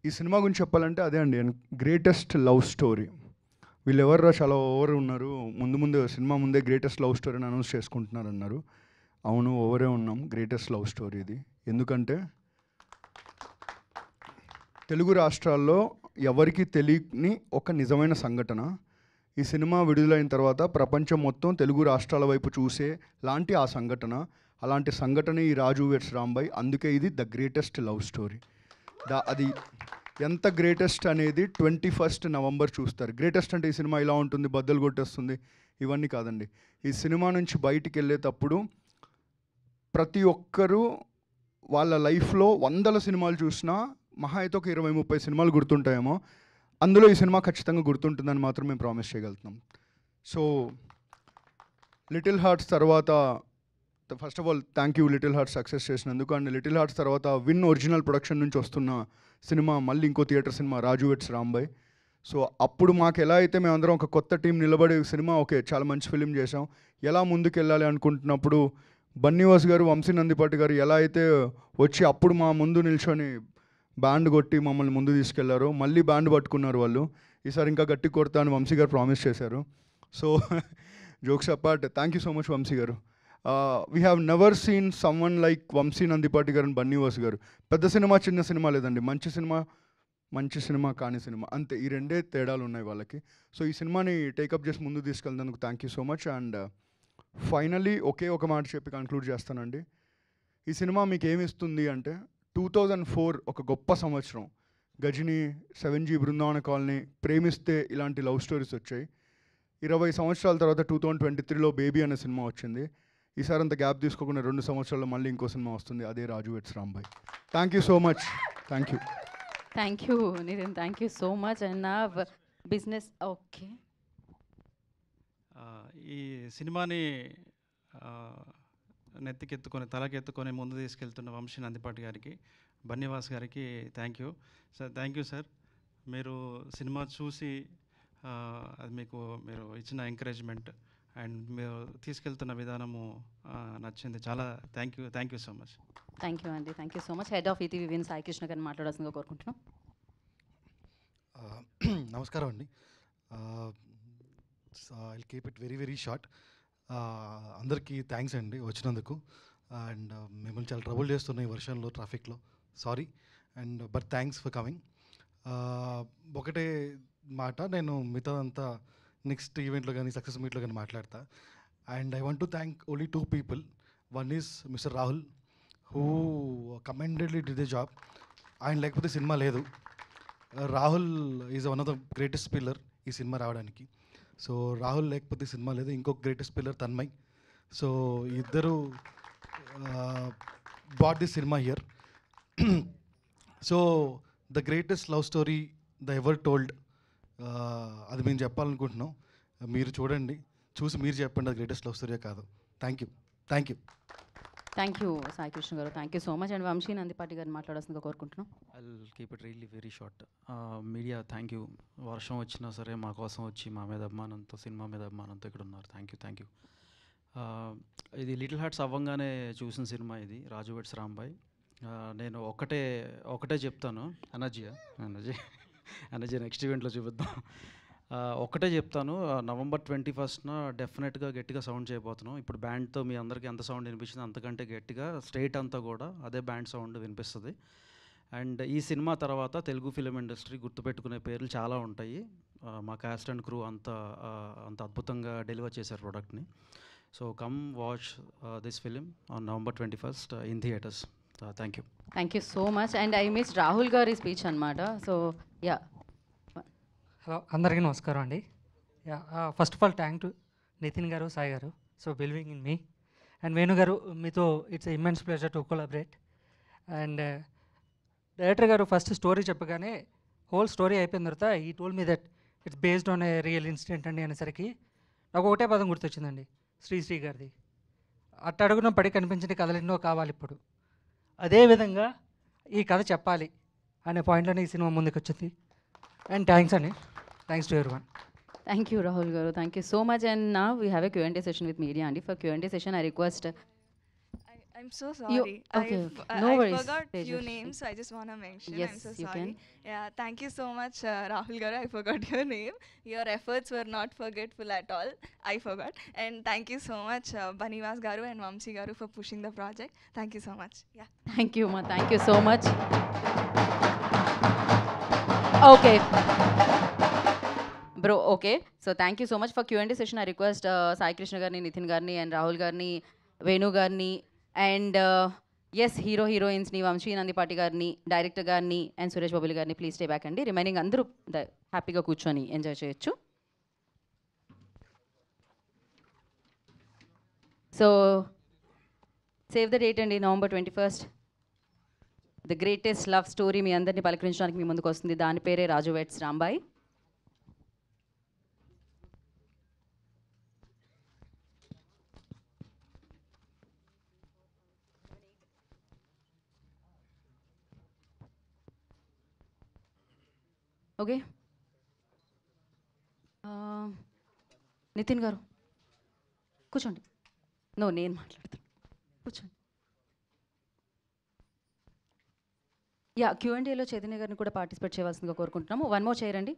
ఈ సినిమా గురించి చెప్పాలంటే అదే అండి, గ్రేటెస్ట్ లవ్ స్టోరీ. వీళ్ళు ఎవర్రా చాలా ఓవర్ ఉన్నారు, ముందు సినిమా ముందే గ్రేటెస్ట్ లవ్ స్టోరీని అనౌన్స్ చేసుకుంటున్నారు అన్నారు. అవును, ఓవరే ఉన్నాం. గ్రేటెస్ట్ లవ్ స్టోరీ ఇది. ఎందుకంటే తెలుగు రాష్ట్రాల్లో ఎవరికి తెలియని ఒక నిజమైన సంఘటన ఈ సినిమా విడుదలైన తర్వాత ప్రపంచం మొత్తం తెలుగు రాష్ట్రాల వైపు చూసే లాంటి ఆ సంఘటన, అలాంటి సంఘటన ఈ రాజు వెడ్స్ రాంబాయ్. అందుకే ఇది ద గ్రేటెస్ట్ లవ్ స్టోరీ. అది ఎంత గ్రేటెస్ట్ అనేది 21 నవంబర్ చూస్తారు. గ్రేటెస్ట్ అంటే ఈ సినిమా ఇలా ఉంటుంది, బద్దలు కొట్టేస్తుంది, ఇవన్నీ కాదండి. ఈ సినిమా నుంచి బయటికి వెళ్ళేటప్పుడు ప్రతి ఒక్కరూ వాళ్ళ లైఫ్లో 100 సినిమాలు చూసినా మహా అయితే ఒక 20-30 సినిమాలు గుర్తుంటాయేమో, అందులో ఈ సినిమా ఖచ్చితంగా గుర్తుంటుందని మాత్రం మేము ప్రామిస్ చేయగలుగుతున్నాం. సో లిటిల్ హార్ట్స్ తర్వాత first of all thank you little hearts success చేసినందుకు. అండ్ లిటిల్ హార్ట్స్ తర్వాత విన్ ఒరిజినల్ ప్రొడక్షన్ నుంచి వస్తున్న సినిమా మళ్ళీ ఇంకో థియేటర్ సినిమా రాజు వెడ్స్ రాంబాయ్. సో అప్పుడు మాకు ఎలా అయితే మేమందరం ఒక కొత్త టీం నిలబడి సినిమా ఓకే చాలా మంచి ఫిలిం చేసాం, ఎలా ముందుకు వెళ్ళాలి అనుకుంటున్నప్పుడు బన్నీవాస్ గారు, వంశీ నందిపాటి గారు ఎలా అయితే వచ్చి అప్పుడు మా ముందు నిల్చొని బ్యాండ్ కొట్టి మమ్మల్ని ముందు తీసుకెళ్లారు, మళ్ళీ బ్యాండ్ పట్టుకున్నారు వాళ్ళు. ఈసారి ఇంకా గట్టి కొడతా అని వంశీ గారు ప్రామిస్ చేశారు. So jokes apart, thank you so much Vamsi గారు. We have never seen someone like Vamsi Nandipati గారు అండ్ బన్నీవాస్ గారు. పెద్ద సినిమా చిన్న సినిమా లేదండి, మంచి సినిమా కాని సినిమా అంతే. ఈ రెండే తేడాలు ఉన్నాయి వాళ్ళకి. సో ఈ సినిమాని టేకప్ చేసి ముందు తీసుకెళ్ళినందుకు thank you so much. And finally ఒకే ఒక మాట చెప్పి కంక్లూడ్ చేస్తానండి. ఈ సినిమా మీకు ఏమి ఇస్తుంది అంటే 2004 ఒక గొప్ప సంవత్సరం. గజని, 7G, బృందావన కాలనీ, ప్రేమిస్తే ఇలాంటి లవ్ స్టోరీస్ వచ్చాయి. 20 సంవత్సరాల తర్వాత 2023లో బేబీ అనే సినిమా వచ్చింది. ఈసారి అంత గ్యాప్ తీసుకోకుండా 2 సంవత్సరాల్లో మళ్ళీ ఇంకో సినిమా వస్తుంది, అదే Raju weds Rambai. Thank you so much. Thank you. Thank you, Nitin. Thank you so much. And now business. Okay. ఈ సినిమాని నెత్తికెత్తుకొని తలకెత్తుకొని ముందు తీసుకెళ్తున్న వంశీ నందిపాటి గారికి, బన్నీవాస్ గారికి thank you sir. Thank you sir. మీరు సినిమా చూసి అది మీరు ఇచ్చిన ఎంకరేజ్మెంట్ అండ్ మీరు తీసుకెళ్తున్న విధానము నచ్చింది చాలా. Thank you so much. Thank you అండి. Thank you so much. Head of ETV win Sai Krishna గారిని మాట్లాడాల్సిందిగా కోరుకుంటున్నాం. నమస్కారం అండి. I keep it very very short. అందరికీ థ్యాంక్స్ అండి వచ్చినందుకు. అండ్ మిమ్మల్ని చాలా ట్రబుల్ చేస్తున్నాయి ఈ వర్షంలో, ట్రాఫిక్లో, sorry. And but thanks for coming. ఒకటే మాట, నేను మిగతాదంతా నెక్స్ట్ ఈవెంట్లో కానీ సక్సెస్ మీట్లో కానీ మాట్లాడతా. And I want to thank only 2 people. One is mister Rahul, who commendably did the job. ఆయన లేకపోతే సినిమా లేదు. Rahul is one of the greatest pillar ఈ సినిమా రావడానికి. సో రాహుల్ లేకపోతే సినిమా లేదు. ఇంకొక గ్రేటెస్ట్ పిల్లర్ తన్మయ్. సో ఇద్దరు bought this cinema here. So the greatest love story the ever told అది మేము చెప్పాలనుకుంటున్నాం. మీరు చూడండి, చూసి మీరు చెప్పండి అది గ్రేటెస్ట్ లవ్ స్టోరీ కాదు. Thank you. Thank you Sai Krishna గారు, thank you so much. And Vamsi Nandipati గారిని మాట్లాడాల్సిందిగా కోరుకుంటున్నాం. I keep it really very short. Media thank you. వర్షం వచ్చినా సరే మా కోసం వచ్చి మా మీద అభిమానంతో, సినిమా మీద అభిమానంతో ఇక్కడ ఉన్నారు. Thank you. ఇది లిటిల్ హార్ట్స్ అవ్వంగానే చూసిన సినిమా ఇది, రాజు వెడ్స్ రాంబాయ్. నేను ఒకటే చెప్తాను. ఎనర్జీ నెక్స్ట్ ఈవెంట్లో చూపిద్దాం. ఒక్కటే చెప్తాను, November 21st డెఫినెట్గా గట్టిగా సౌండ్ చేయబోతున్నాం. ఇప్పుడు బ్యాండ్తో మీ అందరికీ ఎంత సౌండ్ వినిపించింది అంతకంటే గట్టిగా స్టేట్ అంతా కూడా అదే బ్యాండ్ సౌండ్ వినిపిస్తుంది. అండ్ ఈ సినిమా తర్వాత తెలుగు ఫిలిం ఇండస్ట్రీ గుర్తుపెట్టుకునే పేర్లు చాలా ఉంటాయి. మా కాస్ట్ అండ్ క్రూ అంత అద్భుతంగా డెలివర్ చేశారు ప్రోడక్ట్ని. So come watch this film on November 21st in theatres. Thank you so much. And I miss Rahul గారి స్పీచ్ అనమాట. సో యా, హలో అందరికీ నమస్కారం అండి. First of all thank to Nithin గారు, సాయి గారు, so believing in me. And Venu గారు, మీతో it's immense pleasure to collaborate. And director గారు ఫస్ట్ స్టోరీ చెప్పగానే హోల్ స్టోరీ అయిపోయిన తర్వాత he told me that it's based on a real incident అండి అనేసరికి నాకు ఒకటే పదం గుర్తొచ్చిందండి, శ్రీ గారిది. అట్టడుగున పడి కనిపించిన కథలు ఎన్నో కావాలి ఇప్పుడు, అదేవిధంగా ఈ కథ చెప్పాలి అనే పాయింట్లోనే ఈ సినిమా ముందుకు వచ్చింది. అండ్ థ్యాంక్స్ అండి. Thanks to everyone. Thank you Rahul గారు, thank you so much. And now we have a Q&A session with media అండి. For Q&A session I request. I'm so sorry. Okay, no I worries. forgot Tejas. few names, so I just want to mention. Yes, I'm so you sorry. can. Yeah, thank you so much, Rahul Garu. I forgot your name. Your efforts were not forgetful at all. I forgot. And thank you so much, Banivas Garu and Vamsi Garu for pushing the project. Thank you so much. Yeah. Thank you, ma. Thank you so much. Okay. Bro, okay. So thank you so much for Q&A session. I request Sai Krishna Garni, Nithin Garni and Rahul Garni, Venu Garni and yes, heroines ni Vamshi Nandipati Garni, Director Garni and Suresh Babuli Garni, please stay back andi. Remaining andaru happy ga కూర్చొని ఎంజాయ్ చేయొచ్చు. So save the date అండి, November 21st. The greatest love story మీ అందరినీ పలకరించడానికి మీ ముందుకు వస్తుంది. దాని పేరే రాజు వెడ్స్ రాంబాయ్. ఓకే, నితిన్ గారు కూర్చోండి. నేను మాట్లాడతాను, కూర్చోండి. యా, Q&Aలో చైతన్య గారిని కూడా పార్టిసిపేట్ చేయవలసిందిగా కోరుకుంటున్నాము. వన్ మోర్ చేయరండి.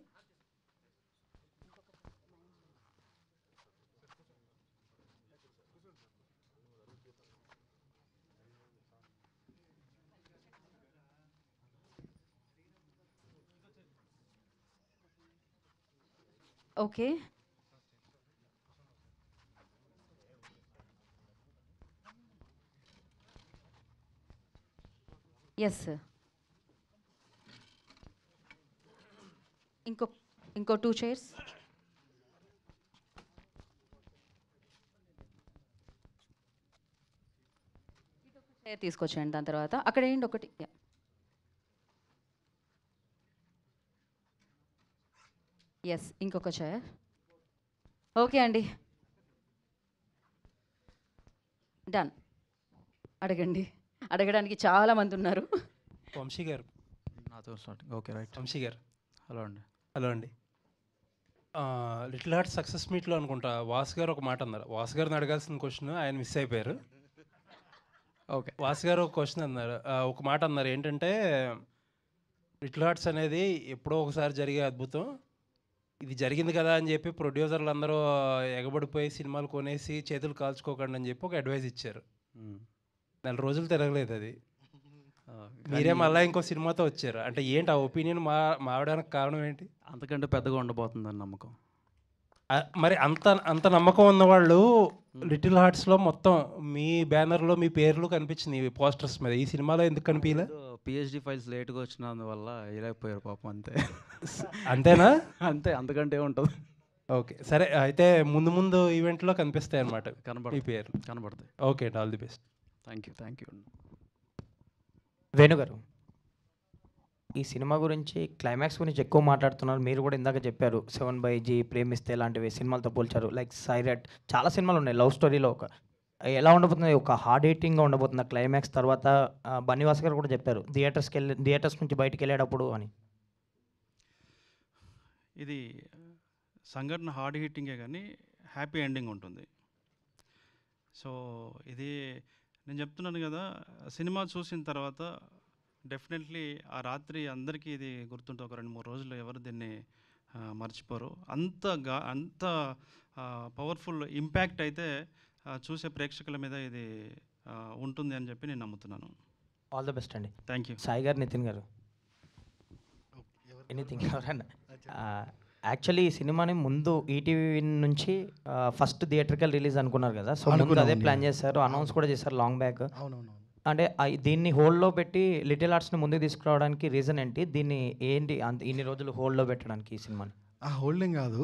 Okay, yes sir. ఇంకో 2 చైర్స్. చైర్ తీసుకొచ్చేయండి. దాని తర్వాత అక్కడ ఏంటి ఒకటి. ఎస్, ఇంకొక చైర్. ఓకే అండి, డన్. అడగడానికి చాలా మంది ఉన్నారు. వంశీ గారు నాతో స్టార్టింగ్. Okay right. వంశీ గారు హలో అండి. లిటిల్ హార్ట్ సక్సెస్ మీట్లో అనుకుంటా వాసు గారు ఒక మాట అన్నారు. వాసు గారిని అడగాల్సిన క్వశ్చన్ ఆయన మిస్ అయిపోయారు. ఓకే, వాసు గారు ఒక క్వశ్చన్ అన్నారు, ఒక మాట అన్నారు ఏంటంటే లిటిల్ హార్ట్స్ అనేది ఎప్పుడో ఒకసారి జరిగే అద్భుతం, ఇది జరిగింది కదా అని చెప్పి ప్రొడ్యూసర్లు అందరూ ఎగబడిపోయి సినిమాలు కొనేసి చేతులు కాల్చుకోకండి అని చెప్పి ఒక అడ్వైస్ ఇచ్చారు. 4 రోజులు తిరగలేదు అది. మీరే మళ్ళీ ఇంకో సినిమాతో వచ్చారు అంటే ఏంటి ఆ ఒపీనియన్ మారడానికి కారణం ఏంటి? అంతకంటే పెద్దగా ఉండబోతుందని నమ్మకం. మరి అంత నమ్మకం ఉన్నవాళ్ళు లిటిల్ హార్ట్స్లో మొత్తం మీ బ్యానర్లో మీ పేర్లు కనిపించింది పోస్టర్స్ మీద, ఈ సినిమాలో ఎందుకు కనిపించలే? PhD ఫైల్స్ లేట్గా వచ్చినందువల్ల వేయలేకపోయారు పాపం, అంతే. అంతేనా? అంతే, అంతకంటే ఉంటుంది. ఓకే సరే, అయితే ముందు ఈవెంట్లో కనిపిస్తాయి అన్నమాట కనబడతాయి, ఈ పేర్లు కనబడతాయి. Okay, all the best. Thank you. Venu గారు, ఈ సినిమా గురించి క్లైమాక్స్ గురించి ఎక్కువ మాట్లాడుతున్నారు. మీరు కూడా ఇందాక చెప్పారు 7/G, ప్రేమిస్తే లాంటివి సినిమాలతో పోల్చారు. లైక్ సైరట్ చాలా సినిమాలు ఉన్నాయి లవ్ స్టోరీలో. ఒక ఎలా ఉండబోతుంది, ఒక హార్డ్ హిట్టింగ్గా ఉండబోతుంది క్లైమాక్స్ తర్వాత. బన్నీవాస్ గారు కూడా చెప్పారు థియేటర్స్ నుంచి బయటికి వెళ్ళేటప్పుడు అని. ఇది సంఘటన హార్డ్ హిట్టింగే కానీ హ్యాపీ ఎండింగ్ ఉంటుంది. సో ఇది నేను చెప్తున్నాను కదా, సినిమా చూసిన తర్వాత డెఫినెట్లీ ఆ రాత్రి అందరికీ ఇది గుర్తుంటుంది. ఒక 2-3 రోజులు ఎవరు దీన్ని మర్చిపోరు. అంత పవర్ఫుల్ ఇంపాక్ట్ అయితే చూసే ప్రేక్షకుల మీద ఇది ఉంటుంది అని చెప్పి నేను నమ్ముతున్నాను. ఆల్ ద బెస్ట్ అండి. Thank you. సాయి గారు, నితిన్ గారు, ఎనీథింగ్ ఎవరన్నా. యాక్చువల్లీ ఈ సినిమాని ముందు ఈటీవీ నుంచి ఫస్ట్ థియేట్రికల్ రిలీజ్ అనుకున్నారు కదా, సో ముందు అదే ప్లాన్ చేశారు, అనౌన్స్ కూడా చేశారు లాంగ్ బ్యాక్. అంటే దీన్ని హోల్డ్లో పెట్టి లిటిల్ ఆర్ట్స్ని ముందుకు తీసుకురావడానికి రీజన్ ఏంటి? దీన్ని ఏంటి ఇన్ని రోజులు హోల్డ్లో పెట్టడానికి ఈ సినిమాని? హోల్డింగ్ కాదు,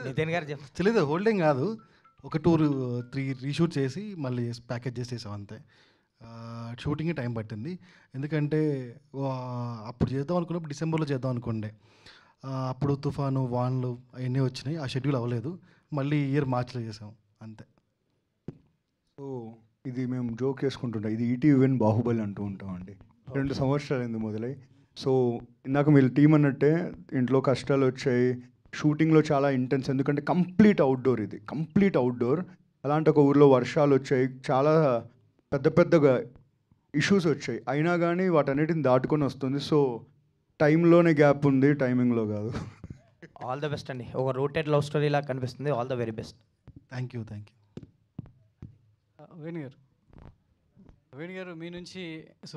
నితిన్ గారు తెలియదు. హోల్డింగ్ కాదు, ఒక 2-3 రీషూట్ చేసి మళ్ళీ ప్యాకేజ్ చేసేసాం అంతే. షూటింగ్ టైం పట్టింది, ఎందుకంటే అప్పుడు చేద్దాం అనుకున్నప్పుడు డిసెంబర్లో చేద్దాం అనుకోండి. అప్పుడు తుఫాను, వాన్లు అవన్నీ వచ్చినాయి, ఆ షెడ్యూల్ అవ్వలేదు. మళ్ళీ ఇయర్ మార్చిలో చేసాం అంతే. సో ఇది మేము జోక్ చేసుకుంటుంటాం, ఇది ఈటీవీ విన్ బాహుబలి అంటూ ఉంటామండి. 2 సంవత్సరాలు మొదలై. సో ఇందాక మీరు టీం అన్నట్టే ఇంట్లో కష్టాలు వచ్చాయి, షూటింగ్లో చాలా ఇంటెన్స్, ఎందుకంటే కంప్లీట్ అవుట్డోర్, ఇది కంప్లీట్ అవుట్డోర్. అలాంటి ఒక ఊర్లో వర్షాలు వచ్చాయి, చాలా పెద్దగా ఇష్యూస్ వచ్చాయి, అయినా కానీ వాటన్నిటిని దాటుకొని వస్తుంది. సో టైంలోనే గ్యాప్ ఉంది, టైమింగ్లో కాదు. ఆల్ ద బెస్ట్ అండి. ఒక రూటెడ్ లవ్ స్టోరీ లాగా కనిపిస్తుంది. All the very best. Thank you. Venu గారు, మీ నుంచి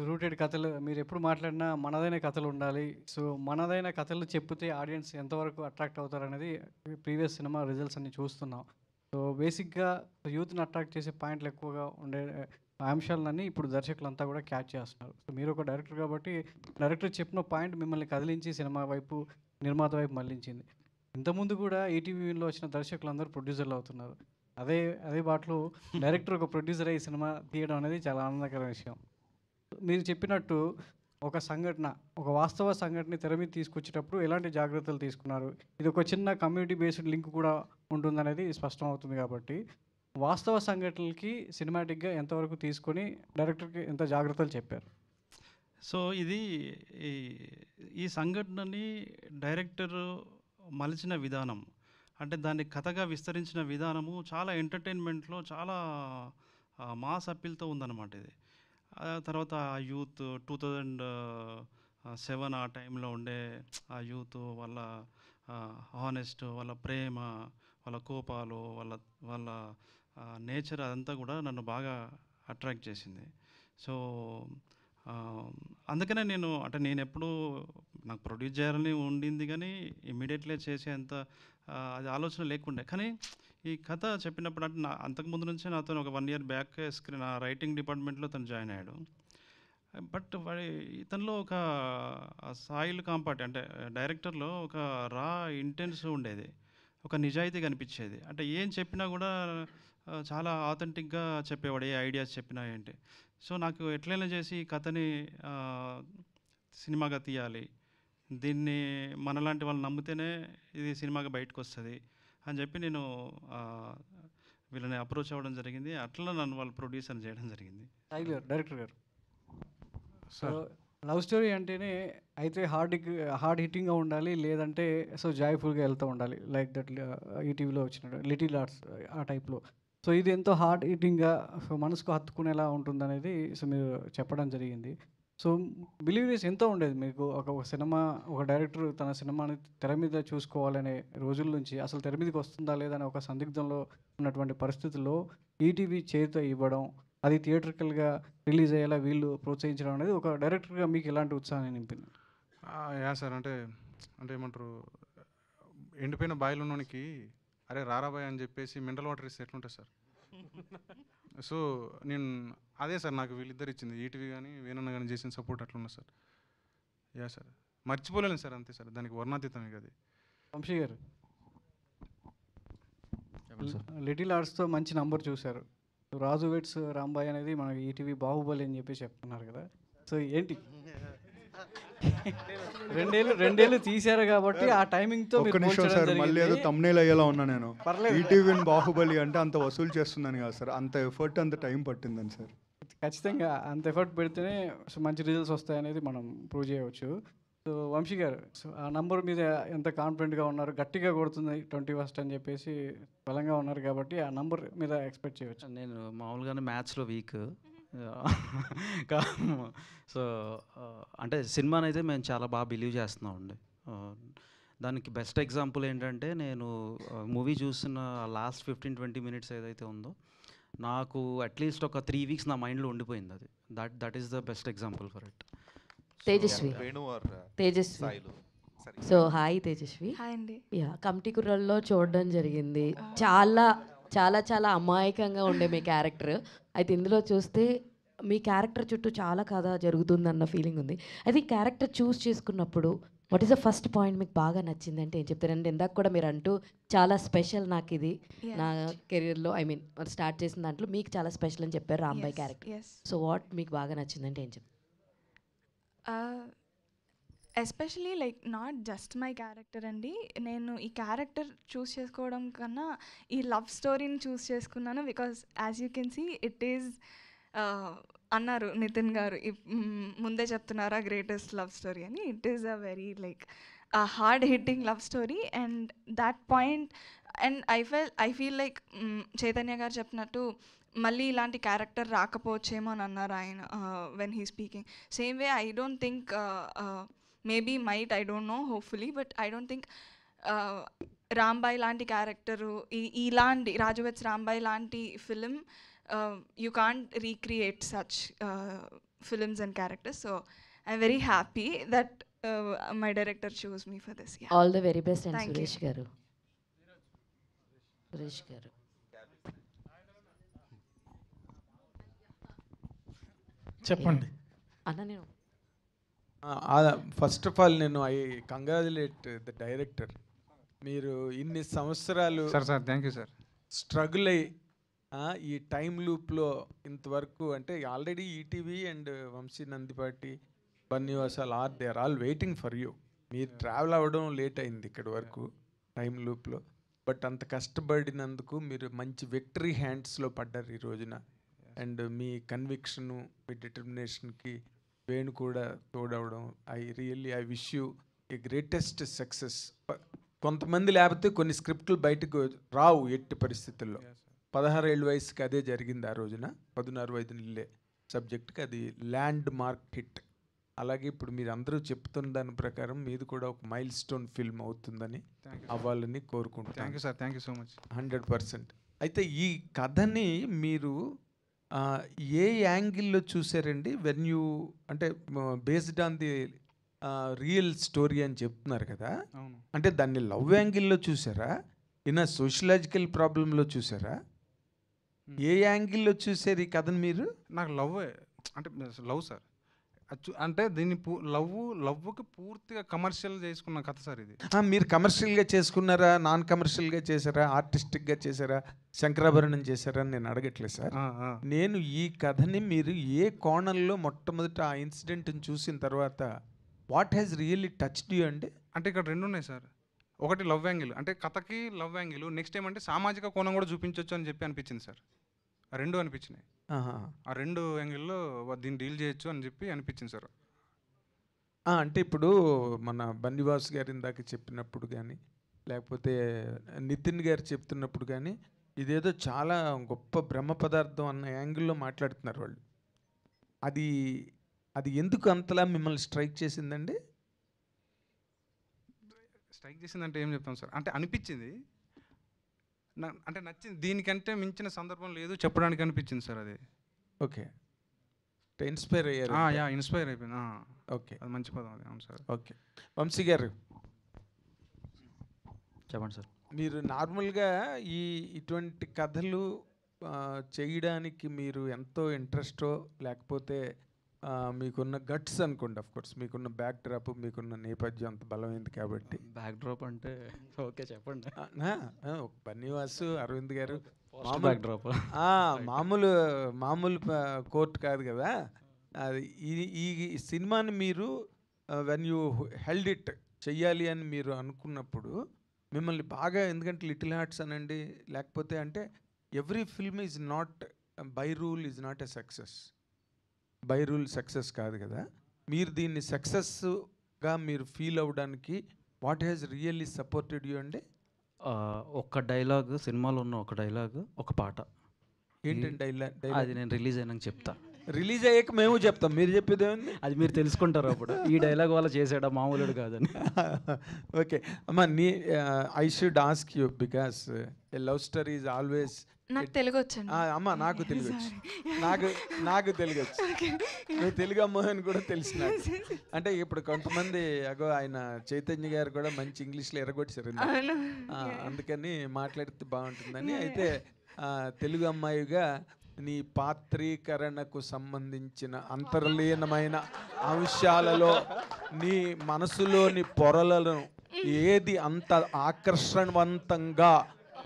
రూటెడ్ కథలు మీరు ఎప్పుడు మాట్లాడినా మనదైన కథలు ఉండాలి. సో మనదైన కథలు చెప్తే ఆడియన్స్ ఎంతవరకు అట్రాక్ట్ అవుతారనేది ప్రీవియస్ సినిమా రిజల్ట్స్ అన్ని చూస్తున్నాం. సో బేసిక్గా యూత్ని అట్రాక్ట్ చేసే పాయింట్లు ఎక్కువగా ఉండే అంశాలన్నీ ఇప్పుడు దర్శకులంతా కూడా క్యాచ్ చేస్తున్నారు. సో మీరు ఒక డైరెక్టర్ కాబట్టి డైరెక్టర్ చెప్పిన పాయింట్ మిమ్మల్ని కదిలించి సినిమా వైపు, నిర్మాత వైపు మళ్లించింది. ఇంతకుముందు కూడా ఈటీవీలో వచ్చిన దర్శకులందరూ ప్రొడ్యూసర్లు అవుతున్నారు. అదే బాటలో డైరెక్టర్ ఒక ప్రొడ్యూసర్ అయ్యి సినిమా తీయడం అనేది చాలా ఆనందకర విషయం. మీరు చెప్పినట్టు ఒక సంఘటన, ఒక వాస్తవ సంఘటన తెర మీద తీసుకొచ్చేటప్పుడు ఎలాంటి జాగ్రత్తలు తీసుకున్నారు? ఇది ఒక చిన్న కమ్యూనిటీ బేస్డ్ లింక్ కూడా ఉంటుందనేది స్పష్టం అవుతుంది. కాబట్టి వాస్తవ సంఘటనలకి సినిమాటిక్గా ఎంతవరకు తీసుకొని డైరెక్టర్కి ఎంత జాగ్రత్తలు చెప్పారు? సో ఇది ఈ సంఘటనని డైరెక్టర్ మలిచిన విధానం, అంటే దాన్ని కథగా విస్తరించిన విధానము చాలా ఎంటర్టైన్మెంట్లో చాలా మాస్ అప్పీల్తో ఉందన్నమాట ఇది. తర్వాత యూత్ 2007 ఆ టైంలో ఉండే ఆ యూత్, వాళ్ళ హానెస్ట్, వాళ్ళ ప్రేమ, వాళ్ళ కోపాలు, వాళ్ళ నేచర్, అదంతా కూడా నన్ను బాగా అట్రాక్ట్ చేసింది. సో అందుకనే నేను ఎప్పుడు నాకు ప్రొడ్యూస్ చేయాలని ఉండింది, కానీ ఇమ్మీడియట్లీ చేసేంత అది ఆలోచన లేకుండే. కానీ ఈ కథ చెప్పినప్పుడు, అంటే అంతకుముందు నుంచే నాతో ఒక 1 year బ్యాక్ నా రైటింగ్ డిపార్ట్మెంట్లో తను జాయిన్ అయ్యాడు. బట్ ఇతనిలో ఒక సాయిల్ కాంపాటి, అంటే డైరెక్టర్లో ఒక రా ఇంటెన్స్ ఉండేది, ఒక నిజాయితీ కనిపించేది. అంటే ఏం చెప్పినా కూడా చాలా ఆథెంటిక్గా చెప్పేవాడు, ఏ ఐడియాస్ చెప్పినా ఏంటి. సో నాకు ఎట్లయినా చేసి ఈ కథని సినిమాగా తీయాలి, దీన్ని మనలాంటి వాళ్ళు నమ్మితేనే ఇది సినిమాగా బయటకు వస్తుంది అని చెప్పి నేను వీళ్ళని అప్రోచ్ అవ్వడం జరిగింది. అట్లా నన్ను వాళ్ళు ప్రొడ్యూసర్ చేయడం జరిగింది. డైరెక్టర్ గారు, సో లవ్ స్టోరీ అంటేనే అయితే హార్డ్ హిట్టింగ్గా ఉండాలి, లేదంటే సో జాయ్ఫుల్గా వెళ్తూ ఉండాలి, లైక్ దట్ ఈటీవీలో వచ్చిన లిటిల్ ఆర్ట్స్ ఆ టైప్లో. సో ఇది ఎంతో హార్డ్ హిట్టింగ్గా సో మనసుకు హత్తుకునేలా ఉంటుందనేది సో మీరు చెప్పడం జరిగింది. సో బిలీవ్నెస్ ఎంతో ఉండేది మీకు. ఒక సినిమా, ఒక డైరెక్టర్ తన సినిమాని తెర మీద చూసుకోవాలనే రోజుల నుంచి అసలు తెర మీదకి వస్తుందా లేదా అనే ఒక సందిగ్ధంలో ఉన్నటువంటి పరిస్థితుల్లో ఈటీవీ చేత ఇవ్వడం, అది థియేటర్కల్గా రిలీజ్ అయ్యేలా వీళ్ళు ప్రోత్సహించడం అనేది ఒక డైరెక్టర్గా మీకు ఎలాంటి ఉత్సాహాన్ని నింపింది? యా సార్, అంటే ఏమంటారు, ఎండిపోయిన బాయిలో ఉన్నోనికి అరే రారాబాయ్ అని చెప్పేసి మినరల్ వాటర్ ఇస్తే ఎట్లుంటుంది సార్? సో నేను అదే సార్ నాకు వీళ్ళిద్దరు ఇచ్చింది, ఈటీవీ కానీ వేణన్న కానీ చేసిన సపోర్ట్ అట్లున్నా సార్. యా సార్, మర్చిపోలేను సార్, అంతే సార్, దానికి వర్ణాతీతమే కదా. వంశీ గారు, లిటిల్ ఆర్ట్స్తో మంచి నంబర్ చూశారు. రాజు వెడ్స్ రాంబాయ్ అనేది మనకి ఈటీవీ బాహుబలి అని చెప్పి చెప్తున్నారు కదా. సో ఏంటి రెండేళ్ళు తీశారు కాబట్టి ఆ టైమింగ్తో ఒక్క నిమిషం సార్, మళ్ళీ ఏదో తమ్నేల్ అయ్యేలా ఉన్నా నేను. పర్లేదు. ఈటీవీ బాహుబలి అంటే అంత వసూలు చేస్తుందని కాదు సార్, అంత ఎఫర్ట్ అంత టైం పట్టిందని సార్. ఖచ్చితంగా అంత ఎఫర్ట్ పెడితేనే సో మంచి రిజల్ట్స్ వస్తాయనేది మనం ప్రూవ్ చేయవచ్చు. సో వంశీ గారు, సో ఆ నంబర్ మీద ఎంత కాన్ఫిడెంట్గా ఉన్నారు, గట్టిగా కొడుతుంది 21st అని చెప్పేసి బలంగా ఉన్నారు కాబట్టి ఆ నంబర్ మీద ఎక్స్పెక్ట్ చేయవచ్చు. నేను మామూలుగానే మ్యాథ్స్లో వీక్. సో అంటే సినిమాని అయితే మేము చాలా బాగా బిలీవ్ చేస్తున్నామండి. దానికి బెస్ట్ ఎగ్జాంపుల్ ఏంటంటే నేను మూవీ చూసిన లాస్ట్ 15-20 minutes ఏదైతే ఉందో నాకు అట్లీస్ట్ ఒక 3 weeks నా మైండ్లో ఉండిపోయింది. అది that is the best example for it. Tejaswi so hi Tejaswi. Hi అండి. యా, కమిటీ కుర్రల్లో చూడడం జరిగింది. చాలా చాలా చాలా అమాయకంగా ఉండే మీ క్యారెక్టర్. అయితే ఇందులో చూస్తే మీ క్యారెక్టర్ చుట్టూ చాలా కథ జరుగుతుందన్న ఫీలింగ్ ఉంది. అయితే ఈ క్యారెక్టర్ చూస్ చేసుకున్నప్పుడు what is the first point మీకు బాగా నచ్చింది అంటే ఏం చెప్తారంటే, ఇందాక కూడా మీరు అంటూ చాలా స్పెషల్ నాకు ఇది నా కెరీర్లో, ఐ మీన్ స్టార్ట్ చేసిన దాంట్లో మీకు చాలా స్పెషల్ అని చెప్పారు రాంబాయ్ క్యారెక్టర్. సో వాట్ మీకు బాగా నచ్చిందంటే ఏం చెప్తారు? Especially like not just my character అండి. నేను ఈ క్యారెక్టర్ చూస్ చేసుకోవడం కన్నా ఈ లవ్ స్టోరీని చూస్ చేసుకున్నాను. Because as you can see it is అన్నారు నితిన్ గారు ముందే చెప్తున్నారా గ్రేటెస్ట్ లవ్ స్టోరీ అని. It is a very like a hard hitting love story, and that point, and I feel like Chaitanya గారు చెప్పినట్టు మళ్ళీ ఇలాంటి క్యారెక్టర్ రాకపోవచ్చేమో అని అన్నారు ఆయన when he speaking. Same way I don't think maybe might, I don't know, hopefully, but I don't think Rambai లాంటి క్యారెక్టరు, ఇలాంటి రాజు వెడ్స్ రాంబాయ్ లాంటి film you can't recreate such films and characters. So I'm very happy that my director chose me for this. Yeah. All the very best. And Thank Suresh you. garu. Suresh garu. చెప్పండి అన్న. నేను ఫస్ట్ ఆఫ్ ఆల్ నేను ఐ కంగ్రాచులేట్ ద డైరెక్టర్. మీరు ఇన్ని సంవత్సరాలు sir thank you sir struggle అయ్యి ఈ టైం లూప్లో ఇంతవరకు, అంటే already ETV and Vamsi Nandipati బన్నివాసాల్ they are all waiting for you. మీరు ట్రావెల్ అవ్వడం లేట్ అయింది ఇక్కడి వరకు టైం లూప్లో, బట్ అంత కష్టపడినందుకు మీరు మంచి విక్టరీ హ్యాండ్స్లో పడ్డారు ఈ రోజున. అండ్ మీ కన్విక్షను, మీ డిటర్మినేషన్కి వేణు కూడా తోడవడం, I wish you a greatest success. కొంతమంది లేకపోతే కొన్ని స్క్రిప్ట్లు బయటకు రావు ఎట్టి పరిస్థితుల్లో. 16 ఏళ్ళ వయసుకి అదే జరిగింది ఆ రోజున. 16 వయసులే సబ్జెక్ట్కి అది ల్యాండ్ మార్క్ హిట్. అలాగే ఇప్పుడు మీరు అందరూ చెప్తున్న దాని ప్రకారం మీది కూడా ఒక మైల్ స్టోన్ ఫిల్మ్ అవుతుందని, అవ్వాలని కోరుకుంటున్నాను. Thank you sir, thank you so much. 100%. అయితే ఈ కథని మీరు ఏ యాంగిల్లో చూసారండి? వెన్ యూ, అంటే based on the real story అని చెప్తున్నారు కదా, అంటే దాన్ని లవ్ యాంగిల్లో చూసారా, ఇన్ సోషలాజికల్ ప్రాబ్లంలో చూసారా, ఏ యాంగిల్లో చూసారు ఈ కథను మీరు? నాకు లవ్ అంటే లవ్ సార్, అంటే దీన్ని లవ్కి పూర్తిగా కమర్షియల్ చేసుకున్న కథ సార్ ఇది. మీరు కమర్షియల్గా చేసుకున్నారా, నాన్ కమర్షియల్గా చేశారా, ఆర్టిస్టిక్గా చేశారా, శంకరాభరణం చేశారా అని నేను అడగట్లేదు సార్. నేను ఈ కథని మీరు ఏ కోణంలో మొట్టమొదట ఆ ఇన్సిడెంట్ని చూసిన తర్వాత what has really touched you అండి? అంటే ఇక్కడ రెండు ఉన్నాయి సార్. ఒకటి లవ్ యాంగిల్, అంటే కథకి లవ్ యాంగిల్, నెక్స్ట్ ఏమంటే సామాజిక కోణం కూడా చూపించవచ్చు అని చెప్పి అనిపించింది సార్. ఆ రెండు అనిపించినాయి. ఆ రెండు యాంగిల్లో దీన్ని డీల్ చేయొచ్చు అని చెప్పి అనిపించింది సార్. అంటే ఇప్పుడు మన బన్నివాస్ గారు ఇందాక చెప్పినప్పుడు కానీ, లేకపోతే నితిన్ గారు చెప్తున్నప్పుడు కానీ, ఇదేదో చాలా గొప్ప బ్రహ్మ పదార్థం అన్న యాంగిల్లో మాట్లాడుతున్నారు వాళ్ళు. అది ఎందుకు అంతలా మిమ్మల్ని స్ట్రైక్ చేసిందండి? స్ట్రైక్ చేసిందంటే ఏం చెప్తాం సార్, అంటే అనిపించింది, అంటే నచ్చింది. దీనికంటే మించిన సందర్భం లేదు చెప్పడానికి అనిపించింది సార్. అది ఓకే, ఇన్స్పైర్ అయ్యారు. ఇన్స్పైర్ అయిపోయింది. ఓకే, అది మంచి పదం అది. అవును సార్. ఓకే, వంశీ గారు చెప్పండి సార్. మీరు నార్మల్గా ఇటువంటి కథలు చేయడానికి మీరు ఎంతో ఇంట్రెస్టో, లేకపోతే మీకున్న గట్స్ అనుకోండి, ఆఫ్ కోర్స్ మీకున్న బ్యాక్ డ్రాప్, మీకున్న నేపథ్యం అంత బలమైంది కాబట్టి. బ్యాక్ డ్రాప్ అంటే ఓకే చెప్పండి. బన్నివాసు, అరవింద్ గారు backdrop. మామూలు మామూలు కోర్టు కాదు కదా అది. ఈ సినిమాని మీరు వెన్ యూ హెల్డ్ ఇట్ చెయ్యాలి అని మీరు అనుకున్నప్పుడు మిమ్మల్ని బాగా, ఎందుకంటే లిటిల్ హార్ట్స్ అనండి, లేకపోతే అంటే every film is not by rule is not a success. By rule success కాదు కదా. మీరు దీన్ని సక్సెస్గా మీరు ఫీల్ అవ్వడానికి what has really supported you అండి? ఒక డైలాగ్, సినిమాలో ఉన్న ఒక డైలాగ్, ఒక పాట. ఏంటండి డైలాగ్? అది నేను రిలీజ్ అయినాక చెప్తా. రిలీజ్ అయ్యాక మేము చెప్తాం, మీరు చెప్పేది ఏముంది? అది మీరు తెలుసుకుంటారు అప్పుడు. ఈ డైలాగ్ వల్ల చేసాడా మామూలుడు కాదని. ఓకే అమ్మా, I should ask you because a love story is always. నాకు తెలుగు వచ్చండి. అమ్మ నాకు తెలుగు వచ్చు, నాకు తెలుగు వచ్చు. నువ్వు తెలుగు అమ్మాయిని కూడా తెలుసు నాకు. అంటే ఇప్పుడు కొంతమంది అగో ఆయన చైతన్య గారు కూడా మంచి ఇంగ్లీష్లో ఎరగొచ్చారు, అందుకని మాట్లాడితే బాగుంటుందని. అయితే తెలుగు అమ్మాయిగా నీ పాత్రీకరణకు సంబంధించిన అంతర్లీనమైన అంశాలలో నీ మనసులోని పొరలను ఏది అంత ఆకర్షణవంతంగా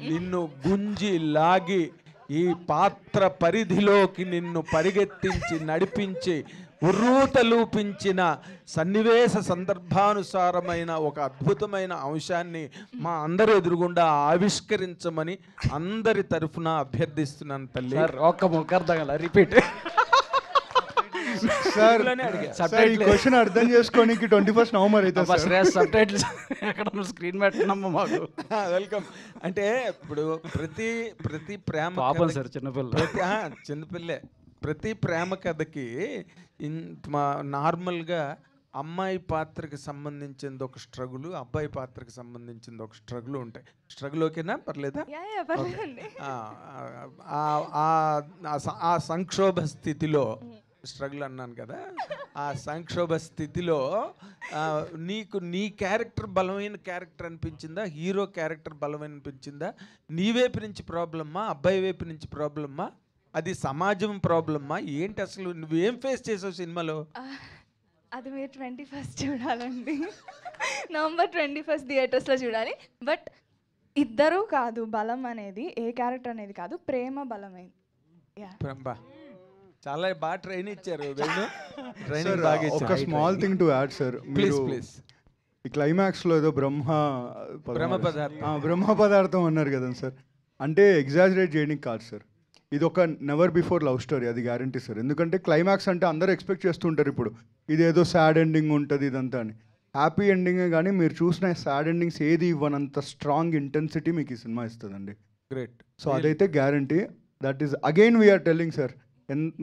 నిన్ను గుంజి లాగి ఈ పాత్ర పరిధిలోకి నిన్ను పరిగెత్తించి నడిపించి ఉర్రూతలూపించిన సన్నివేశ సందర్భానుసారమైన ఒక అద్భుతమైన అంశాన్ని మా అందరి ఎదురుగుండా ఆవిష్కరించమని అందరి తరఫున అభ్యర్థిస్తున్నాను తల్లి. ఒక్క ముఖార్థం రిపీట్. సార్ ఈ క్వశ్చన్ అర్థం చేసుకోనికి 21 నవంబర్ అయితే సబ్టైటిల్స్ ఎక్కడ స్క్రీన్ పెట్టినమ్మా మాకు. వెల్కమ్. అంటే ఇప్పుడు ప్రతి ప్రేమ పాపం సార్, చిన్నపిల్లే. ప్రతి ప్రేమ కథకి నార్మల్గా అమ్మాయి పాత్రకి సంబంధించింది ఒక స్ట్రగుల్, అబ్బాయి పాత్రకి సంబంధించింది ఒక స్ట్రగుల్ ఉంటాయి. స్ట్రగుల్ ఓకేనా? పర్లేదా? ఆ సంక్షోభ స్థితిలో, స్ట్రగుల్ అన్నాను కదా, ఆ సంక్షోభ స్థితిలో నీకు నీ క్యారెక్టర్ బలమైన క్యారెక్టర్ అనిపించిందా, హీరో క్యారెక్టర్ బలమైన అనిపించిందా? నీ వైపు నుంచి ప్రాబ్లమ్మా, అబ్బాయి వైపు నుంచి ప్రాబ్లమ్మా, అది సమాజం ప్రాబ్లమ్మా, ఏంటి అసలు నువ్వేం ఫేస్ చేసావు సినిమాలో? అది మీరు 21st చూడాలండి. నవంబర్ 21st థియేటర్స్లో చూడాలి. బట్ ఇద్దరూ కాదు బలం అనేది, ఏ క్యారెక్టర్ అనేది కాదు, ప్రేమ బలమైంది. చాలా బాగా ట్రైన్ ఇచ్చారు. ఒక small thing to add sir, please. ఈ క్లైమాక్స్లో ఏదో బ్రహ్మ పదార్థం అన్నారు కదా సార్, అంటే ఎగ్జాజరేట్ చేయడానికి కాదు సార్, ఇది ఒక నెవర్ బిఫోర్ లవ్ స్టోరీ, అది గ్యారంటీ సార్. ఎందుకంటే క్లైమాక్స్ అంటే అందరూ ఎక్స్పెక్ట్ చేస్తుంటారు ఇప్పుడు ఇదేదో సాడ్ ఎండింగ్ ఉంటుంది ఇదంతా అని. హ్యాపీ ఎండింగే కానీ మీరు చూసిన సాడ్ ఎండింగ్స్ ఏది ఇవ్వనంత స్ట్రాంగ్ ఇంటెన్సిటీ మీకు ఈ సినిమా ఇస్తుందండి. గ్రేట్. సో అదైతే guarantee. That is again we're telling sir,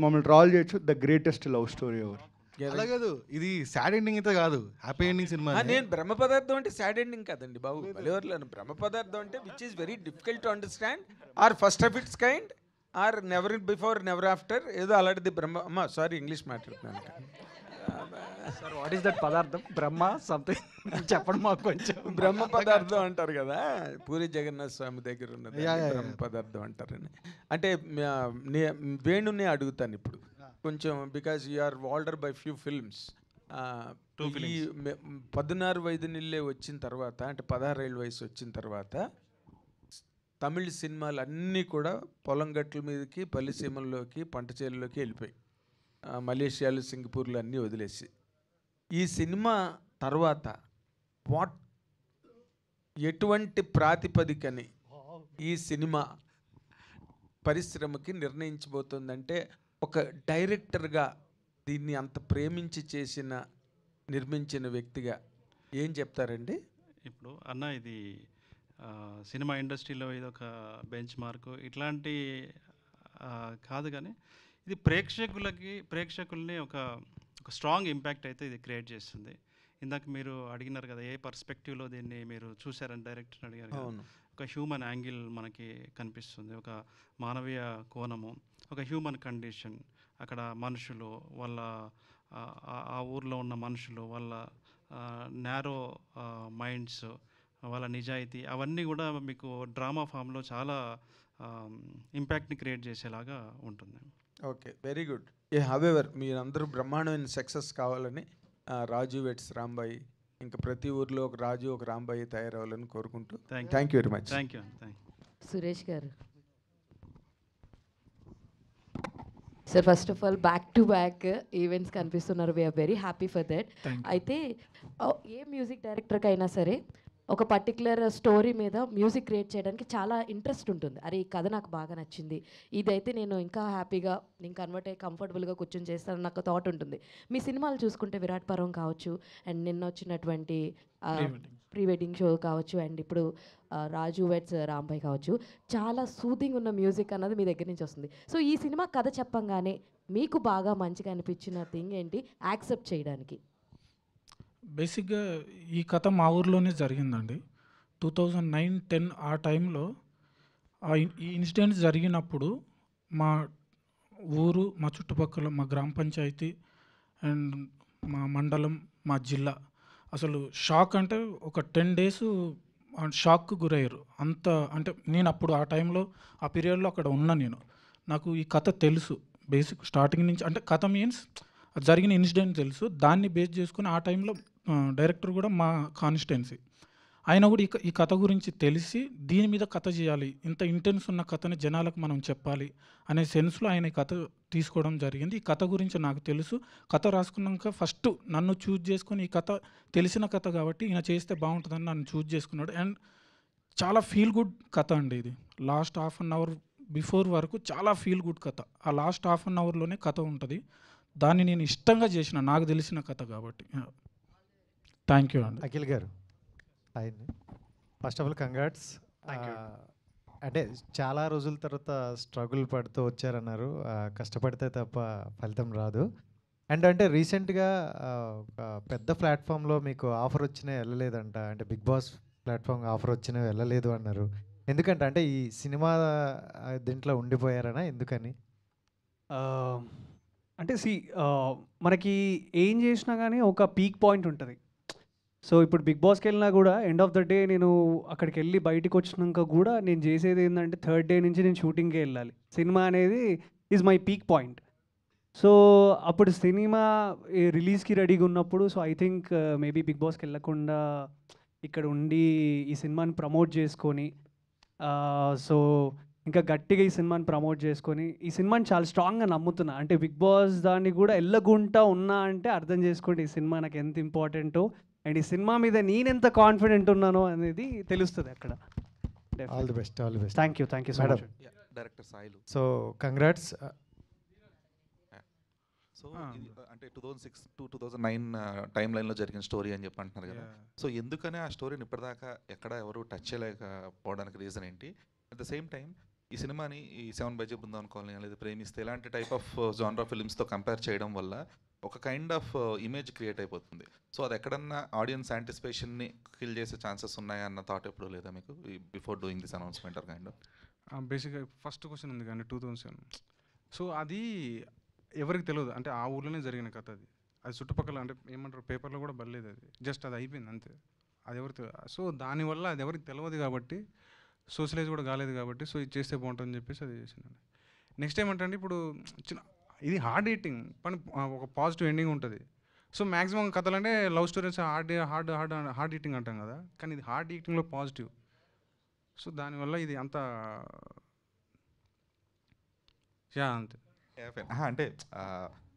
మమ్మల్ని ట్రాల్ చేయొచ్చు, the greatest love story ever. అలా కాదు, ఇది సాడ్ ఎండింగ్ అయితే కాదు, హ్యాపీ ఎండింగ్ సినిమా. నేను బ్రహ్మ పదార్థం అంటే సాడ్ ఎండింగ్ కాదండి బాబు, బ్రహ్మ పదార్థం అంటే which is very difficult to understand, or first of its kind, or never before never after, ఏదో అలాంటిది బ్రహ్మ. అమ్మ సారీ ఇంగ్లీష్ మాట్లాడుతున్నాను. సార్ వాట్ ఈస్ దట్ పదార్థం? బ్రహ్మ సంథింగ్ చెప్పండి మాకు కొంచెం. బ్రహ్మ పదార్థం అంటారు కదా, పూరి జగన్నాథ్ స్వామి దగ్గర ఉన్నది బ్రహ్మ పదార్థం అంటారని. అంటే వేణుని అడుగుతాను ఇప్పుడు కొంచెం, because you are older by few films. 16 వయదునిల్లే వచ్చిన తర్వాత, అంటే 16 ఏళ్ళ వయసు వచ్చిన తర్వాత తమిళ సినిమాలు అన్నీ కూడా పొలం గట్ల మీదకి, పల్లి సీమల్లోకి, పంట చేనులోకి వెళ్ళిపోయి, మలేషియాలు, సింగపూర్లు అన్నీ వదిలేసి, ఈ సినిమా తర్వాత ఎటువంటి ప్రాతిపదికని ఈ సినిమా పరిశ్రమకి నిర్ణయించబోతుందంటే, ఒక డైరెక్టర్గా దీన్ని అంత ప్రేమించి నిర్మించిన వ్యక్తిగా ఏం చెప్తారండి? ఇప్పుడు అన్న ఇది సినిమా ఇండస్ట్రీలో ఇది ఒక బెంచ్ మార్క్ ఇట్లాంటి కాదు, కానీ ఇది ప్రేక్షకుల్ని ఒక స్ట్రాంగ్ ఇంపాక్ట్ అయితే ఇది క్రియేట్ చేస్తుంది. ఇందాక మీరు అడిగినారు కదా ఏ పర్స్పెక్టివ్లో దీన్ని మీరు చూసారని డైరెక్టర్ అడిగారు కదా. ఒక హ్యూమన్ యాంగిల్ మనకి కనిపిస్తుంది, ఒక మానవీయ కోణము, ఒక హ్యూమన్ కండిషన్, అక్కడ మనుషులు వాళ్ళ ఆ ఊర్లో ఉన్న మనుషులు వాళ్ళ నేరో మైండ్స్, వాళ్ళ నిజాయితీ, అవన్నీ కూడా మీకు డ్రామా ఫామ్లో చాలా ఇంపాక్ట్ని క్రియేట్ చేసేలాగా ఉంటుంది. Okay, very good. హవెవర్ మీరందరూ బ్రహ్మాండమైన సక్సెస్ కావాలని రాజు వెట్స్ రాంబాయి, ఇంకా ప్రతి ఊర్లో ఒక రాజు ఒక రాంబాయి తయారవ్వాలని కోరుకుంటూ thank you very much. Thank you. Suresh గారు. Sir first of all back to back events కనిపిస్తున్నారు. We are very happy for that. అయితే ఏ మ్యూజిక్ డైరెక్టర్కి అయినా సరే ఒక పర్టికులర్ స్టోరీ మీద మ్యూజిక్ క్రియేట్ చేయడానికి చాలా ఇంట్రెస్ట్ ఉంటుంది. అరే ఈ కథ నాకు బాగా నచ్చింది, ఇదైతే నేను ఇంకా హ్యాపీగా నేను కన్వర్ట్ అయ్యి కంఫర్టబుల్గా కూర్చొని చేస్తానని నాకు థాట్ ఉంటుంది. మీ సినిమాలు చూసుకుంటే విరాట్ పర్వం కావచ్చు, అండ్ నిన్న వచ్చినటువంటి ప్రీ వెడ్డింగ్ షో కావచ్చు, అండ్ ఇప్పుడు రాజు వెడ్స్ రాంబాయ్ కావచ్చు, చాలా సూదింగ్ ఉన్న మ్యూజిక్ అన్నది మీ దగ్గర నుంచి వస్తుంది. సో ఈ సినిమా కథ చెప్పంగానే మీకు బాగా మంచిగా అనిపించిన థింగ్ ఏంటి యాక్సెప్ట్ చేయడానికి? బేసిక్గా ఈ కథ మా ఊర్లోనే జరిగిందండి. 2009-10 ఆ టైంలో ఈ ఇన్సిడెంట్ జరిగినప్పుడు మా ఊరు, మా చుట్టుపక్కల, మా గ్రామ పంచాయతీ అండ్ మా మండలం, మా జిల్లా అసలు షాక్ అంటే ఒక 10 days షాక్కు గురయ్యారు. అంత అంటే నేను అప్పుడు ఆ టైంలో ఆ పీరియడ్లో అక్కడ ఉన్నా. నాకు ఈ కథ తెలుసు బేసిక్ స్టార్టింగ్ నుంచి. అంటే కథ మీన్స్ జరిగిన ఇన్సిడెంట్ తెలుసు. దాన్ని బేస్ చేసుకుని ఆ టైంలో డైరెక్టర్ కూడా మా కాన్స్టిట్యున్సీ ఆయన కూడా ఈ కథ గురించి తెలిసి దీని మీద కథ చేయాలి, ఇంత ఇంటెన్స్ ఉన్న కథని జనాలకు మనం చెప్పాలి అనే సెన్స్లో ఆయన ఈ కథ తీసుకోవడం జరిగింది. ఈ కథ గురించి నాకు తెలుసు. కథ రాసుకున్నాక ఫస్ట్ నన్ను చూజ్ చేసుకొని ఈ కథ తెలిసిన కథ కాబట్టి ఈయన చేస్తే బాగుంటుందని నన్ను చూజ్ చేసుకున్నాడు. అండ్ చాలా ఫీల్ గుడ్ కథ అండి ఇది. Last half an hour before వరకు చాలా ఫీల్ గుడ్ కథ. ఆ లాస్ట్ హాఫ్ అన్ అవర్లోనే కథ ఉంటుంది. దాన్ని నేను ఇష్టంగా చేసిన, నాకు తెలిసిన కథ కాబట్టి. థ్యాంక్ యూ అండి. అఖిల్ గారు హాయ్ అండి. First of all congrats. అంటే చాలా రోజుల తర్వాత స్ట్రగుల్ పడుతూ వచ్చారన్నారు. కష్టపడితే తప్ప ఫలితం రాదు. అండ్ అంటే రీసెంట్గా పెద్ద ప్లాట్ఫామ్లో మీకు ఆఫర్ వచ్చినా వెళ్ళలేదంట. అంటే బిగ్ బాస్ ప్లాట్ఫామ్ ఆఫర్ వచ్చినా వెళ్ళలేదు అన్నారు. ఎందుకంటే అంటే ఈ సినిమా దీంట్లో ఉండిపోయారనా, ఎందుకని? అంటే మనకి ఏం చేసినా కానీ ఒక పీక్ పాయింట్ ఉంటుంది. సో ఇప్పుడు బిగ్ బాస్కి వెళ్ళినా కూడా ఎండ్ ఆఫ్ ద డే నేను అక్కడికి వెళ్ళి బయటకు వచ్చినాక కూడా నేను చేసేది ఏంటంటే 3rd day నుంచి నేను షూటింగ్కే వెళ్ళాలి. సినిమా అనేది is my peak point. So అప్పుడు సినిమా రిలీజ్కి రెడీగా ఉన్నప్పుడు so I think maybe big బాస్కి వెళ్ళకుండా ఇక్కడ ఉండి ఈ సినిమాని ప్రమోట్ చేసుకొని సో ఇంకా గట్టిగా ఈ సినిమాని ప్రమోట్ చేసుకొని ఈ సినిమాని చాలా స్ట్రాంగ్గా నమ్ముతున్నా. అంటే బిగ్ బాస్ దాన్ని కూడా వెళ్ళకుండా ఉన్నా అంటే అర్థం చేసుకోండి ఈ సినిమా నాకు ఎంత ఇంపార్టెంటో అండ్ ఈ సినిమా మీద నేను ఎంత కాన్ఫిడెంట్ ఉన్నానో అనేది తెలుస్తుంది అక్కడ. All the best. All the best. Thank you so much. Director Sailu. So congrats. So అంటే 2006 to 2009 టైం లైన్లో జరిగిన స్టోరీ అని చెప్పి అంటున్నారు కదా. సో ఎందుకని ఆ స్టోరీని ఇప్పటిదాకా ఎక్కడ ఎవరు టచ్ చేయలేకపోవడానికి రీజన్ ఏంటి? అట్ ద సేమ్ టైం ఈ సినిమాని ఈ 7 బైజీ బృందావన్ కాలనీ లేదా ప్రేమిస్తే ఇలాంటి టైప్ ఆఫ్ జానర్ ఫిల్మ్స్తో కంపేర్ చేయడం వల్ల ఒక కైండ్ ఆఫ్ ఇమేజ్ క్రియేట్ అయిపోతుంది. సో అది ఎక్కడన్నా ఆడియన్స్ యాంటిసిపేషన్ని కిల్ చేసే ఛాన్సెస్ ఉన్నాయన్న థాట్ ఎప్పుడు లేదా మీకు before doing this announcement or kind of? బేసిక్గా ఫస్ట్ క్వశ్చన్ ఉంది కానీ 2007. సో అది ఎవరికి తెలియదు. అంటే ఆ ఊర్లోనే జరిగిన కథ అది. అది చుట్టుపక్కల అంటే ఏమంటారు పేపర్లో కూడా బలేదు. అది జస్ట్ అది అయిపోయింది అంతే. అది ఎవరికి సో దానివల్ల అది ఎవరికి తెలియదు కాబట్టి సోషలైజ్ కూడా కాలేదు కాబట్టి సో ఇది చేస్తే బాగుంటుందని చెప్పేసి అది చేసిందండి. నెక్స్ట్ ఏమంటే ఇప్పుడు చిన్న ఇది హార్డ్ ఈటింగ్ పని ఒక పాజిటివ్ ఎండింగ్ ఉంటుంది. సో మ్యాక్సిమం కథలు అంటే లవ్ స్టోరీస్ హార్డ్ ఈటింగ్ అంటాం కదా, కానీ ఇది హార్డ్ ఈటింగ్లో పాజిటివ్. సో దానివల్ల ఇది అంత అంతే. అంటే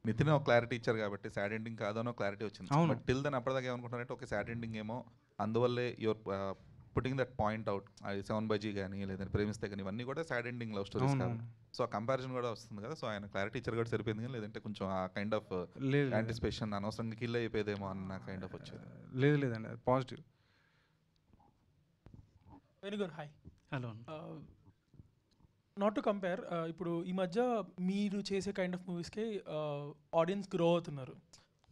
నితిన్ ఒక క్లారిటీ ఇచ్చారు కాబట్టి సాడ్ ఎండింగ్ కాదనో క్లారిటీ వచ్చింది. బట్ టిల్ దెన్ అప్పటిదాకా ఏమనుకుంటారంటే ఒక సాడ్ ఎండింగ్ ఏమో అందువల్లే your putting that point out. అది 7 బైజీ కానీ లేదంటే ప్రేమిస్తే కానీ ఇవన్నీ కూడా సాడ్ ఎండింగ్ లవ్ స్టోరీస్ కాబట్టి సో ఆ కంపారిజన్ కూడా వస్తుంది కదా. సో ఆయన క్లారిటీ ఇచ్చారు కూడా సరిపోయింది కానీ లేదంటే కొంచెం ఆ కైండ్ ఆఫ్ యాంటిసిపేషన్ అనవసరంగా కిల్ అయిపోయేదేమో అన్న కైండ్ ఆఫ్ వచ్చేది. లేదండి అది positive. Very good. Hi. Hello. Not to compare, ఇప్పుడు ఈ మధ్య మీరు చేసే కైండ్ ఆఫ్ మూవీస్కి ఆడియన్స్ గ్రో అవుతున్నారు.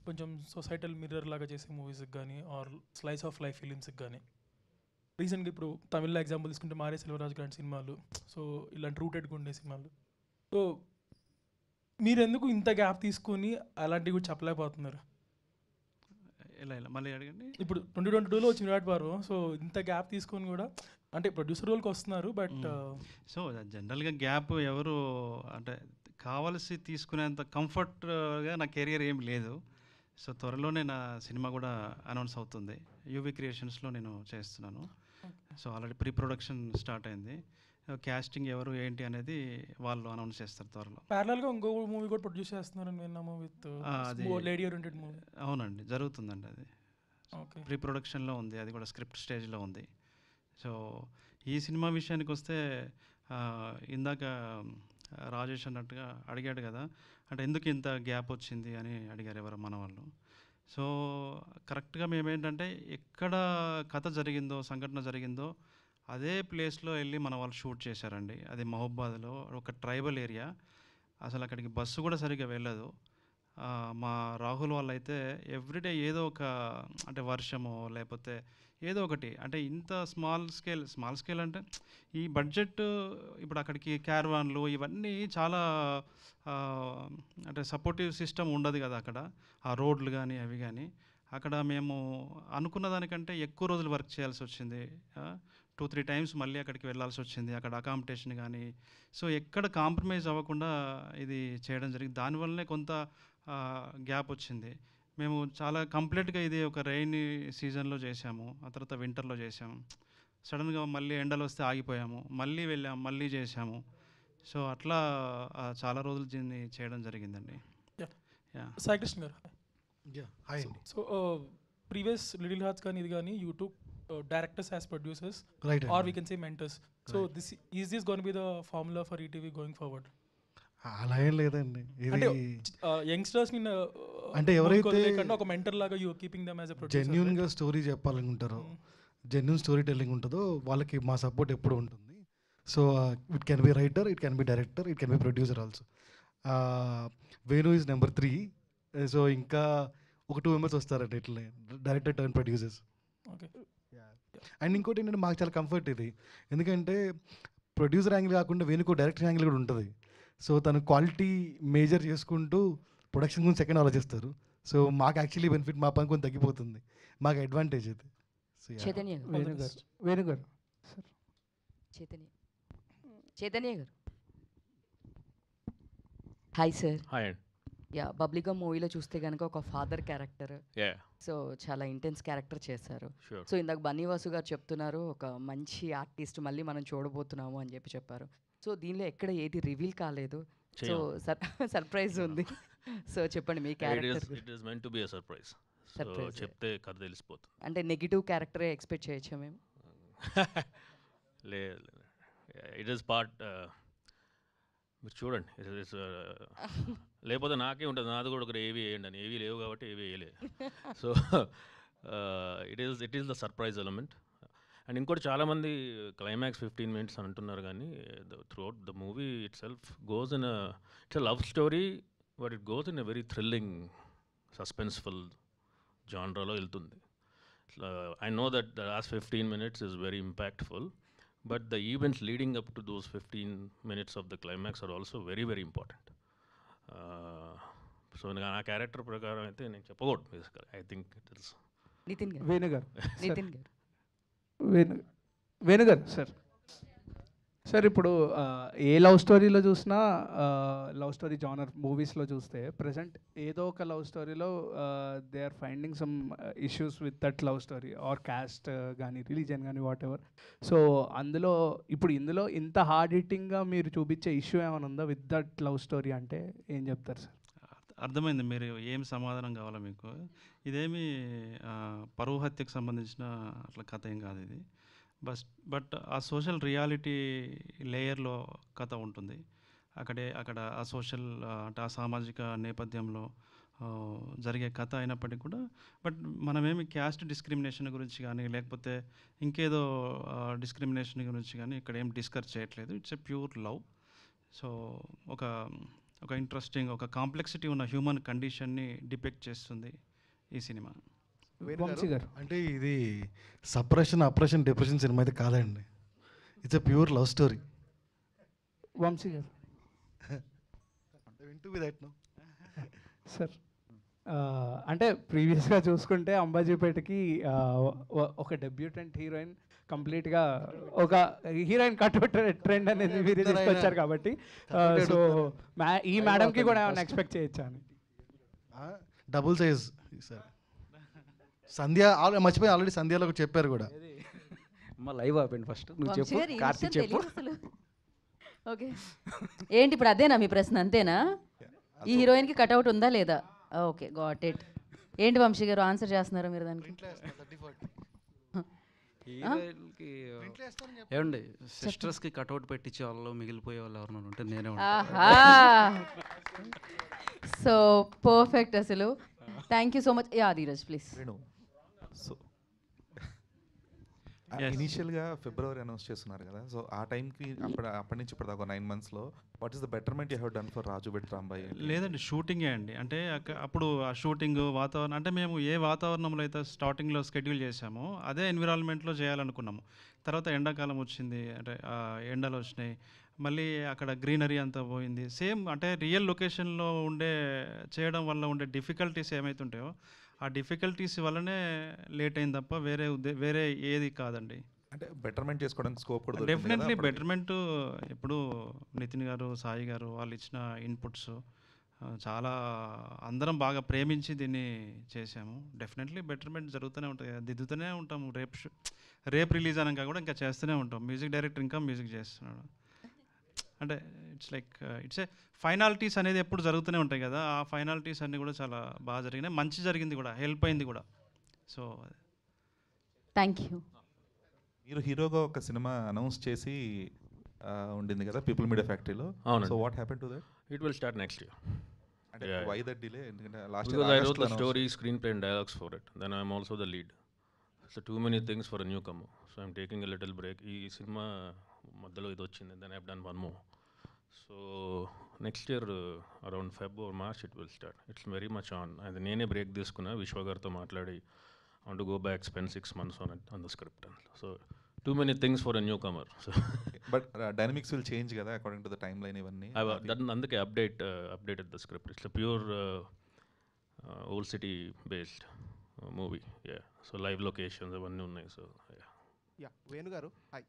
కొంచెం సొసైటల్ మిర్రర్ లాగా చేసే మూవీస్కి కానీ ఆర్ స్లైస్ ఆఫ్ లైఫ్ ఫిలిమ్స్కి కానీ. రీసెంట్గా ఇప్పుడు తమిళ్లో ఎగ్జాంపుల్ తీసుకుంటే మారే సెల్వరాజ్ గారి సినిమాలు, సో ఇలాంటి రూటెడ్గా ఉండే సినిమాలు. సో మీరు ఎందుకు ఇంత గ్యాప్ తీసుకొని అలాంటివి కూడా చెప్పలేకపోతున్నారు? ఇలా మళ్ళీ అడగండి. ఇప్పుడు 2022లో వచ్చిన విరాట్ పర్వం, సో ఇంత గ్యాప్ తీసుకొని కూడా అంటే ప్రొడ్యూసర్ రోల్కి వస్తున్నారు బట్ సో జనరల్గా గ్యాప్ ఎవరు అంటే కావాల్సి తీసుకునేంత కంఫర్ట్గా నా కెరియర్ ఏం లేదు. సో త్వరలోనే నా సినిమా కూడా అనౌన్స్ అవుతుంది. యూవీ క్రియేషన్స్లో నేను చేస్తున్నాను. So already pre production start అయింది. క్యాస్టింగ్ ఎవరు ఏంటి అనేది వాళ్ళు అనౌన్స్ చేస్తారు త్వరలో. ప్యారలల్గా ఇంకో మూవీ కూడా ప్రొడ్యూస్ చేస్తున్నారని విన్నాము విత్ అది లేడీ ఓరియంటెడ్ మూవీ. అవునండి, జరుగుతుందండి. అది ఓకే. ప్రీ ప్రొడక్షన్లో ఉంది, అది కూడా స్క్రిప్ట్ స్టేజ్లో ఉంది. సో ఈ సినిమా విషయానికి వస్తే ఇందాక రాజేష్ అన్నట్టుగా అడిగాడు కదా, అంటే ఎందుకు ఇంత గ్యాప్ వచ్చింది అని అడిగారు ఎవరు మన వాళ్ళు. సో కరెక్ట్గా మేమేంటంటే ఎక్కడ కథ జరిగిందో, సంఘటన జరిగిందో అదే ప్లేస్లో వెళ్ళి మన వాళ్ళు షూట్ చేశారండి. అది మహబూబాద్లో ఒక ట్రైబల్ ఏరియా. అసలు అక్కడికి బస్సు కూడా సరిగ్గా వెళ్ళదు. మా రాహుల్ వాళ్ళు అయితే ఎవ్రీడే ఏదో ఒక, అంటే వర్షమో లేకపోతే ఏదో ఒకటి, అంటే ఇంత స్మాల్ స్కేల్ అంటే ఈ బడ్జెట్, ఇప్పుడు అక్కడికి క్యారవాన్లు ఇవన్నీ చాలా అంటే సపోర్టివ్ సిస్టమ్ ఉండదు కదా అక్కడ, ఆ రోడ్లు కానీ అవి కానీ. అక్కడ మేము అనుకున్న దానికంటే ఎక్కువ రోజులు వర్క్ చేయాల్సి వచ్చింది. 2-3 టైమ్స్ మళ్ళీ అక్కడికి వెళ్ళాల్సి వచ్చింది, అక్కడ అకామిడేషన్ కానీ. సో ఎక్కడ కాంప్రమైజ్ అవ్వకుండా ఇది చేయడం జరిగింది. దానివల్లనే కొంత గ్యాప్ వచ్చింది. మేము చాలా కంప్లీట్గా ఇది ఒక రైనీ సీజన్లో చేసాము, ఆ తర్వాత వింటర్లో చేసాము. సడన్గా మళ్ళీ ఎండలు వస్తే ఆగిపోయాము, మళ్ళీ వెళ్ళాము, మళ్ళీ చేసాము. సో అట్లా చాలా రోజులు దీన్ని చేయడం జరిగిందండి. సాయి కృష్ణ గారు, hi. So previous little hearts కానీ ఇది కానీ you took directors as producers, Right, or we can say mentors. So this is this gonna be the formula for ETV going forward? అలా ఏం లేదండి. అంటే యంగ్స్టర్స్ ని అంటే ఎవరైతే ఒక మెంటర్ లాగా you keeping them as a producer, జెన్యూన్గా స్టోరీ చెప్పాలనుకుంటారో, జెన్యూన్ స్టోరీ టెల్లింగ్ ఉంటుందో వాళ్ళకి మా సపోర్ట్ ఎప్పుడు ఉంటుంది. So it can be writer, it can be director, it can be producer also. Venu is number 3. So ఇంకా ఒక 2 మెంబర్స్ వస్తారండి ఇట్లనే, డైరెక్టర్ టర్న్ ప్రొడ్యూసర్స్. అండ్ ఇంకోటి ఏంటంటే మాకు చాలా కంఫర్ట్ ఇది, ఎందుకంటే ప్రొడ్యూసర్ యాంగిల్ కాకుండా వేణుకో డైరెక్టర్ యాంగిల్ కూడా ఉంటుంది. సో తను క్వాలిటీ మేజర్ చేసుకుంటూ ప్రొడక్షన్ గురించి సెకండ్ ఆలోచిస్తారు. సో మాకు యాక్చువల్లీ బెనిఫిట్, మా పని కొంచెం తగ్గిపోతుంది, మాకు అడ్వాంటేజ్ ఇది. చైతన్య వేణుగారు చైతన్య గారు, హాయ్ సార్. హాయ్ అండి. యా, బబ్లిగమ్ మూవీలో చూస్తే కనుక ఒక ఫాదర్ క్యారెక్టర్, Yeah. సో చాలా ఇంటెన్స్ క్యారెక్టర్ చేశారు. Sure. సో ఇందాక బన్నీవాసు గారు చెప్తున్నారు ఒక మంచి ఆర్టిస్ట్ మళ్ళీ మనం చూడబోతున్నాము అని చెప్పారు. సో దీనిలో ఎక్కడ ఏది రివీల్ కాలేదు, సో సర్ప్రైజ్ ఉంది. సో చెప్పండి మీ character. It is meant to be a surprise. So Surprise. చెప్తే కథ తెలిసిపోతుంది. అంటే నెగిటివ్ క్యారెక్టరే ఎక్స్పెక్ట్ చేయొచ్చా మేము? లేదు, ఇట్ ఈస్ పార్ట్, మీరు చూడండి. లేకపోతే నాకే ఉంటుంది, నాది కూడా ఒక ఏవి వేయండి అని. ఏవి లేవు కాబట్టి ఏవి వేయలే. So it is the surprise element. And ఇంకోటి చాలామంది క్లైమాక్స్ 15 minutes అని అంటున్నారు, కానీ throughout the movie itself goes in it's a love story, but it goes in a very thrilling suspenseful జానరాలో వెళ్తుంది. I know that the last 15 minutes is very impactful, but the events leading up to those 15 minutes of the climax are also very, very important. So నా క్యారెక్టర్ ప్రకారం అయితే నేను చెప్పకూడదు basically. I think it is Nithin గారు. నితిన్ గారు. వేణుగారు సార్, ఇప్పుడు ఏ లవ్ స్టోరీలో చూసినా, లవ్ స్టోరీ జానర్ మూవీస్లో చూస్తే ప్రజెంట్ ఏదో ఒక లవ్ స్టోరీలో they are finding some issues with that love story, or caste కానీ రిలీజన్ కానీ వాట్ ఎవర్. సో ఇందులో ఇంత హార్డ్ హిట్టింగ్గా మీరు చూపించే ఇష్యూ ఏమైనా ఉందా విత్ దట్ లవ్ స్టోరీ అంటే ఏం చెప్తారు సార్? అర్థమైంది మీరు ఏం సమాధానం కావాలో మీకు. ఇదేమి పరువు హత్యకు సంబంధించిన అట్లా కథ ఏం కాదు ఇది. బట్ ఆ సోషల్ రియాలిటీ లేయర్లో కథ ఉంటుంది. అక్కడ ఆ సోషల్ అంటే ఆ సామాజిక నేపథ్యంలో జరిగే కథ అయినప్పటికీ కూడా, బట్ మనమేమి క్యాస్ట్ డిస్క్రిమినేషన్ గురించి కానీ లేకపోతే ఇంకేదో డిస్క్రిమినేషన్ గురించి కానీ ఇక్కడ ఏం డిస్కస్ చేయట్లేదు. It's a pure love. So ఒక ఇంట్రెస్టింగ్, ఒక కాంప్లెక్సిటీ ఉన్న హ్యూమన్ కండిషన్ని డిపెక్ట్ చేస్తుంది ఈ సినిమా. అంటే ఇది సప్రెషన్, అప్రెషన్, డిప్రెషన్ సినిమా అయితే కాదండి. It's a pure love story. Vamsi గారు సార్, అంటే ప్రీవియస్గా చూసుకుంటే అంబాజీపేటకి ఒక డెబ్యూటెంట్ హీరోయిన్ కంప్లీట్గా ఒక హీరోయిన్ కట్ ట్రెండ్ అనేది మీరు తీసుకొచ్చారు కాబట్టి, సో ఈ మేడంకి కూడా ఏమైనా ఎక్స్పెక్ట్ చేయొచ్చా అని? Double size sir. సంధ్య మర్చిపోయి ఆల్రెడీ సంధ్యలో చెప్పారు కూడా. లైవ్ ఆపండి ఫస్ట్, నువ్వు చెప్పు, కార్తీక్ చెప్పు. ఓకే, ఏంటి ఇప్పుడు అదేనా మీ ప్రశ్న, అంతేనా? ఈ హీరోయిన్కి కట్అవుట్ ఉందా లేదా? Okay, got it. ఏంటి వంశీ గారు ఆన్సర్ చేస్తున్నారు మీరు దానికి? హీరోయిన్కి ఏమండి సిస్టర్స్కి కట్అవుట్ పెట్టించే వాళ్ళు మిగిలిపోయే వాళ్ళు ఎవరైనా ఉంటే నేనే ఆహా, సో పర్ఫెక్ట్ అసలు. Thank you so much. Yeah Dheeraj please. So ఇనీషియల్గా ఫిబ్రవరి అనౌన్స్ చేస్తున్నారు కదా, సో ఆ టైంకి అప్పటి నుంచి ఇప్పటిదాకా 9 monthsలో what is the betterment you have done for Raju weds Rambai? లేదండి, షూటింగే అండి. అంటే అప్పుడు ఆ షూటింగ్ వాతావరణం అంటే మేము ఏ వాతావరణంలో అయితే స్టార్టింగ్లో షెడ్యూల్ చేసామో అదే ఎన్విరాన్మెంట్లో చేయాలనుకున్నాము. తర్వాత ఎండాకాలం వచ్చింది, అంటే ఎండలు వచ్చినాయి, మళ్ళీ అక్కడ గ్రీనరీ అంతా పోయింది. సేమ్ అంటే రియల్ లొకేషన్లో చేయడం వల్ల ఉండే డిఫికల్టీస్ ఏమైతుంటాయో ఆ డిఫికల్టీస్ వల్లనే లేట్ అయింది తప్ప వేరే ఏది కాదండి. అంటే బెటర్మెంట్ చేసుకోవడానికి స్కోప్ కూడా డెఫినెట్లీ బెటర్మెంట్. ఇప్పుడు నితిన్ గారు, సాయి గారు వాళ్ళు ఇచ్చిన ఇన్పుట్స్ చాలా అందరం బాగా ప్రేమించి దీన్ని చేసాము. డెఫినెట్లీ బెటర్మెంట్ జరుగుతూనే ఉంటుంది, దిద్దుతూనే ఉంటాము. రేపు రిలీజ్ అనక కూడా ఇంకా చేస్తూనే ఉంటాం. మ్యూజిక్ డైరెక్టర్ ఇంకా మ్యూజిక్ చేస్తున్నాడు. అంటే it's like it's a finalities అనేది ఎప్పుడు జరుగుతూనే ఉంటాయి కదా, ఆ ఫైనాలిటీస్ అన్నీ కూడా చాలా బాగా జరిగినాయి, మంచి జరిగింది కూడా, హెల్ప్ అయింది కూడా. So thank you. మీరు హీరోగా ఒక సినిమా అనౌన్స్ చేసి ఉండింది కదా పీపుల్ మీడియా ఫ్యాక్టరీలో. So what happen to that? It will start next year. అంటే వై దట్ డిలే? ఎందుకంటే last because I wrote the story, screenplay and dialogues for it. Then I am also the lead. So too many things for a newcomer. So I'm taking a little break. ఈ సినిమా మధ్యలో ఇది వచ్చింది, then I've done one more. So next year around February or March it will start. It's very much on. అది నేనే బ్రేక్ తీసుకున్నా, విశ్వ గారితో మాట్లాడి I want to go back, spend 6 months on it, on the script. So too many things for a newcomer. So but dynamics will change కదా according to the timeline ఇవన్నీ. అందుకే updated the script. It's a pure old city based movie. Yeah. So live locations అవన్నీ ఉన్నాయి. So yeah. వేణు గారు hi.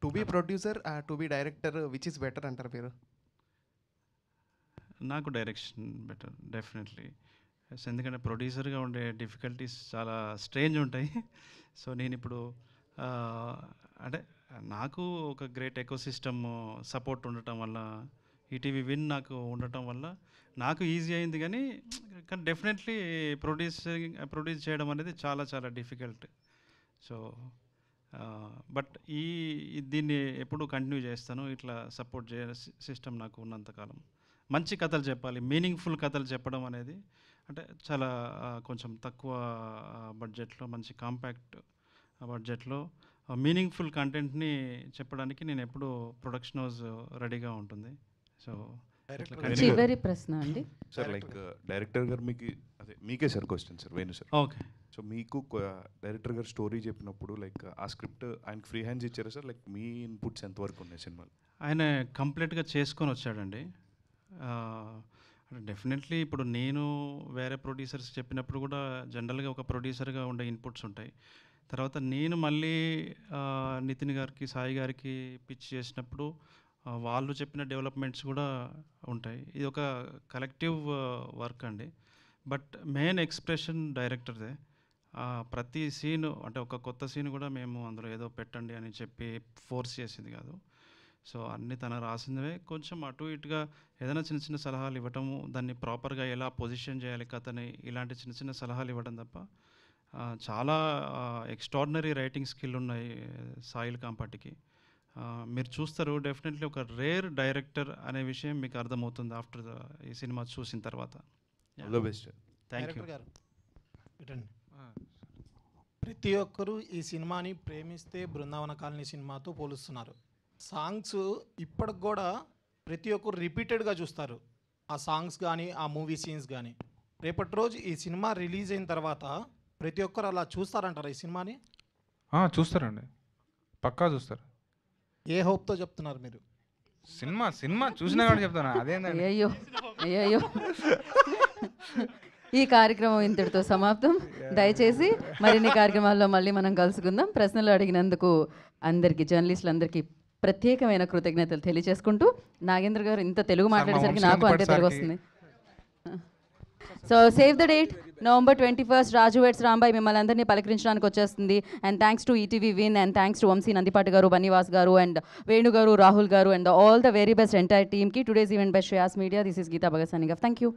To be producer, to be director, which is better అంటారు మీరు? నాకు డైరెక్షన్ బెటర్ డెఫినెట్లీ. ఎందుకంటే ప్రొడ్యూసర్గా ఉండే డిఫికల్టీస్ చాలా స్ట్రేంజ్ ఉంటాయి. సో నేను ఇప్పుడు అంటే నాకు ఒక గ్రేట్ ఎకోసిస్టమ్ సపోర్ట్ ఉండటం వల్ల, ఈటీవీ విన్ నాకు ఉండటం వల్ల నాకు ఈజీ అయింది. కానీ డెఫినెట్లీ ప్రొడ్యూస్ చేయడం అనేది చాలా చాలా డిఫికల్ట్. సో బట్ దీన్ని ఎప్పుడు కంటిన్యూ చేస్తాను. ఇట్లా సపోర్ట్ సిస్టమ్ నాకు ఉన్నంతకాలం మంచి కథలు చెప్పాలి, మీనింగ్ఫుల్ కథలు చెప్పడం అనేది అంటే చాలా కొంచెం తక్కువ బడ్జెట్లో, మంచి కాంపాక్ట్ బడ్జెట్లో మీనింగ్ఫుల్ కంటెంట్ని చెప్పడానికి నేను ఎప్పుడు ప్రొడక్షన్ హౌస్ రెడీగా ఉంటుంది. సో చివరి ప్రశ్న అండి సార్, లైక్ డైరెక్టర్ గారు మీకే sir question sir, Venu sir. Okay. So మీకు డైరెక్టర్ గారు స్టోరీ చెప్పినప్పుడు లైక్ ఆ స్క్రిప్ట్ ఆయనకి ఫ్రీ హ్యాండ్స్ ఇచ్చారా సార్? లైక్ మీ ఇన్పుట్స్ ఎంతవరకు ఉన్నాయి సినిమాలో? ఆయన కంప్లీట్గా చేసుకొని వచ్చాడండి. డెఫినెట్లీ ఇప్పుడు నేను వేరే ప్రొడ్యూసర్స్ చెప్పినప్పుడు కూడా జనరల్గా ఒక ప్రొడ్యూసర్గా ఉండే ఇన్పుట్స్ ఉంటాయి. తర్వాత నేను మళ్ళీ నితిన్ గారికి, సాయి గారికి పిచ్ చేసినప్పుడు వాళ్ళు చెప్పిన డెవలప్మెంట్స్ కూడా ఉంటాయి. ఇది ఒక కలెక్టివ్ వర్క్ అండి. బట్ మెయిన్ ఎక్స్ప్రెషన్ డైరెక్టర్దే. ప్రతి సీను అంటే ఒక కొత్త సీన్ కూడా మేము అందులో ఏదో పెట్టండి అని చెప్పి ఫోర్స్ చేసేది కాదు. సో అన్నీ తన రాసిందివే. కొంచెం అటు ఇటుగా ఏదైనా చిన్న చిన్న సలహాలు ఇవ్వటము, దాన్ని ప్రాపర్గా ఎలా పొజిషన్ చేయాలి కథని, ఇలాంటి చిన్న చిన్న సలహాలు ఇవ్వడం తప్ప చాలా ఎక్స్ట్రాడినరీ రైటింగ్ స్కిల్ ఉన్నాయి సాయిల్ కాంపాటికి. మీరు చూస్తారు డెఫినెట్లీ ఒక రేర్ డైరెక్టర్ అనే విషయం మీకు అర్థమవుతుంది ఆఫ్టర్ ఈ సినిమా చూసిన తర్వాత. Thank you. ప్రతి ఒక్కరూ ఈ సినిమాని ప్రేమిస్తే బృందావన కాలనీ సినిమాతో పోలుస్తున్నారు. సాంగ్స్ ఇప్పటికి కూడా ప్రతి ఒక్కరు రిపీటెడ్గా చూస్తారు. ఆ సాంగ్స్ కానీ ఆ మూవీ సీన్స్ కానీ. రేపటి రోజు ఈ సినిమా రిలీజ్ అయిన తర్వాత ప్రతి ఒక్కరు అలా చూస్తారంటారా ఈ సినిమాని? చూస్తారండి, పక్కా చూస్తారు. ఏ హోప్తో చెప్తున్నారు మీరు? సినిమా చూసినా కూడా చెప్తాను. అదేంటండి? అయ్యో అయ్యో, ఈ కార్యక్రమం ఇంతటితో సమాప్తం. దయచేసి మరిన్ని కార్యక్రమాల్లో మళ్ళీ మనం కలుసుకుందాం. ప్రశ్నలు అడిగినందుకు అందరికీ, జర్నలిస్టులందరికీ ప్రత్యేకమైన కృతజ్ఞతలు తెలియజేసుకుంటూ, నాగేంద్ర గారు ఇంత తెలుగు మాట్లాడేసరికి నాకు అంతే తెలుగు వస్తుంది. So save the date. November 21st Raju weds Rambai మిమ్మల్ని అందరినీ పలకరించడానికి వచ్చేస్తుంది. And thanks to ETV win and thanks to Vamsi Nandipati గారు, బన్నీవాస్ గారు అండ్ వేణు గారు, రాహుల్ గారు and all the very best entire టీమ్కి. Today's event by Shreyas media. This is Geeta Bhagat signing off. Thank you.